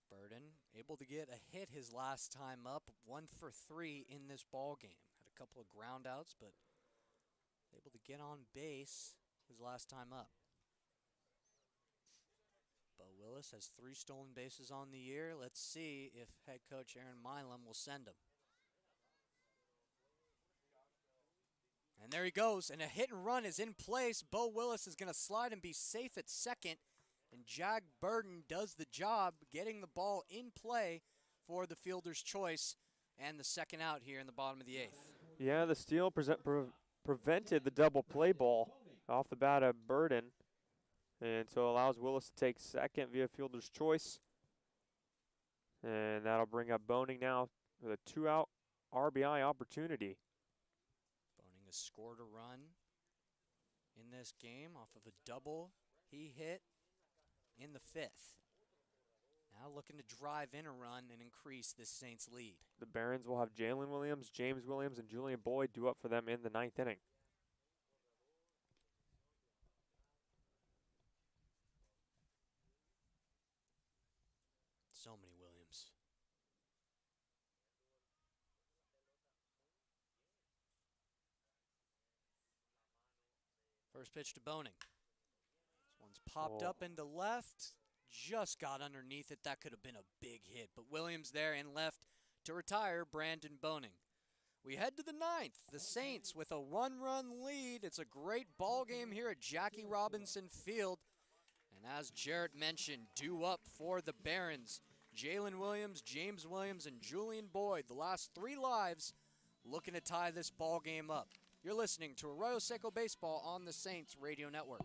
Burton able to get a hit his last time up, 1 for 3 in this ball game. Had a couple of ground outs, but able to get on base his last time up. Bo Willis has 3 stolen bases on the year. Let's see if head coach Aaron Milam will send him. And there he goes, and a hit and run is in place. Bo Willis is going to slide and be safe at second, and Jag Burton does the job, getting the ball in play for the fielder's choice and the 2nd out here in the bottom of the 8th. Yeah, the steal prevented the double play ball off the bat of Burton, and so allows Willis to take second via fielder's choice. And that'll bring up Boning now with a 2-out RBI opportunity. Boning has scored a run in this game off of a double he hit in the 5th. Now looking to drive in a run and increase this Saints lead. The Barons will have Jalen Williams, James Williams, and Julian Boyd due up for them in the 9th inning. So many Williams. First pitch to Boning. This one's popped up into left. Just got underneath it. That could have been a big hit. But Williams there in left to retire Brandon Boning. We head to the ninth. The Saints with a one-run lead. It's a great ball game here at Jackie Robinson Field. And as Jarrett mentioned, due up for the Barons. Jalen Williams, James Williams, and Julian Boyd, the last 3 lives, looking to tie this ball game up. You're listening to Arroyo Seco Baseball on the Saints Radio Network.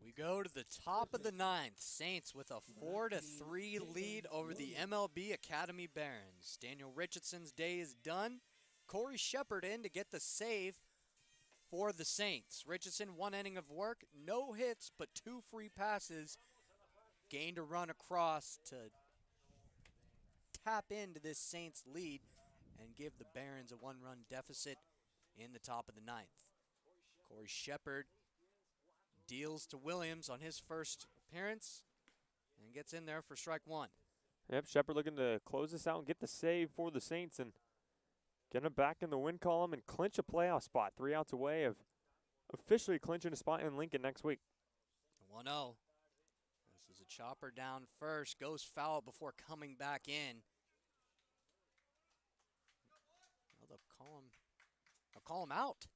We go to the top of the ninth. Saints with a 4-3 lead over the MLB Academy Barons. Daniel Richardson's day is done. Corey Shepard in to get the save for the Saints. Richardson, 1 inning of work, no hits, but 2 free passes. Gained a run across to tap into this Saints lead and give the Barons a 1-run deficit in the top of the ninth. Corey Shepard deals to Williams on his first appearance and gets in there for strike 1. Yep, Shepard looking to close this out and get the save for the Saints and get him back in the win column and clinch a playoff spot. 3 outs away of officially clinching a spot in Lincoln next week. 1-0. This is a chopper down first, goes foul before coming back in. Well, they'll call him out.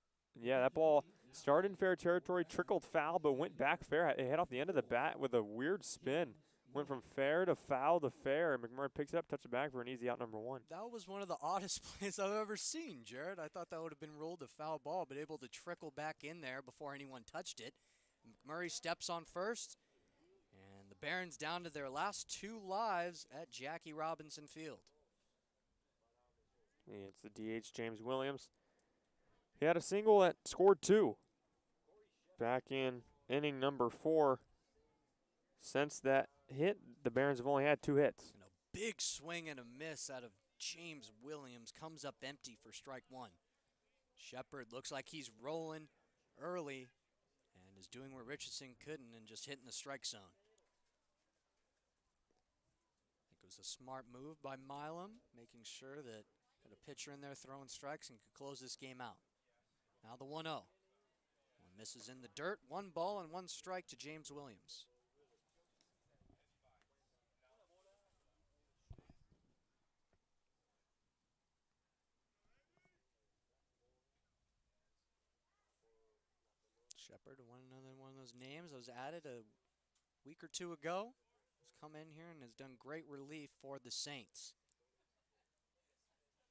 Yeah, that ball started in fair territory, trickled foul, but went back fair. It hit off the end of the bat with a weird spin. Went from fair to foul to fair, and McMurray picks it up, touches it back for an easy out number 1. That was one of the oddest plays I've ever seen, Jared. I thought that would have been ruled a foul ball, but able to trickle back in there before anyone touched it. McMurray steps on first, and the Barons down to their last 2 lives at Jackie Robinson Field. It's the DH, James Williams. He had a single that scored 2 back in inning number 4. Since that hit, the Barons have only had 2 hits. And a big swing and a miss out of James Williams comes up empty for strike 1. Shepard looks like he's rolling early and is doing what Richardson couldn't and just hitting the strike zone. I think it was a smart move by Milam, making sure that had a pitcher in there throwing strikes and could close this game out. Now the 1-0. Misses in the dirt. 1 ball and 1 strike to James Williams. Shepard, another one of those names that was added a week or two ago. Has come in here and has done great relief for the Saints.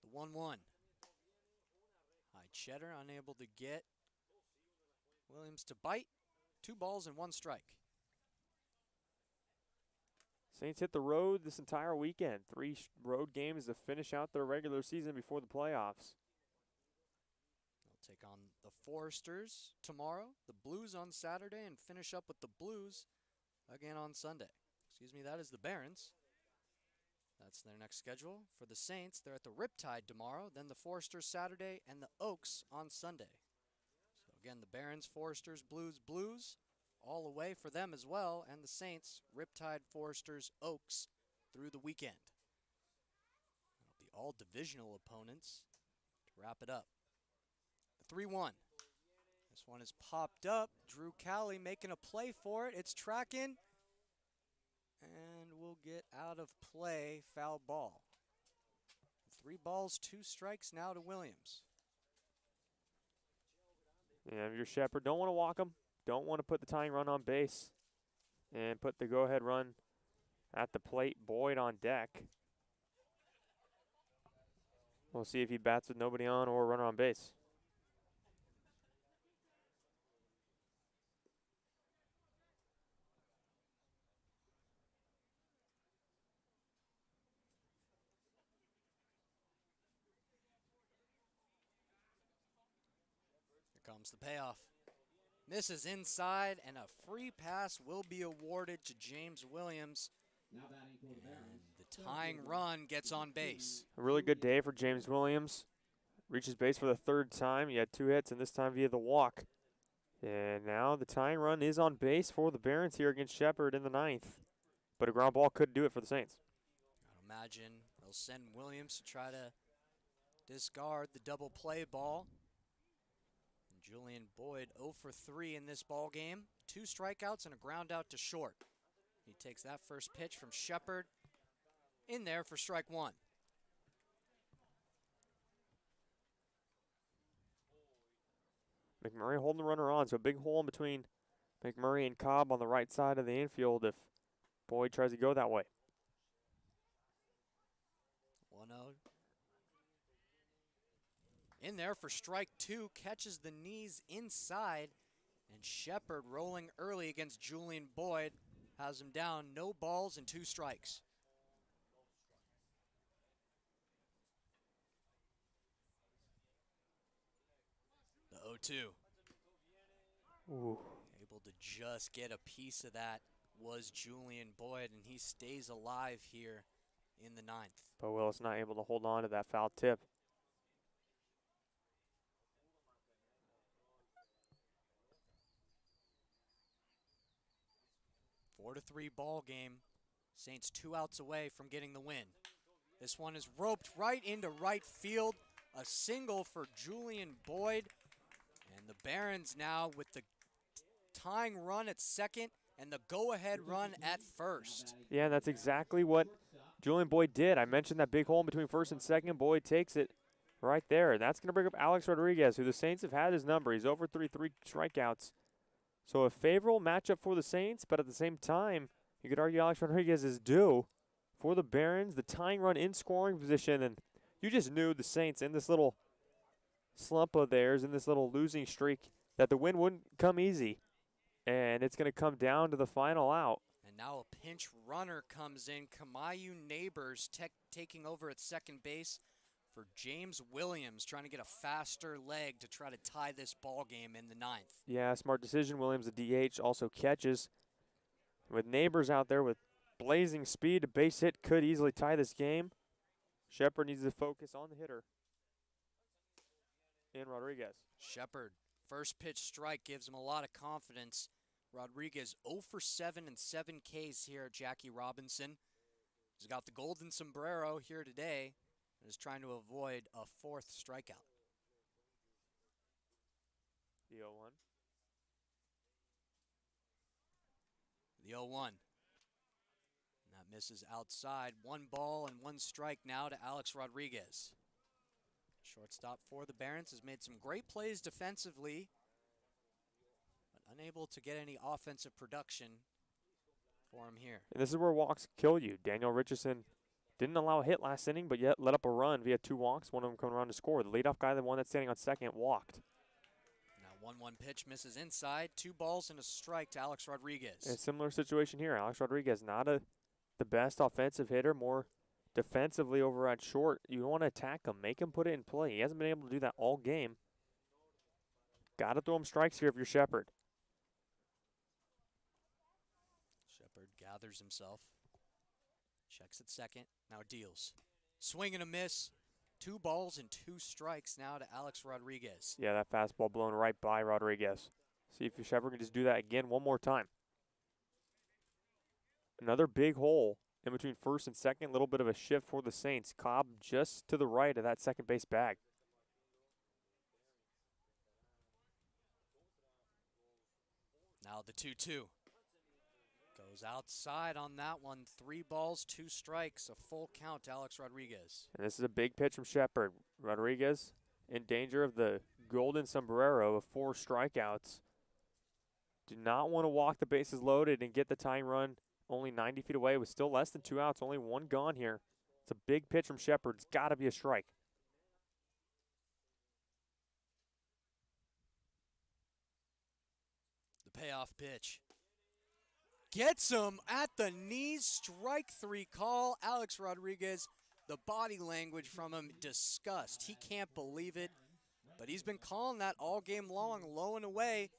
The 1-1. High Cheddar unable to get Williams to bite. 2 balls and 1 strike. Saints hit the road this entire weekend. 3 road games to finish out their regular season before the playoffs. They'll take on the Foresters tomorrow, the Blues on Saturday, and finish up with the Blues again on Sunday. Excuse me, that is the Barons. That's their next schedule. For the Saints, they're at the Riptide tomorrow, then the Foresters Saturday, and the Oaks on Sunday. So again, the Barons, Foresters, Blues, all away for them as well, and the Saints, Riptide, Foresters, Oaks through the weekend. That'll be all divisional opponents to wrap it up. The 3-1. This one is popped up. Drew Callie making a play for it. It's tracking. And we'll get out of play, foul ball. 3 balls, 2 strikes now to Williams. And if you're Shepard, don't want to walk him. Don't want to put the tying run on base. And put the go-ahead run at the plate. Boyd on deck. We'll see if he bats with nobody on or a runner on base. Here comes the payoff. Misses inside, and a free pass will be awarded to James Williams. Now batting for the Barons. And the tying run gets on base. A really good day for James Williams. Reaches base for the 3rd time. He had 2 hits, and this time via the walk. And now the tying run is on base for the Barons here against Shepard in the 9th. But a ground ball could do it for the Saints. I'd imagine they'll send Williams to try to discard the double play ball. And Julian Boyd 0 for 3 in this ball game. 2 strikeouts and a ground out to short. He takes that first pitch from Shepard in there for strike 1. McMurray holding the runner on, so a big hole in between McMurray and Cobb on the right side of the infield if Boyd tries to go that way. 1-0. In there for strike 2, catches the knees inside, and Shepard rolling early against Julian Boyd has him down. No balls and 2 strikes. The 0-2. Ooh. Able to just get a piece of that was Julian Boyd, and he stays alive here in the 9th. But Willis not able to hold on to that foul tip. 4-3 ball game. Saints 2 outs away from getting the win. This one is roped right into right field. A single for Julian Boyd. And the Barons now with the tying run at second and the go-ahead run at first. Yeah, that's exactly what Julian Boyd did. I mentioned that big hole in between first and second. Boyd takes it right there. And that's going to bring up Alex Rodriguez, who the Saints have had his number. He's over 3 strikeouts. So a favorable matchup for the Saints, but at the same time, you could argue Alex Rodriguez is due for the Barons, the tying run in scoring position. And you just knew the Saints in this little slump of theirs, in this little losing streak, that the win wouldn't come easy. And it's going to come down to the final out. And now a pinch runner comes in. Kamayu Neighbors taking over at second base for James Williams, trying to get a faster leg to try to tie this ball game in the 9th. Yeah, smart decision. Williams, the DH, also catches. With Neighbors out there with blazing speed, a base hit could easily tie this game. Shepard needs to focus on the hitter in Rodriguez. Shepard, first pitch strike gives him a lot of confidence. Rodriguez 0 for 7 and 7 Ks here at Jackie Robinson. He's got the golden sombrero here today and is trying to avoid a 4th strikeout. The 0-1. The 0-1. And that misses outside. 1 ball and 1 strike now to Alex Rodriguez. Shortstop for the Barons has made some great plays defensively, but unable to get any offensive production for him here. And this is where walks kill you. Daniel Richardson didn't allow a hit last inning, but yet let up a run via 2 walks, one of them coming around to score. The leadoff guy, the one that's standing on second, walked. Now 1-1 pitch misses inside. 2 balls and a strike to Alex Rodriguez. And a similar situation here. Alex Rodriguez, not the best offensive hitter, more defensively over at short. You don't want to attack him. Make him put it in play. He hasn't been able to do that all game. Got to throw him strikes here if you're Shepard. Shepard gathers himself. Checks at second. Now deals. Swing and a miss. 2 balls and 2 strikes now to Alex Rodriguez. Yeah, that fastball blown right by Rodriguez. See if Shepard can just do that again one more time. Another big hole in between first and second. A little bit of a shift for the Saints. Cobb just to the right of that second base bag. Now the 2-2. Goes outside on that one. 3 balls, 2 strikes. A full count to Alex Rodriguez. And this is a big pitch from Shepard. Rodriguez in danger of the golden sombrero of 4 strikeouts. Do not want to walk the bases loaded and get the tying run only 90 feet away with still less than 2 outs. Only 1 gone here. It's a big pitch from Shepard. It's got to be a strike. The payoff pitch. Gets him at the knees. Strike 3 call. Alex Rodriguez, the body language from him, disgust. He can't believe it. But he's been calling that all game long, low and away.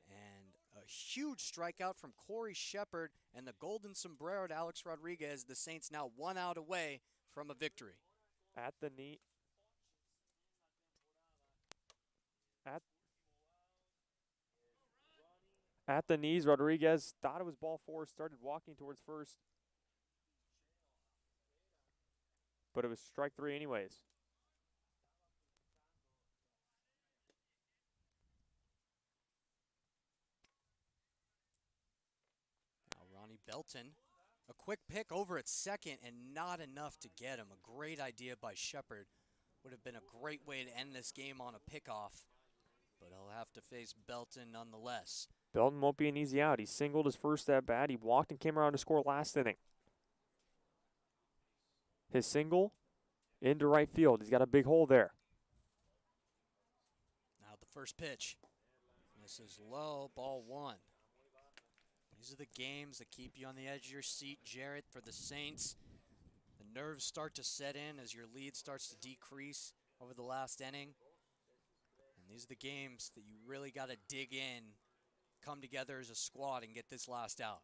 And a huge strikeout from Corey Shepard and the golden sombrero to Alex Rodriguez. The Saints now 1 out away from a victory. At the knee. At the knees, Rodriguez thought it was ball 4, started walking towards first. But it was strike 3 anyways. Now Ronnie Belton, a quick pick over at second and not enough to get him. A great idea by Shepard. Would have been a great way to end this game on a pickoff. But he'll have to face Belton nonetheless. Belton won't be an easy out. He singled his first at bat. He walked and came around to score last inning. His single into right field. He's got a big hole there. Now the first pitch. This is low, ball 1. These are the games that keep you on the edge of your seat, Jarrett, for the Saints. The nerves start to set in as your lead starts to decrease over the last inning. And these are the games that you really got to dig in, come together as a squad and get this last out.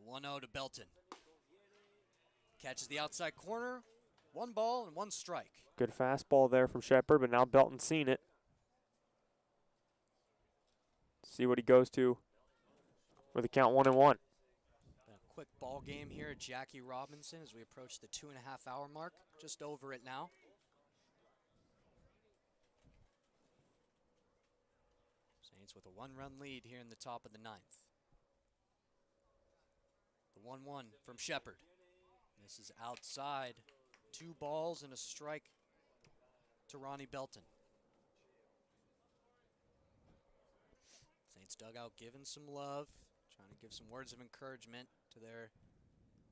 1-0 to Belton. Catches the outside corner. 1 ball and 1 strike. Good fastball there from Shepard, but now Belton's seen it. See what he goes to with a count 1-1. A quick ball game here at Jackie Robinson as we approach the 2.5 hour mark. Just over it now. Saints with a 1-run lead here in the top of the 9th. The 1-1 from Shepard. This is outside. 2 balls and a strike to Ronnie Belton. Saints dugout giving some love, trying to give some words of encouragement to their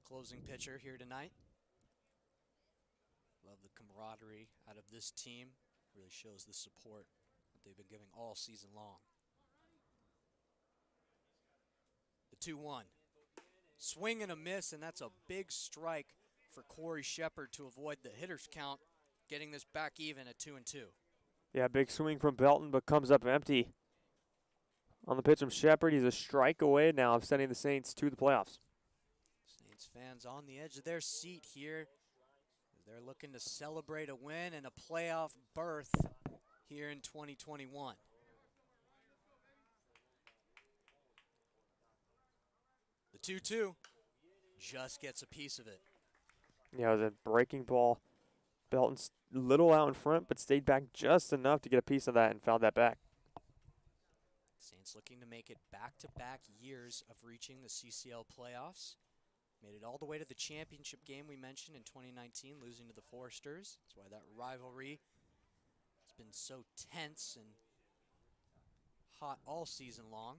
closing pitcher here tonight. Love the camaraderie out of this team. Really shows the support that they've been giving all season long. The 2-1. Swing and a miss, and that's a big strike for Corey Shepard to avoid the hitter's count, getting this back even at 2-2. Yeah, big swing from Belton, but comes up empty. On the pitch from Shepard, he's a strike away now of sending the Saints to the playoffs. Saints fans on the edge of their seat here. They're looking to celebrate a win and a playoff berth here in 2021. The 2-2 just gets a piece of it. Yeah, it was a breaking ball. Belton's a little out in front, but stayed back just enough to get a piece of that and fouled that back. Saints looking to make it back-to-back years of reaching the CCL playoffs. Made it all the way to the championship game we mentioned in 2019, losing to the Foresters. That's why that rivalry has been so tense and hot all season long.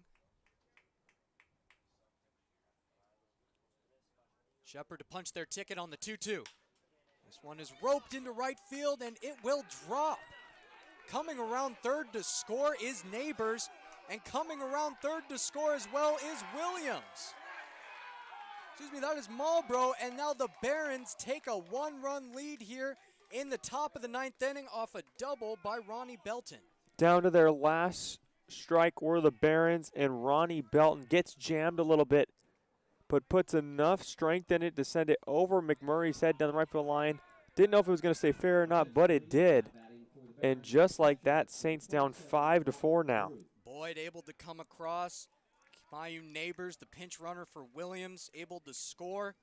Shepard to punch their ticket on the 2-2. This one is roped into right field, and it will drop. Coming around third to score is Neighbors, and coming around third to score as well is Williams. Excuse me, that is Marlboro, and now the Barons take a one-run lead here in the top of the ninth inning off a double by Ronnie Belton. Down to their last strike were the Barons, and Ronnie Belton gets jammed a little bit, but puts enough strength in it to send it over McMurray's head down the right field line. Didn't know if it was going to stay fair or not, but it did. And just like that, Saints down 5-4 now. Boyd able to come across. Bayou Neighbors, the pinch runner for Williams, able to score.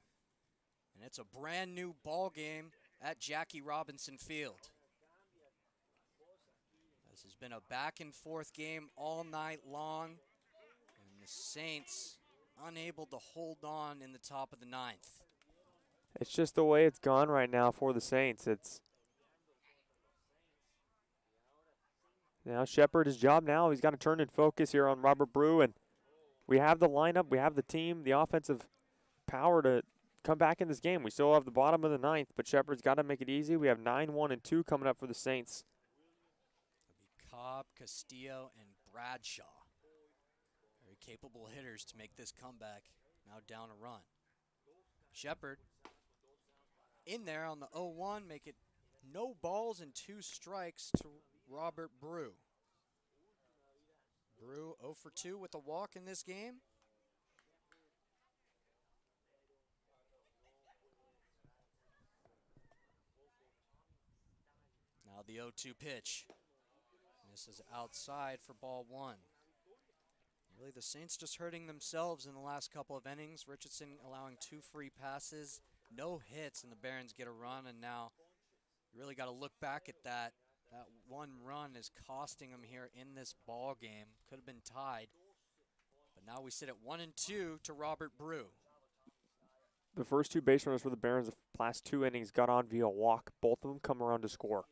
And it's a brand new ball game at Jackie Robinson Field. This has been a back and forth game all night long. And the Saints unable to hold on in the top of the ninth. It's just the way it's gone right now for the Saints. It's now Shepard, his job now, he's got to turn and focus here on Robert Brew, and we have the lineup, we have the team, the offensive power to come back in this game. We still have the bottom of the ninth, but Shepard's got to make it easy. We have 9-1-2 coming up for the Saints. It'll be Cobb, Castillo, and Bradshaw. Very capable hitters to make this comeback. Now down a run. Shepard in there on the 0-1, make it no balls and 2 strikes to Robert Brew. Brew 0 for 2 with a walk in this game. Now the 0-2 pitch. This is outside for ball 1. Really, the Saints just hurting themselves in the last couple of innings. Richardson allowing 2 free passes, no hits, and the Barons get a run, and now you really got to look back at that. That one run is costing them here in this ball game. Could have been tied. But now we sit at 1-2 to Robert Brew. The first 2 base runners for the Barons the last 2 innings got on via walk. Both of them come around to score.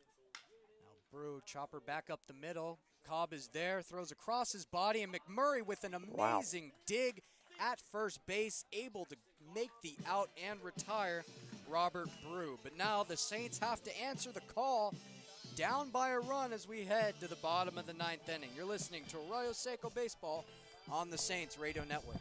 Now Brew, chopper back up the middle. Cobb is there, throws across his body, and McMurray with an amazing dig at first base, able to make the out and retire Robert Brew. But now the Saints have to answer the call. Down by a run as we head to the bottom of the ninth inning. You're listening to Arroyo Seco Baseball on the Saints Radio Network.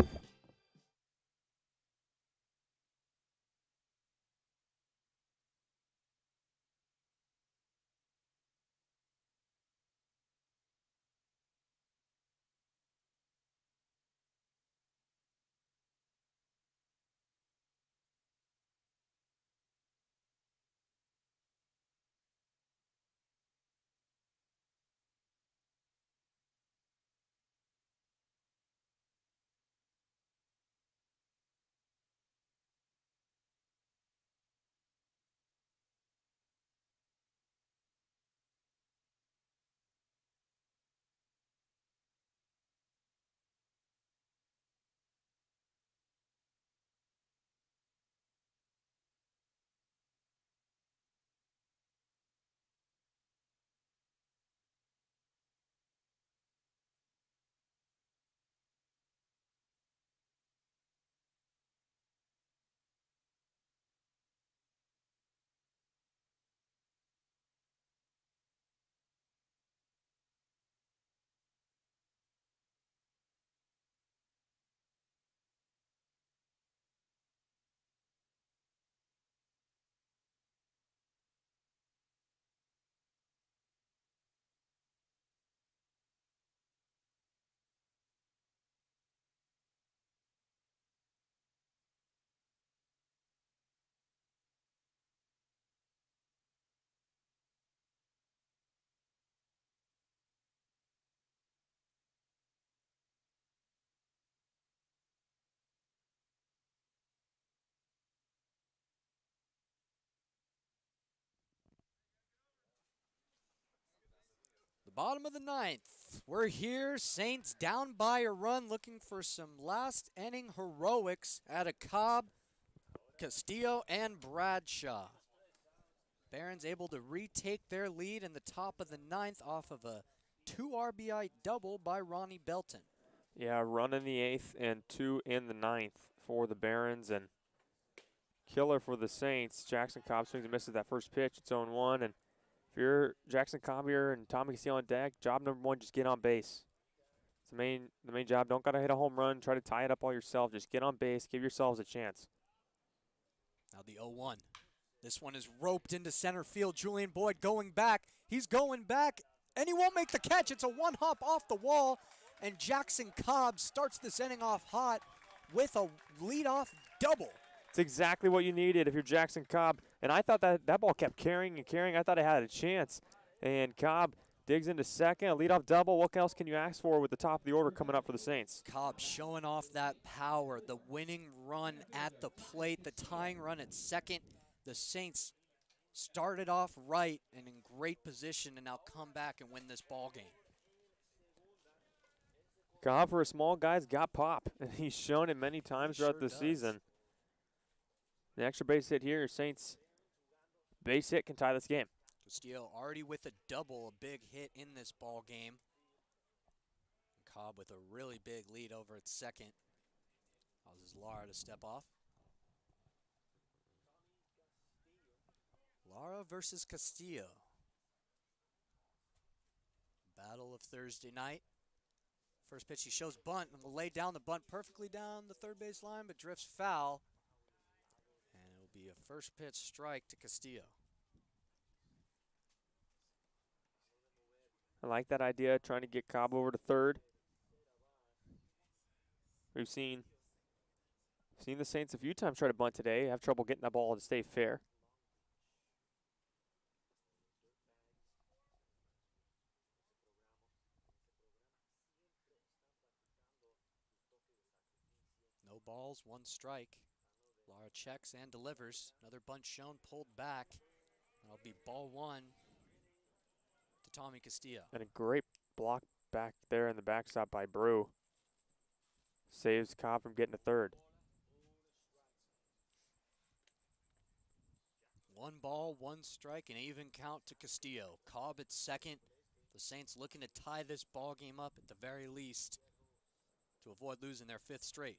The bottom of the ninth. We're here. Saints down by a run, looking for some last inning heroics out of Cobb, Castillo, and Bradshaw. Barons able to retake their lead in the top of the ninth off of a 2 RBI double by Ronnie Belton. Yeah, run in the eighth and 2 in the ninth for the Barons, and killer for the Saints. Jackson Cobb swings and misses that first pitch. It's 0-1, and if you're Jackson Cobb here and Tommy Castillo on deck, job number one, just get on base. It's the main job. Don't gotta hit a home run. Try to tie it up all yourself. Just get on base. Give yourselves a chance. Now the 0-1. This one is roped into center field. Julian Boyd going back. He's going back, and he won't make the catch. It's a one-hop off the wall, and Jackson Cobb starts this inning off hot with a leadoff double. It's exactly what you needed if you're Jackson Cobb. And I thought that ball kept carrying and carrying. I thought it had a chance. And Cobb digs into second, a leadoff double. What else can you ask for with the top of the order coming up for the Saints? Cobb showing off that power, the winning run at the plate, the tying run at second. The Saints started off right and in great position to now come back and win this ball game. Cobb, for a small guy's got pop, and he's shown it many times throughout the season. The extra base hit here, Saints base hit can tie this game. Castillo already with a double, a big hit in this ball game. Cobb with a really big lead over at second. Causes Lara to step off. Lara versus Castillo. Battle of Thursday night. First pitch, he shows bunt, and will lay down the bunt perfectly down the third base line, but drifts foul. And it will be a first pitch strike to Castillo. I like that idea, trying to get Cobb over to third. We've seen the Saints a few times try to bunt today, have trouble getting that ball to stay fair. No balls, one strike. Lara checks and delivers. Another bunt shown, pulled back. That'll be ball one to Tommy Castillo. And a great block back there in the backstop by Brew. Saves Cobb from getting to third. 1 ball, 1 strike, an even count to Castillo. Cobb at second. The Saints looking to tie this ball game up at the very least to avoid losing their 5th straight.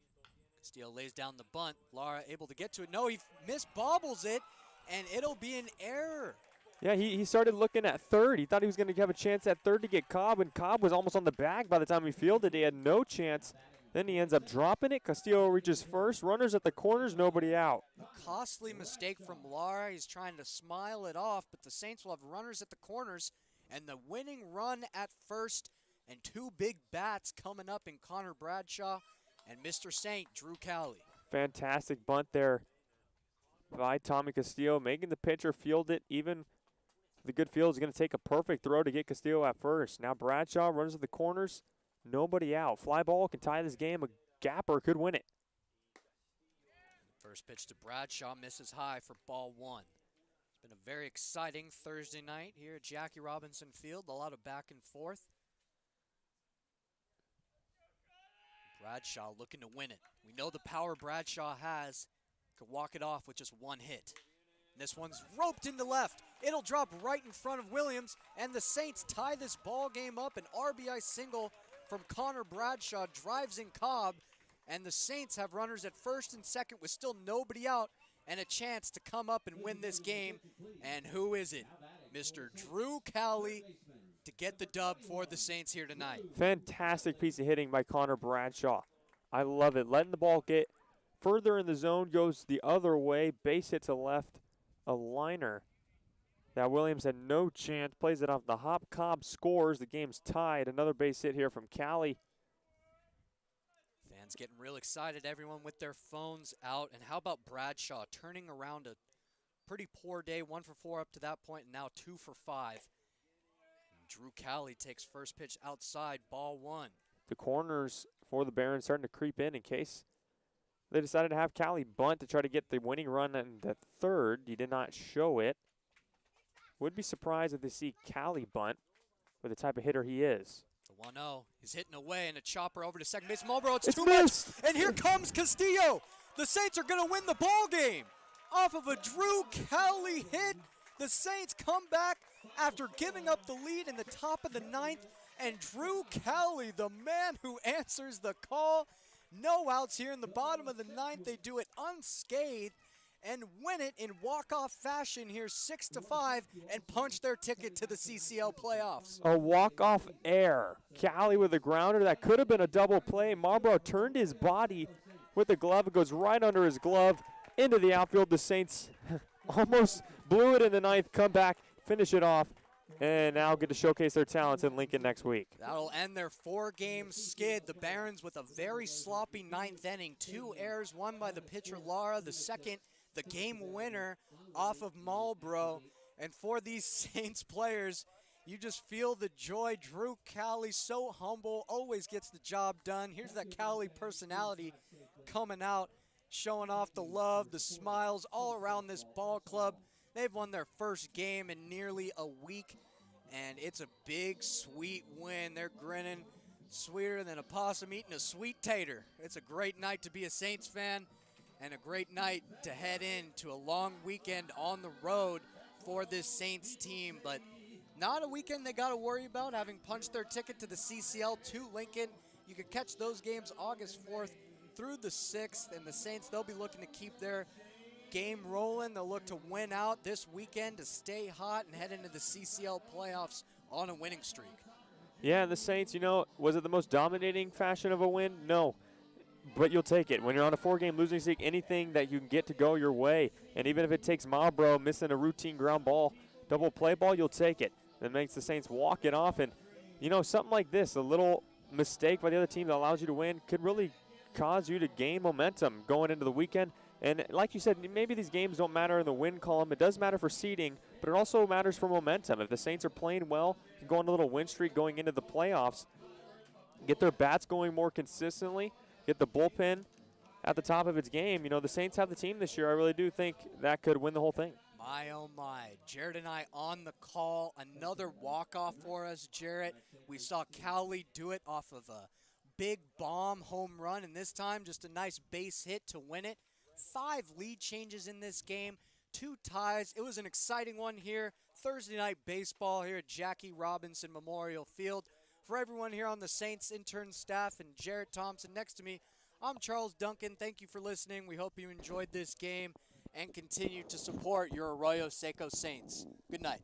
Castillo lays down the bunt. Lara able to get to it. No, he misbobbles it, and it'll be an error. Yeah, he started looking at third. He thought he was going to have a chance at third to get Cobb, and Cobb was almost on the bag by the time he fielded. He had no chance. Then he ends up dropping it. Castillo reaches first. Runners at the corners, nobody out. A costly mistake from Lara. He's trying to smile it off, but the Saints will have runners at the corners, and the winning run at first, and 2 big bats coming up in Connor Bradshaw and Mr. Saint, Drew Callie. Fantastic bunt there by Tommy Castillo, making the pitcher field it. Even the good field is going to take a perfect throw to get Castillo at first. Now Bradshaw runs to the corners, nobody out. Fly ball can tie this game. A gapper could win it. First pitch to Bradshaw misses high for ball 1. It's been a very exciting Thursday night here at Jackie Robinson Field. A lot of back and forth. Bradshaw looking to win it. We know the power Bradshaw has. Could walk it off with just 1 hit. And this one's roped into left. It'll drop right in front of Williams, and the Saints tie this ball game up. An RBI single from Connor Bradshaw drives in Cobb, and the Saints have runners at first and second with still nobody out and a chance to come up and win this game. And who is it? Mr. Drew Callie to get the dub for the Saints here tonight. Fantastic piece of hitting by Connor Bradshaw. I love it. Letting the ball get further in the zone, goes the other way. Base hit to left. A liner that Williams had no chance. Plays it off the hop. Cobb scores. The game's tied. Another base hit here from Callie. Fans getting real excited. Everyone with their phones out. And how about Bradshaw turning around a pretty poor day. 1 for 4 up to that point, and now 2 for 5. Drew Callie takes first pitch outside, ball 1. The corners for the Barons starting to creep in case they decided to have Callie bunt to try to get the winning run in the third. He did not show it. Would be surprised if they see Callie bunt. with the type of hitter he is. The 1-0. He's hitting away, and a chopper over to second base. Marlboro, it's too missed. much. And here comes Castillo. The Saints are going to win the ball game. Off of a Drew Callie hit, the Saints come back after giving up the lead in the top of the 9th. And Drew Callie, the man who answers the call. No outs here in the bottom of the 9th. They do it unscathed and win it in walk-off fashion here 6-5 and punch their ticket to the CCL playoffs. A walk-off air. Callie with a grounder. That could have been a double play. Marlboro turned his body with the glove. It goes right under his glove into the outfield. The Saints almost blew it in the 9th. Come back, finish it off, and now get to showcase their talents in Lincoln next week. That'll end their 4-game skid. The Barons with a very sloppy 9th inning. 2 errors, one by the pitcher Lara. The second, the game winner off of Marlboro. And for these Saints players, you just feel the joy. Drew Callie, so humble, always gets the job done. Here's that Callie personality coming out, showing off the love, the smiles all around this ball club. They've won their first game in nearly a week, and it's a big, sweet win. They're grinning sweeter than a possum eating a sweet tater. It's a great night to be a Saints fan and a great night to head into a long weekend on the road for this Saints team, but not a weekend they got to worry about, having punched their ticket to the CCL to Lincoln. You can catch those games August 4th through the 6th, and the Saints, they'll be looking to keep their game rolling. They'll look to win out this weekend to stay hot and head into the CCL playoffs on a winning streak. Yeah, and the Saints, you know, was it the most dominating fashion of a win? No, but you'll take it. When you're on a 4-game losing streak, anything that you can get to go your way, and even if it takes Marlboro missing a routine ground ball, double play ball, you'll take it. That makes the Saints walk it off, and, you know, something like this, a little mistake by the other team that allows you to win could really cause you to gain momentum going into the weekend. And like you said, maybe these games don't matter in the win column. It does matter for seeding, but it also matters for momentum. If the Saints are playing well, go on a little win streak going into the playoffs, get their bats going more consistently, get the bullpen at the top of its game. You know, the Saints have the team this year. I really do think that could win the whole thing. My, oh my. Jared and I on the call. Another walk-off for us, Jarrett. We saw Callie do it off of a big bomb home run, and this time just a nice base hit to win it. 5 lead changes in this game, 2 ties. It was an exciting one here. Thursday night baseball here at Jackie Robinson Memorial Field. For everyone here on the Saints intern staff and Jarrett Thompson next to me, I'm Charles Duncan. Thank you for listening. We hope you enjoyed this game and continue to support your Arroyo Seco Saints. Good night.